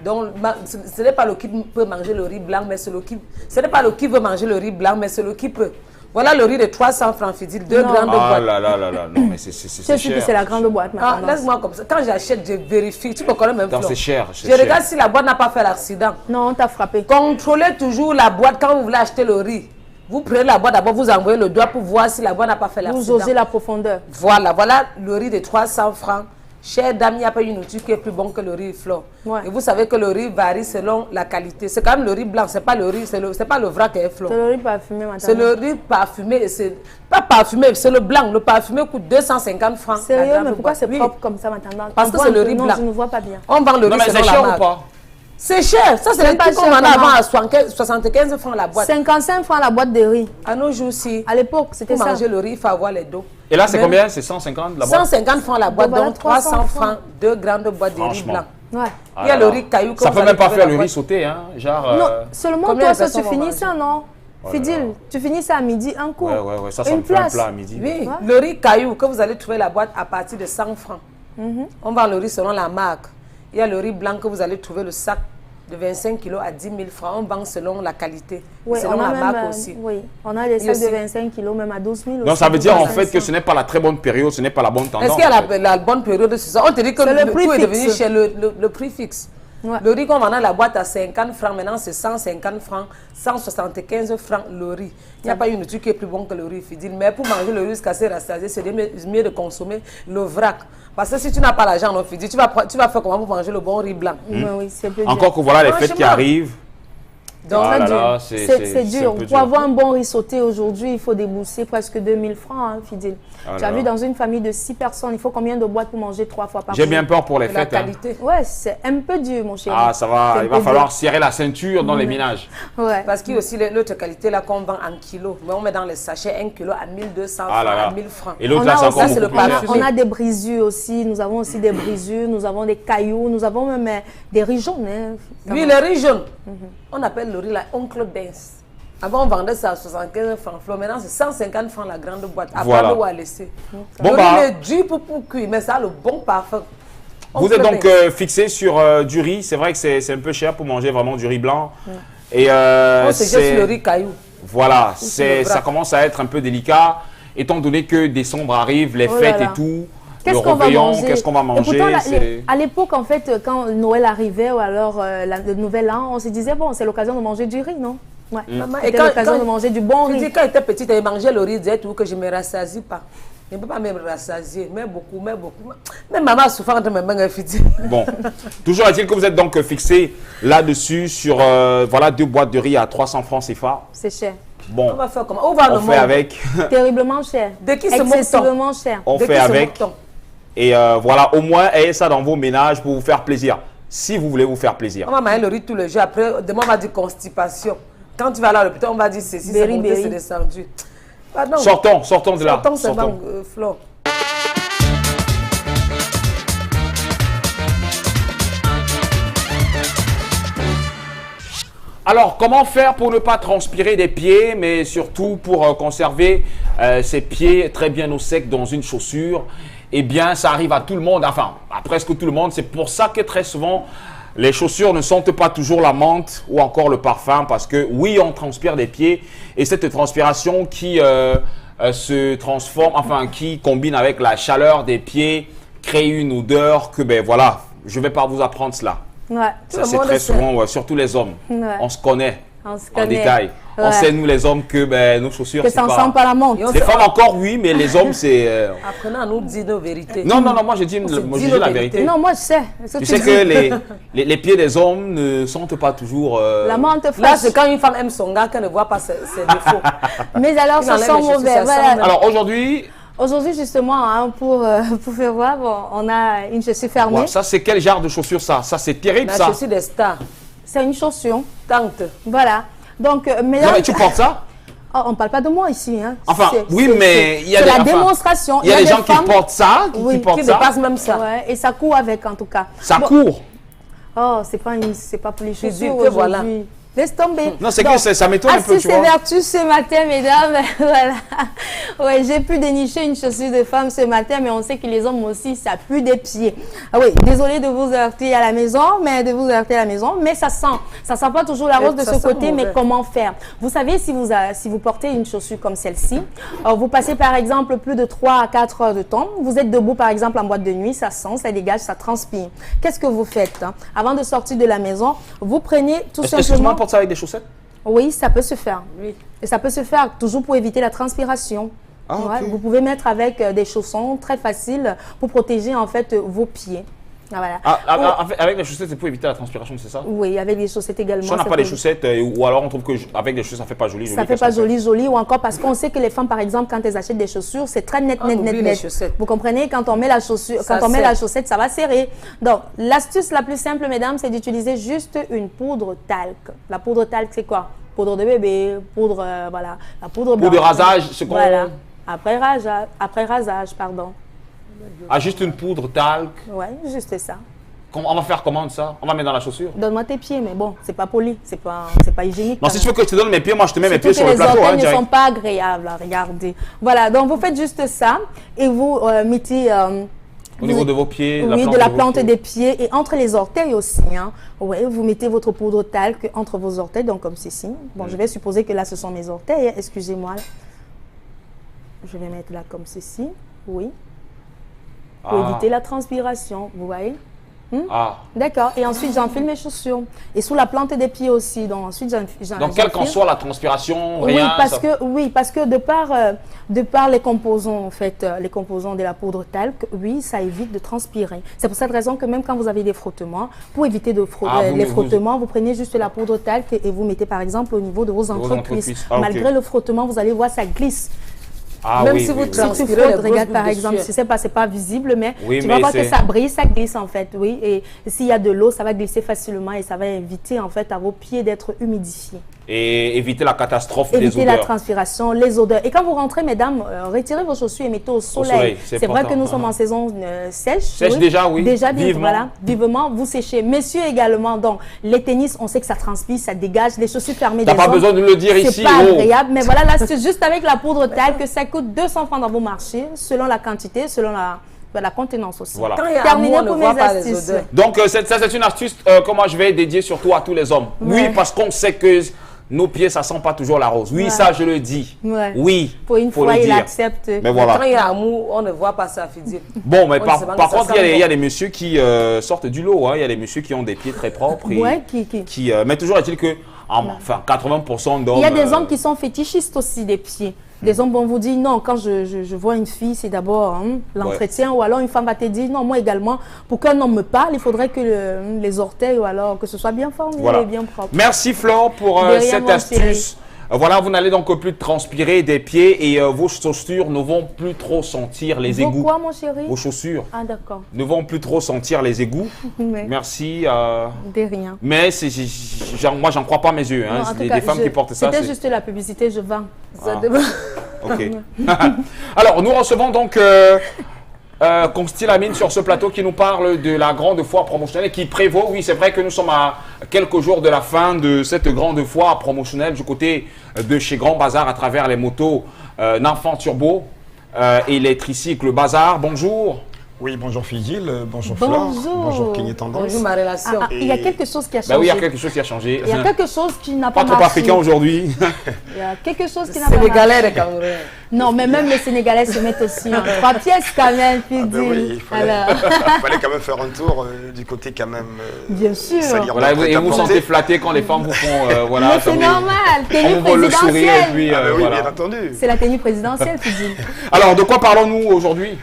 Donc, ce n'est pas le qui peut manger le riz blanc, mais ce n'est pas le qui veut manger le riz blanc, mais c'est le qui peut. Voilà le riz de 300 francs, Fidil, deux grandes boîtes. Ah là là là là, non mais c'est cher. C'est la grande boîte maintenant. Laisse-moi comme ça. Quand j'achète, je vérifie. Tu me connais même pas. C'est cher. Je regarde si la boîte n'a pas fait l'accident. Non, on t'a frappé. Contrôlez toujours la boîte quand vous voulez acheter le riz. Vous prenez la boîte d'abord, vous envoyez le doigt pour voir si la boîte n'a pas fait l'accident. Vous osez la profondeur. Voilà le riz de 300 francs. Chère dame, il n'y a pas une nourriture qui est plus bon que le riz fleur. Ouais. Et vous savez que le riz varie selon la qualité. C'est quand même le riz blanc, c'est pas le riz, c'est pas le vrac qui est fleur. C'est le riz parfumé maintenant. C'est le riz parfumé, c'est pas parfumé, c'est le blanc. Le parfumé coûte 250 francs. Sérieux, mais pourquoi c'est propre comme ça maintenant? Parce que c'est le riz blanc. Non, je ne vois pas bien. On vend le riz selon la marque. Ou pas? C'est cher, ça c'est le prix qu'on vendait avant à 75 francs la boîte. 55 francs la boîte de riz. À nos jours-ci. À l'époque, c'était ça. Pour manger le riz, il faut avoir les dos. Et là, c'est combien? C'est 150 la boîte? 150 francs la boîte, donc 300 francs, deux grandes boîtes de riz blanc. Ouais. Il y a le riz caillou. Ça peut même pas faire le riz sauté, hein? Genre. Non, seulement toi, ça tu finis ça, non? Fidil, tu finis ça à midi, un coup. Ouais, ça me fait un plat à midi. Oui, le riz caillou que vous allez trouver la boîte à partir de 100 francs. On vend le riz selon la marque. Il y a le riz blanc que vous allez trouver le sac de 25 kg à 10 000 francs. On vend selon la qualité, oui, selon la marque aussi. Oui, on a des sacs de 25 kg même à 12 000. Donc ça veut dire en fait que ce n'est pas la très bonne période, ce n'est pas la bonne tendance. Est-ce qu'il y a la bonne période? On te dit que le prix est devenu cher, le prix fixe. Ouais. Le riz qu'on vendait à la boîte à 50 francs, maintenant c'est 150 francs, 175 francs le riz. Il n'y a pas une nourriture qui est plus bonne que le riz, Fidil. Mais pour manger le riz jusqu'à se rassasier, c'est mieux de consommer le vrac. Parce que si tu n'as pas l'argent, non, Fidil, tu vas faire comment pour manger le bon riz blanc? Oui, c'est plus encore que voilà les fêtes qui arrivent. Donc c'est dur. Pour avoir un bon riz sauté aujourd'hui, il faut débourser presque 2000 francs, hein, Fidil. Tu as vu, dans une famille de 6 personnes, il faut combien de boîtes pour manger 3 fois par jour? J'ai bien peur pour les fêtes. Ouais, c'est un peu dur, mon chéri. Ah, ça va, il va falloir serrer la ceinture dans les ménages. Ouais. Parce qu'il y a aussi l'autre qualité là qu'on vend en kilos. Mais on met dans les sachets 1 kilo à 1200 francs, à 1000 francs. Et l'autre là, c'est encore beaucoup plus cher. On a des brisures aussi, nous avons aussi des brisures, nous avons des cailloux, nous avons même des riz jaunes. Hein. Oui, les riz jaunes. On appelle le riz là Oncle Benz. Avant, on vendait ça à 75 francs. Maintenant, c'est 150 francs la grande boîte. À voilà. Ou à laisser. Bon, le riz est dur pour cuire, mais ça a le bon parfum. Vous êtes donc fixé sur du riz. C'est vrai que c'est un peu cher pour manger vraiment du riz blanc. Et c'est juste le riz caillou. Voilà, ça commence à être un peu délicat, étant donné que décembre arrive, les fêtes et tout. Qu'est-ce qu'on va manger? Pourtant, à l'époque, en fait, quand Noël arrivait ou alors le Nouvel An, on se disait, bon, c'est l'occasion de manger du riz, non? Ouais. Et quand l'occasion de manger du bon riz. Quand j'étais petite, je mangeais le riz, je disais tout que je ne me rassasie pas. Je ne peux pas me rassasier, mais beaucoup. Même maman a souffert de mes mains fidèles. Bon, toujours est-il que vous êtes donc fixé là-dessus sur voilà 2 boîtes de riz à 300 francs CFA. C'est cher. Bon, on va faire comment? On fait avec. Terriblement cher. De qui se excessivement cher. On fait avec. Et voilà, au moins, ayez ça dans vos ménages pour vous faire plaisir. Si vous voulez vous faire plaisir. On va manger le riz tous les jours. Après, demain, on va dire constipation. Quand tu vas à l'hôpital, on va dire ceci, c'est monté, c'est descendu. Pardon. Sortons de là. Sortons. Alors, comment faire pour ne pas transpirer des pieds, mais surtout pour conserver ses pieds très bien au sec dans une chaussure? Eh bien, ça arrive à tout le monde, enfin, à presque tout le monde. C'est pour ça que très souvent, les chaussures ne sentent pas toujours la menthe ou encore le parfum, parce que oui, on transpire des pieds, et cette transpiration qui se transforme, enfin, qui combine avec la chaleur des pieds, crée une odeur que, ben voilà, je ne vais pas vous apprendre cela. Ouais. Ça, c'est très souvent, ouais, surtout les hommes. Ouais. On se connaît. On se En connaît. détail. Ouais. On sait, nous les hommes, que ben, nos chaussures, Que c'est ça ne pas... sent pas la menthe. Les femmes encore, oui, mais les hommes, c'est... Apprenez à nous dire nos vérités. Non, moi, je dis la vérité. Non, moi, je sais. Tu sais que les pieds des hommes ne sentent pas toujours... La menthe fraîche. Là, c'est quand une femme aime son gars qu'elle ne voit pas ses défauts. Mais alors, ça sent mauvais. Voilà. Alors, aujourd'hui... Aujourd'hui, justement, hein, pour faire voir, bon, on a une chaussure fermée. Ouais, ça, c'est quel genre de chaussure, ça? Ça, c'est terrible, ça. La chaussure des stars. C'est une chaussure. Tante. Voilà. Donc, mais non, mais tu portes ça? Oh, on ne parle pas de moi ici. Hein. Enfin, oui, mais il y a des... des... la démonstration. Il y a des gens femmes, qui portent ça, qui portent ça. dépassent même ça. Ouais, et ça court avec, en tout cas. Ça court? Oh, c'est pas pour les chaussures que voilà. Laisse tomber. Non, c'est que ça m'étonne un peu, tu vois. Assez vertu ce matin, mesdames. Voilà. Ouais, j'ai pu dénicher une chaussure de femme ce matin, mais on sait que les hommes aussi, ça pue des pieds. Ah oui, désolé de vous heurter à la maison, mais ça sent pas toujours la rose de ce côté, mais comment faire? Vous savez, si vous portez une chaussure comme celle-ci, vous passez par exemple plus de 3 à 4 heures de temps, vous êtes debout par exemple en boîte de nuit, ça sent, ça dégage, ça transpire. Qu'est-ce que vous faites? Avant de sortir de la maison, vous prenez tout simplement... porte ça avec des chaussettes? Oui, ça peut se faire. Oui. Et ça peut se faire toujours pour éviter la transpiration. Ah, okay. Vous pouvez mettre avec des chaussons très faciles pour protéger en fait vos pieds. Ah, voilà. Avec les chaussettes, c'est pour éviter la transpiration, c'est ça? Oui, avec les chaussettes également. Si on n'a pas les chaussettes, ou alors on trouve qu'avec des chaussettes, ça ne fait pas joli. Ça ne fait pas joli, ou encore parce qu'on sait que les femmes, par exemple, quand elles achètent des chaussures, c'est très net. Vous comprenez? Quand on met la chaussure, la chaussette, ça va serrer. Donc, l'astuce la plus simple, mesdames, c'est d'utiliser juste une poudre talc. La poudre talc, c'est quoi? Poudre de bébé, poudre, voilà. La poudre blanche. Poudre de rasage, c'est quoi? Voilà. Après rasage, pardon. Ah, juste une poudre talc? Ouais, juste ça. On va faire comment ça? On va mettre dans la chaussure? Donne-moi tes pieds, mais bon, c'est pas poli, c'est pas hygiénique. Non, si tu veux que je te donne mes pieds, moi je te mets mes pieds sur le plateau. Les orteils ne sont pas agréables, regardez. Voilà, donc vous faites juste ça et vous mettez... au niveau de vos pieds? Oui, de la plante des pieds et entre les orteils aussi. Hein. Ouais, vous mettez votre poudre talc entre vos orteils, donc comme ceci. Bon, je vais supposer que là, ce sont mes orteils, excusez-moi. Je vais mettre là comme ceci, oui. Pour éviter la transpiration, vous voyez? D'accord, et ensuite j'enfile mes chaussures. Et sous la plante des pieds aussi. Donc ensuite donc quelle qu'en soit la transpiration, rien. Parce que de par les composants, en fait, les composants de la poudre talc, oui, ça évite de transpirer. C'est pour cette raison que même quand vous avez des frottements, pour éviter les frottements, vous prenez juste la poudre talc et vous mettez par exemple au niveau de vos entrecuisses. Malgré le frottement, vous allez voir, ça glisse. Même si vous transpirez, regarde par exemple, si c'est pas visible, mais tu vas voir que ça brille, ça glisse en fait, oui. Et s'il y a de l'eau, ça va glisser facilement et ça va éviter en fait à vos pieds d'être humidifiés. Et éviter la catastrophe des odeurs. Éviter la transpiration, les odeurs. Et quand vous rentrez, mesdames, retirez vos chaussures et mettez au soleil. C'est vrai que nous sommes en saison sèche. Sèche déjà, oui. Déjà, voilà, vivement, vous séchez. Messieurs également, donc les tennis, on sait que ça transpire, ça dégage. Les chaussures fermées des hommes. T'as pas besoin de le dire ici. C'est pas agréable, mais voilà, là, c'est juste avec la poudre talc que ça coûte 200 francs dans vos marchés, selon la quantité, selon la contenance aussi. Voilà. Terminé pour mes astuces. Donc, ça, c'est une astuce que moi, je vais dédier surtout à tous les hommes. Ouais. Oui, parce qu'on sait que nos pieds, ça sent pas toujours la rose. Oui, ça, je le dis. Ouais. Oui, pour une fois, il accepte. Mais voilà. Quand il y a amour, on ne voit pas ça, Fidil. Bon, mais par contre, il y a des messieurs qui sortent du lot. Hein. Il y a des messieurs qui ont des pieds très propres. Mais toujours est-il que, enfin, 80% d'hommes... Il y a des hommes qui sont fétichistes aussi des pieds. Les hommes vont vous dire non, quand je vois une fille, c'est d'abord l'entretien, ou alors une femme va te dire non, moi également, pour qu'un homme me parle, il faudrait que les orteils, ou alors que ce soit bien formulé et bien propre. Merci Flore pour cette astuce. Voilà, vous n'allez donc plus transpirer des pieds et vos chaussures ne vont plus trop sentir les égouts. Quoi, mon chéri? Vos chaussures d'accord. Ne vont plus trop sentir les égouts. Merci. De rien. Mais moi, j'en crois pas mes yeux. Hein. Des femmes qui portent ça. C'était juste la publicité, je vends. Ok. Alors, nous recevons donc Constille Amine sur ce plateau qui nous parle de la grande foire promotionnelle et qui prévaut. Oui, c'est vrai que nous sommes à quelques jours de la fin de cette grande foire promotionnelle du côté de chez Grand Bazar à travers les motos Nanfan Turbo et les tricycles Bazar. Bonjour. Oui, bonjour Figil, bonjour Bonjour. Flore, bonjour Kenny Tendance. Bonjour ma relation. Il y a quelque chose qui a changé. Ben oui, il y a quelque chose qui a changé. Il y a quelque chose qui n'a pas Pas trop marché. africain aujourd'hui. Il y a quelque chose qui n'a pas marché. Sénégalais et Camerounais. Non, mais même les Sénégalais se mettent aussi en 3 pièces quand même, puis Oui, il fallait quand même faire un tour du côté quand même. Bien sûr. Voilà, et vous vous sentez flatté quand les femmes vous font voilà. Mais c'est normal, tenue on vous le sourire et présidentielle. puis oui, voilà. bien entendu. C'est la tenue présidentielle, Fidil. Alors, de quoi parlons-nous aujourd'hui?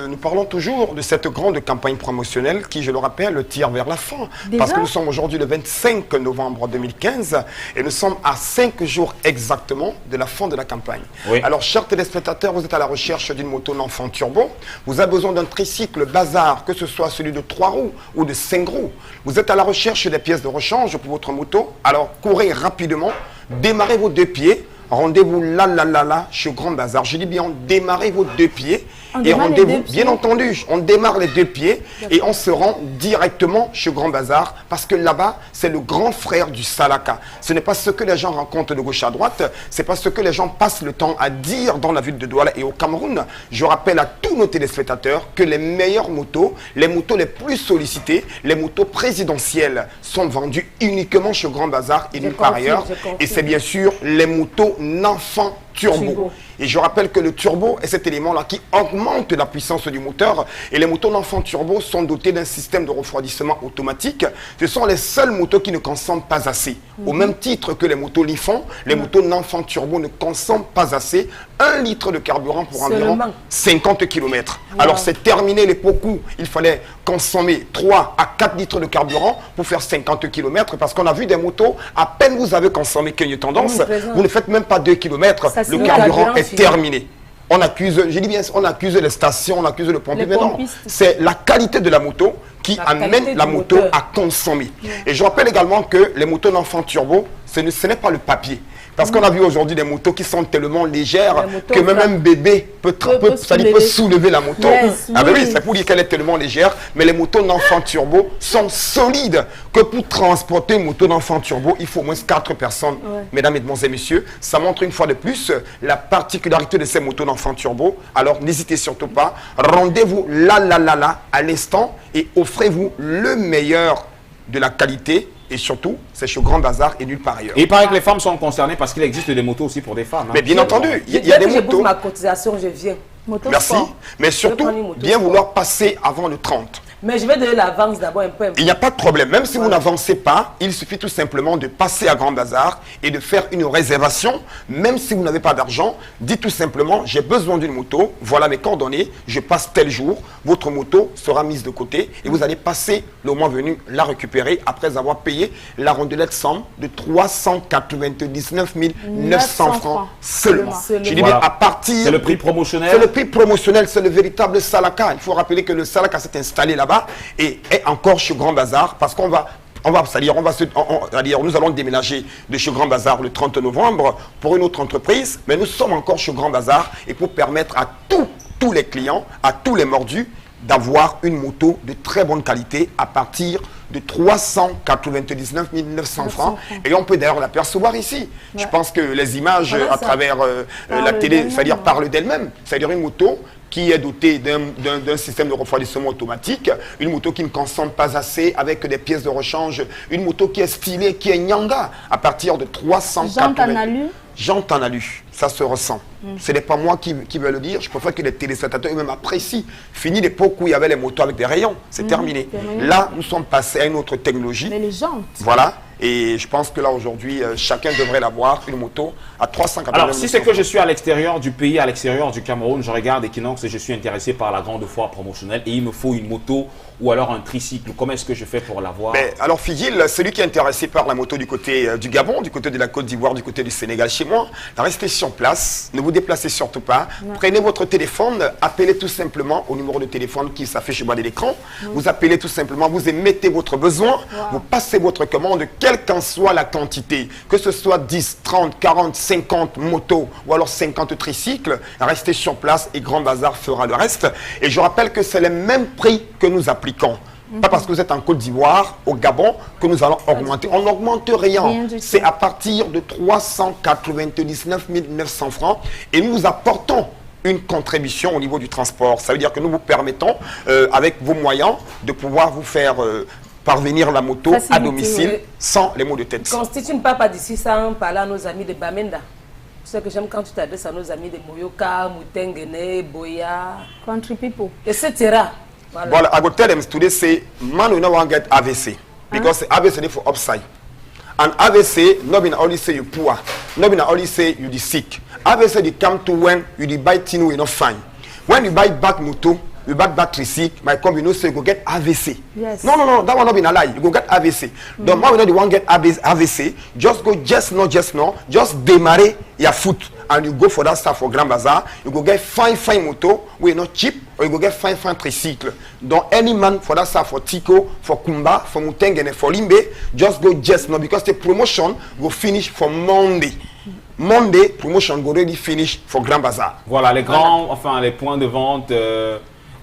Nous parlons toujours de cette grande campagne promotionnelle qui, je le rappelle, tire vers la fin. Déjà? Parce que nous sommes aujourd'hui le 25 novembre 2015 et nous sommes à 5 jours exactement de la fin de la campagne. Oui. Alors, chers téléspectateurs, vous êtes à la recherche d'une moto Nanfan Turbo. Vous avez besoin d'un tricycle Bazar, que ce soit celui de 3 roues ou de 5 roues. Vous êtes à la recherche des pièces de rechange pour votre moto. Alors, courez rapidement, démarrez vos 2 pieds. Rendez-vous là, chez Grand Bazar. Je dis bien, démarrez vos 2 pieds. Et rendez-vous, bien entendu, on démarre les 2 pieds et on se rend directement chez Grand Bazar parce que là-bas, c'est le grand frère du Salaka. Ce n'est pas ce que les gens rencontrent de gauche à droite, c'est pas ce que les gens passent le temps à dire dans la ville de Douala et au Cameroun. Je rappelle à tous nos téléspectateurs que les meilleures motos, les motos les plus sollicitées, les motos présidentielles sont vendues uniquement chez Grand Bazar et nulle part ailleurs. Et c'est bien sûr les motos Nanfan Turbo. Et je rappelle que le turbo est cet élément-là qui augmente la puissance du moteur. Et les motos Nanfan Turbo sont dotés d'un système de refroidissement automatique. Ce sont les seules motos qui ne consomment pas assez. Au même titre que les motos Lifan, les motos Nanfan Turbo ne consomment pas assez. 1 litre de carburant pour environ 50 km. Alors c'est terminé les pots-coups. Il fallait consommer 3 à 4 litres de carburant pour faire 50 km parce qu'on a vu des motos, à peine vous avez consommé Kenny Tendance, vous ne faites même pas 2 km. Le carburant est terminé. On accuse, je dis bien, on accuse les stations, on accuse le pompier, mais non, c'est la qualité de la moto qui amène la moto à consommer. Et je rappelle également que les motos Nanfan Turbo, ce n'est pas le papier. Parce qu'on a vu aujourd'hui des motos qui sont tellement légères que même un bébé peut soulever la moto. Ah ben oui, c'est pour dire qu'elle est tellement légère. Mais les motos Nanfan Turbo sont solides. Que pour transporter une moto Nanfan Turbo, il faut au moins 4 personnes. Mesdames, mesdemoiselles et messieurs, ça montre une fois de plus la particularité de ces motos Nanfan Turbo. Alors n'hésitez surtout pas. Rendez-vous là, à l'instant et offrez-vous le meilleur de la qualité. Et surtout, c'est chez Grand Bazar et nulle part ailleurs. Et il paraît que les femmes sont concernées parce qu'il existe des motos aussi pour des femmes. Mais bien entendu, il y a des motos. Je ma cotisation, je viens. Merci. Mais surtout, bien vouloir passer avant le 30. Mais je vais donner l'avance d'abord un peu. Il n'y a pas de problème. Même si vous n'avancez pas, il suffit tout simplement de passer à Grand Bazar et de faire une réservation. Même si vous n'avez pas d'argent, dites tout simplement, j'ai besoin d'une moto, voilà mes coordonnées, je passe tel jour, votre moto sera mise de côté et vous allez passer le mois venu la récupérer après avoir payé la rondelette somme de 399 900 francs seulement. Je dis bien à partir... C'est le prix promotionnel. C'est le prix promotionnel, c'est le véritable Salaka. Il faut rappeler que le Salaka s'est installé là-bas et est encore chez Grand Bazar parce qu'on va nous allons déménager de chez Grand Bazar le 30 novembre pour une autre entreprise, mais nous sommes encore chez Grand Bazar et pour permettre à tous les clients, à tous les mordus, d'avoir une moto de très bonne qualité à partir de 399 900 francs. Et on peut d'ailleurs l'apercevoir ici. Je pense que les images à travers la télé, c'est-à-dire parlent d'elles-mêmes. C'est-à-dire une moto qui est dotée d'un système de refroidissement automatique, une moto qui ne consomme pas assez avec des pièces de rechange, une moto qui est stylée, qui est nyanga à partir de 380. Jantes en alu, ça se ressent. Ce n'est pas moi qui vais le dire, je préfère que les téléspectateurs eux-mêmes apprécient. Fini l'époque où il y avait les motos avec des rayons, c'est terminé. Là, nous sommes passés à une autre technologie. Mais les jantes. Voilà. Et je pense que là, aujourd'hui, chacun devrait l'avoir, une moto à 380 Alors, si c'est que je suis à l'extérieur du pays, à l'extérieur du Cameroun, je regarde Equinox et je suis intéressé par la grande foire promotionnelle et il me faut une moto ou alors un tricycle. Comment est-ce que je fais pour l'avoir? Alors, Figil, celui qui est intéressé par la moto du côté du Gabon, du côté de la Côte d'Ivoire, du côté du Sénégal, chez moi, restez sur place, ne vous déplacez surtout pas. Prenez votre téléphone, appelez tout simplement au numéro de téléphone qui s'affiche au bas de l'écran. Vous appelez tout simplement, vous émettez votre besoin, vous passez votre commande. quelle qu'en soit la quantité, que ce soit 10, 30, 40, 50 motos ou alors 50 tricycles, restez sur place et Grand Bazar fera le reste. Et je rappelle que c'est le même prix que nous appliquons. Pas parce que vous êtes en Côte d'Ivoire, au Gabon, que nous allons augmenter. On n'augmente rien. C'est à partir de 399 900 francs et nous vous apportons une contribution au niveau du transport. Ça veut dire que nous vous permettons, avec vos moyens, de pouvoir vous faire parvenir la moto à domicile sans les maux de tête. Constitue une papa d'ici sans parler à nos amis de Bamenda. C'est ce que j'aime quand tu t'adresses à nos amis de Moyoka, Moutengene, Boya, Country people, etc. Voilà, I go tell them today say, man will not want to get AVC. Because AVC is for upside. And AVC, not been only say you poor, not been only say you the sick. AVC they come to when you the buy thing we not fine. When you buy back moto, you buy back tricycle, my come you know say you go get AVC. Yes. No, that one not been a lie. You go get AVC. The man will not the one get AVC, just go just démarrer your foot. And you go for that stuff for Grand Bazar, you go get fine moto, we not cheap, or you go get fine tricycle. Don't any man for that stuff for Tico, for Kumba, for Mutengene, for Limbe, just go because the promotion will finish for Monday. Monday, promotion go already finish for Grand Bazar. Voilà, les grands, enfin les points de vente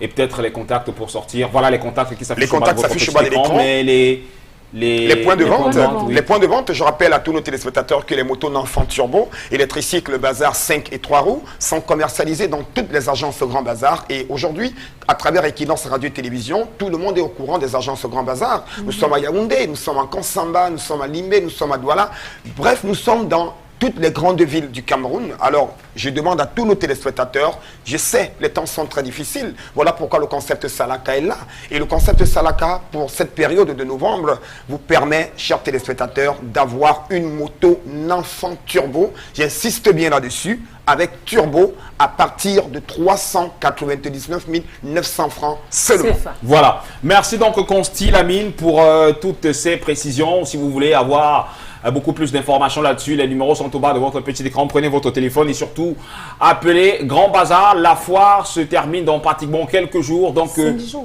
et peut-être les contacts pour sortir. Voilà les contacts qui s'affichent sur l'écran, mais les points de vente. Les points de vente, je rappelle à tous nos téléspectateurs que les motos Nanfant Turbo et les tricycles Bazar 5 et 3 roues sont commercialisés dans toutes les agences Grand Bazar. Et aujourd'hui, à travers Equinox Radio et Télévision, tout le monde est au courant des agences Grand Bazar. Nous sommes à Yaoundé, nous sommes à Kansamba, nous sommes à Limbe, nous sommes à Douala. Bref, nous sommes dans toutes les grandes villes du Cameroun. Alors, je demande à tous nos téléspectateurs, je sais, les temps sont très difficiles. Voilà pourquoi le concept Salaka est là. Et le concept Salaka, pour cette période de novembre, vous permet, chers téléspectateurs, d'avoir une moto Nanfant Turbo. J'insiste bien là-dessus, avec turbo à partir de 399 900 francs seulement. Voilà. Merci donc Consti Lamine pour toutes ces précisions. Si vous voulez avoir beaucoup plus d'informations là-dessus, les numéros sont au bas de votre petit écran. Prenez votre téléphone et surtout appelez Grand Bazar. La foire se termine dans pratiquement quelques jours. Donc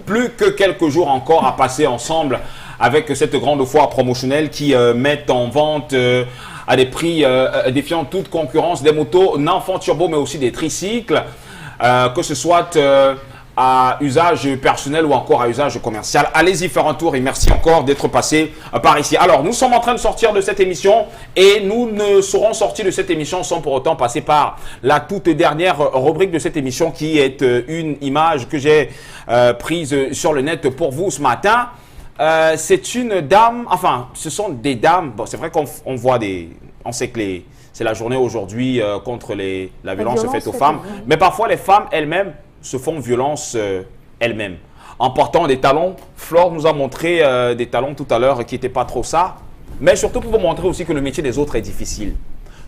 plus que quelques jours encore à passer ensemble avec cette grande foire promotionnelle qui met en vente à des prix défiant toute concurrence des motos Nanfant Turbo, mais aussi des tricycles, que ce soit à usage personnel ou encore à usage commercial. Allez-y faire un tour et merci encore d'être passé par ici. Alors, nous sommes en train de sortir de cette émission et nous ne serons sortis de cette émission sans pour autant passer par la toute dernière rubrique de cette émission qui est une image que j'ai prise sur le net pour vous ce matin. C'est une dame, enfin, ce sont des dames. Bon, c'est vrai qu'on voit des... On sait que c'est la journée aujourd'hui contre la violence faite aux femmes. Mais parfois, les femmes elles-mêmes se font violence elles-mêmes. En portant des talons, Flore nous a montré des talons tout à l'heure qui n'étaient pas trop ça. Mais surtout pour vous montrer aussi que le métier des autres est difficile.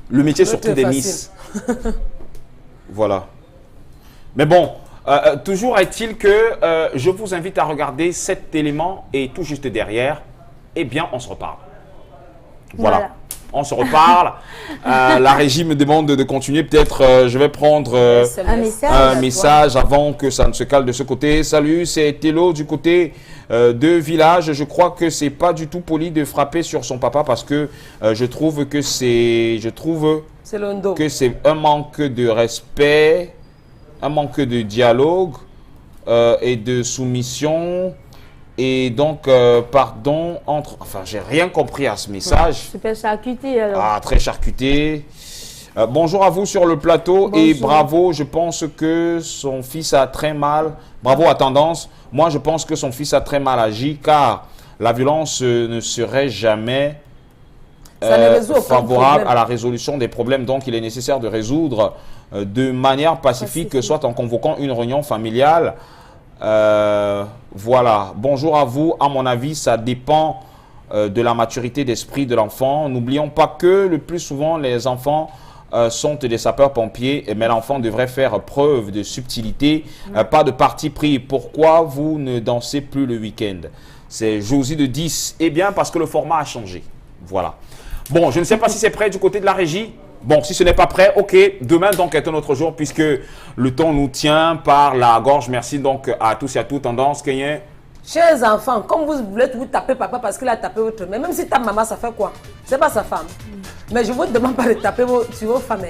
Le métier surtout des Miss. Voilà. Mais bon, toujours est-il que je vous invite à regarder cet élément et tout juste derrière, eh bien, on se reparle. Voilà. On se reparle. La régie me demande de continuer. Peut-être je vais prendre un message avant que ça ne se cale de ce côté. Salut, c'est Télo du côté de Village. Je crois que c'est pas du tout poli de frapper sur son papa parce que je trouve que c'est un manque de respect, un manque de dialogue et de soumission. Et donc, pardon, enfin, j'ai rien compris à ce message. Super charcuté alors. Ah, très charcuté. Bonjour à vous sur le plateau. Bonjour. Et bravo, je pense que son fils a très mal. Bravo à Tendance. Moi, je pense que son fils a très mal agi car la violence ne serait jamais favorable à la résolution des problèmes. Donc, il est nécessaire de résoudre de manière pacifique, soit en convoquant une réunion familiale. Voilà, bonjour à vous. À mon avis, ça dépend de la maturité d'esprit de l'enfant. N'oublions pas que le plus souvent, les enfants sont des sapeurs-pompiers, mais l'enfant devrait faire preuve de subtilité, pas de parti pris. Pourquoi vous ne dansez plus le week-end? C'est Josie de 10. Eh bien, parce que le format a changé. Voilà. Bon, je ne sais pas si c'est prêt du côté de la régie. Bon, si ce n'est pas prêt, ok. Demain, donc, est un autre jour puisque le temps nous tient par la gorge. Merci donc à tous et à toutes. Tendance, Kenyen. Chers enfants, comme vous voulez vous taper papa parce qu'il a tapé votre mère, même si ta maman, ça fait quoi? C'est pas sa femme. Mais je vous demande pas de taper sur vos femmes.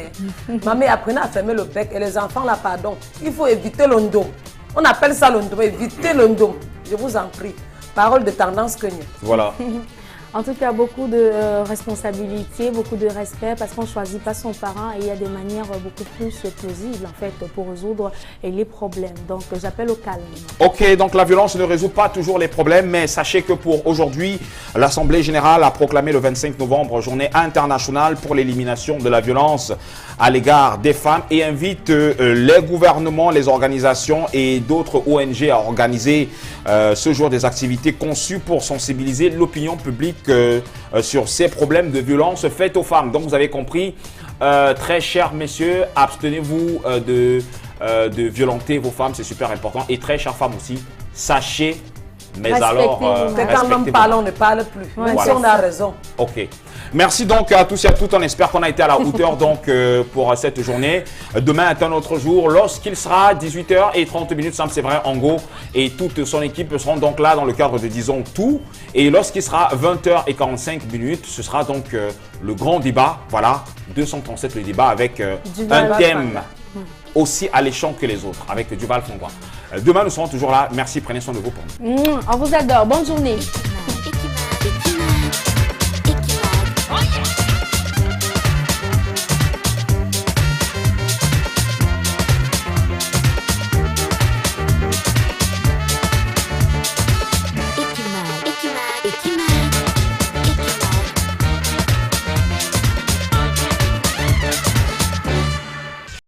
Maman, apprenez à fermer le bec. Et les enfants, là, pardon, il faut éviter l'ondo. On appelle ça l'ondo, évitez l'ondo. Je vous en prie. Parole de tendance que nous. Voilà. En tout cas, beaucoup de responsabilité, beaucoup de respect parce qu'on ne choisit pas son parent et il y a des manières beaucoup plus plausibles en fait pour résoudre les problèmes. Donc j'appelle au calme. Ok, donc la violence ne résout pas toujours les problèmes, mais sachez que pour aujourd'hui, l'Assemblée générale a proclamé le 25 novembre journée internationale pour l'élimination de la violence à l'égard des femmes et invite les gouvernements, les organisations et d'autres ONG à organiser ce jour des activités conçues pour sensibiliser l'opinion publique sur ces problèmes de violence faites aux femmes. Donc vous avez compris, très chers messieurs, abstenez-vous de violenter vos femmes, c'est super important. Et très chères femmes aussi, sachez, mais alors... quand l'homme parle, on ne parle plus, même si on a raison. Ok. Merci donc à tous et à toutes. On espère qu'on a été à la hauteur donc pour cette journée. Demain est un autre jour. Lorsqu'il sera 18h30, Sam Séverin Ango et toute son équipe seront donc là dans le cadre de Disons Tout. Et lorsqu'il sera 20h45, ce sera donc le grand débat. Voilà, 237 le débat avec un thème aussi alléchant que les autres, avec Duval Fongwa. Demain, nous serons toujours là. Merci, prenez soin de vous. On vous adore. Bonne journée.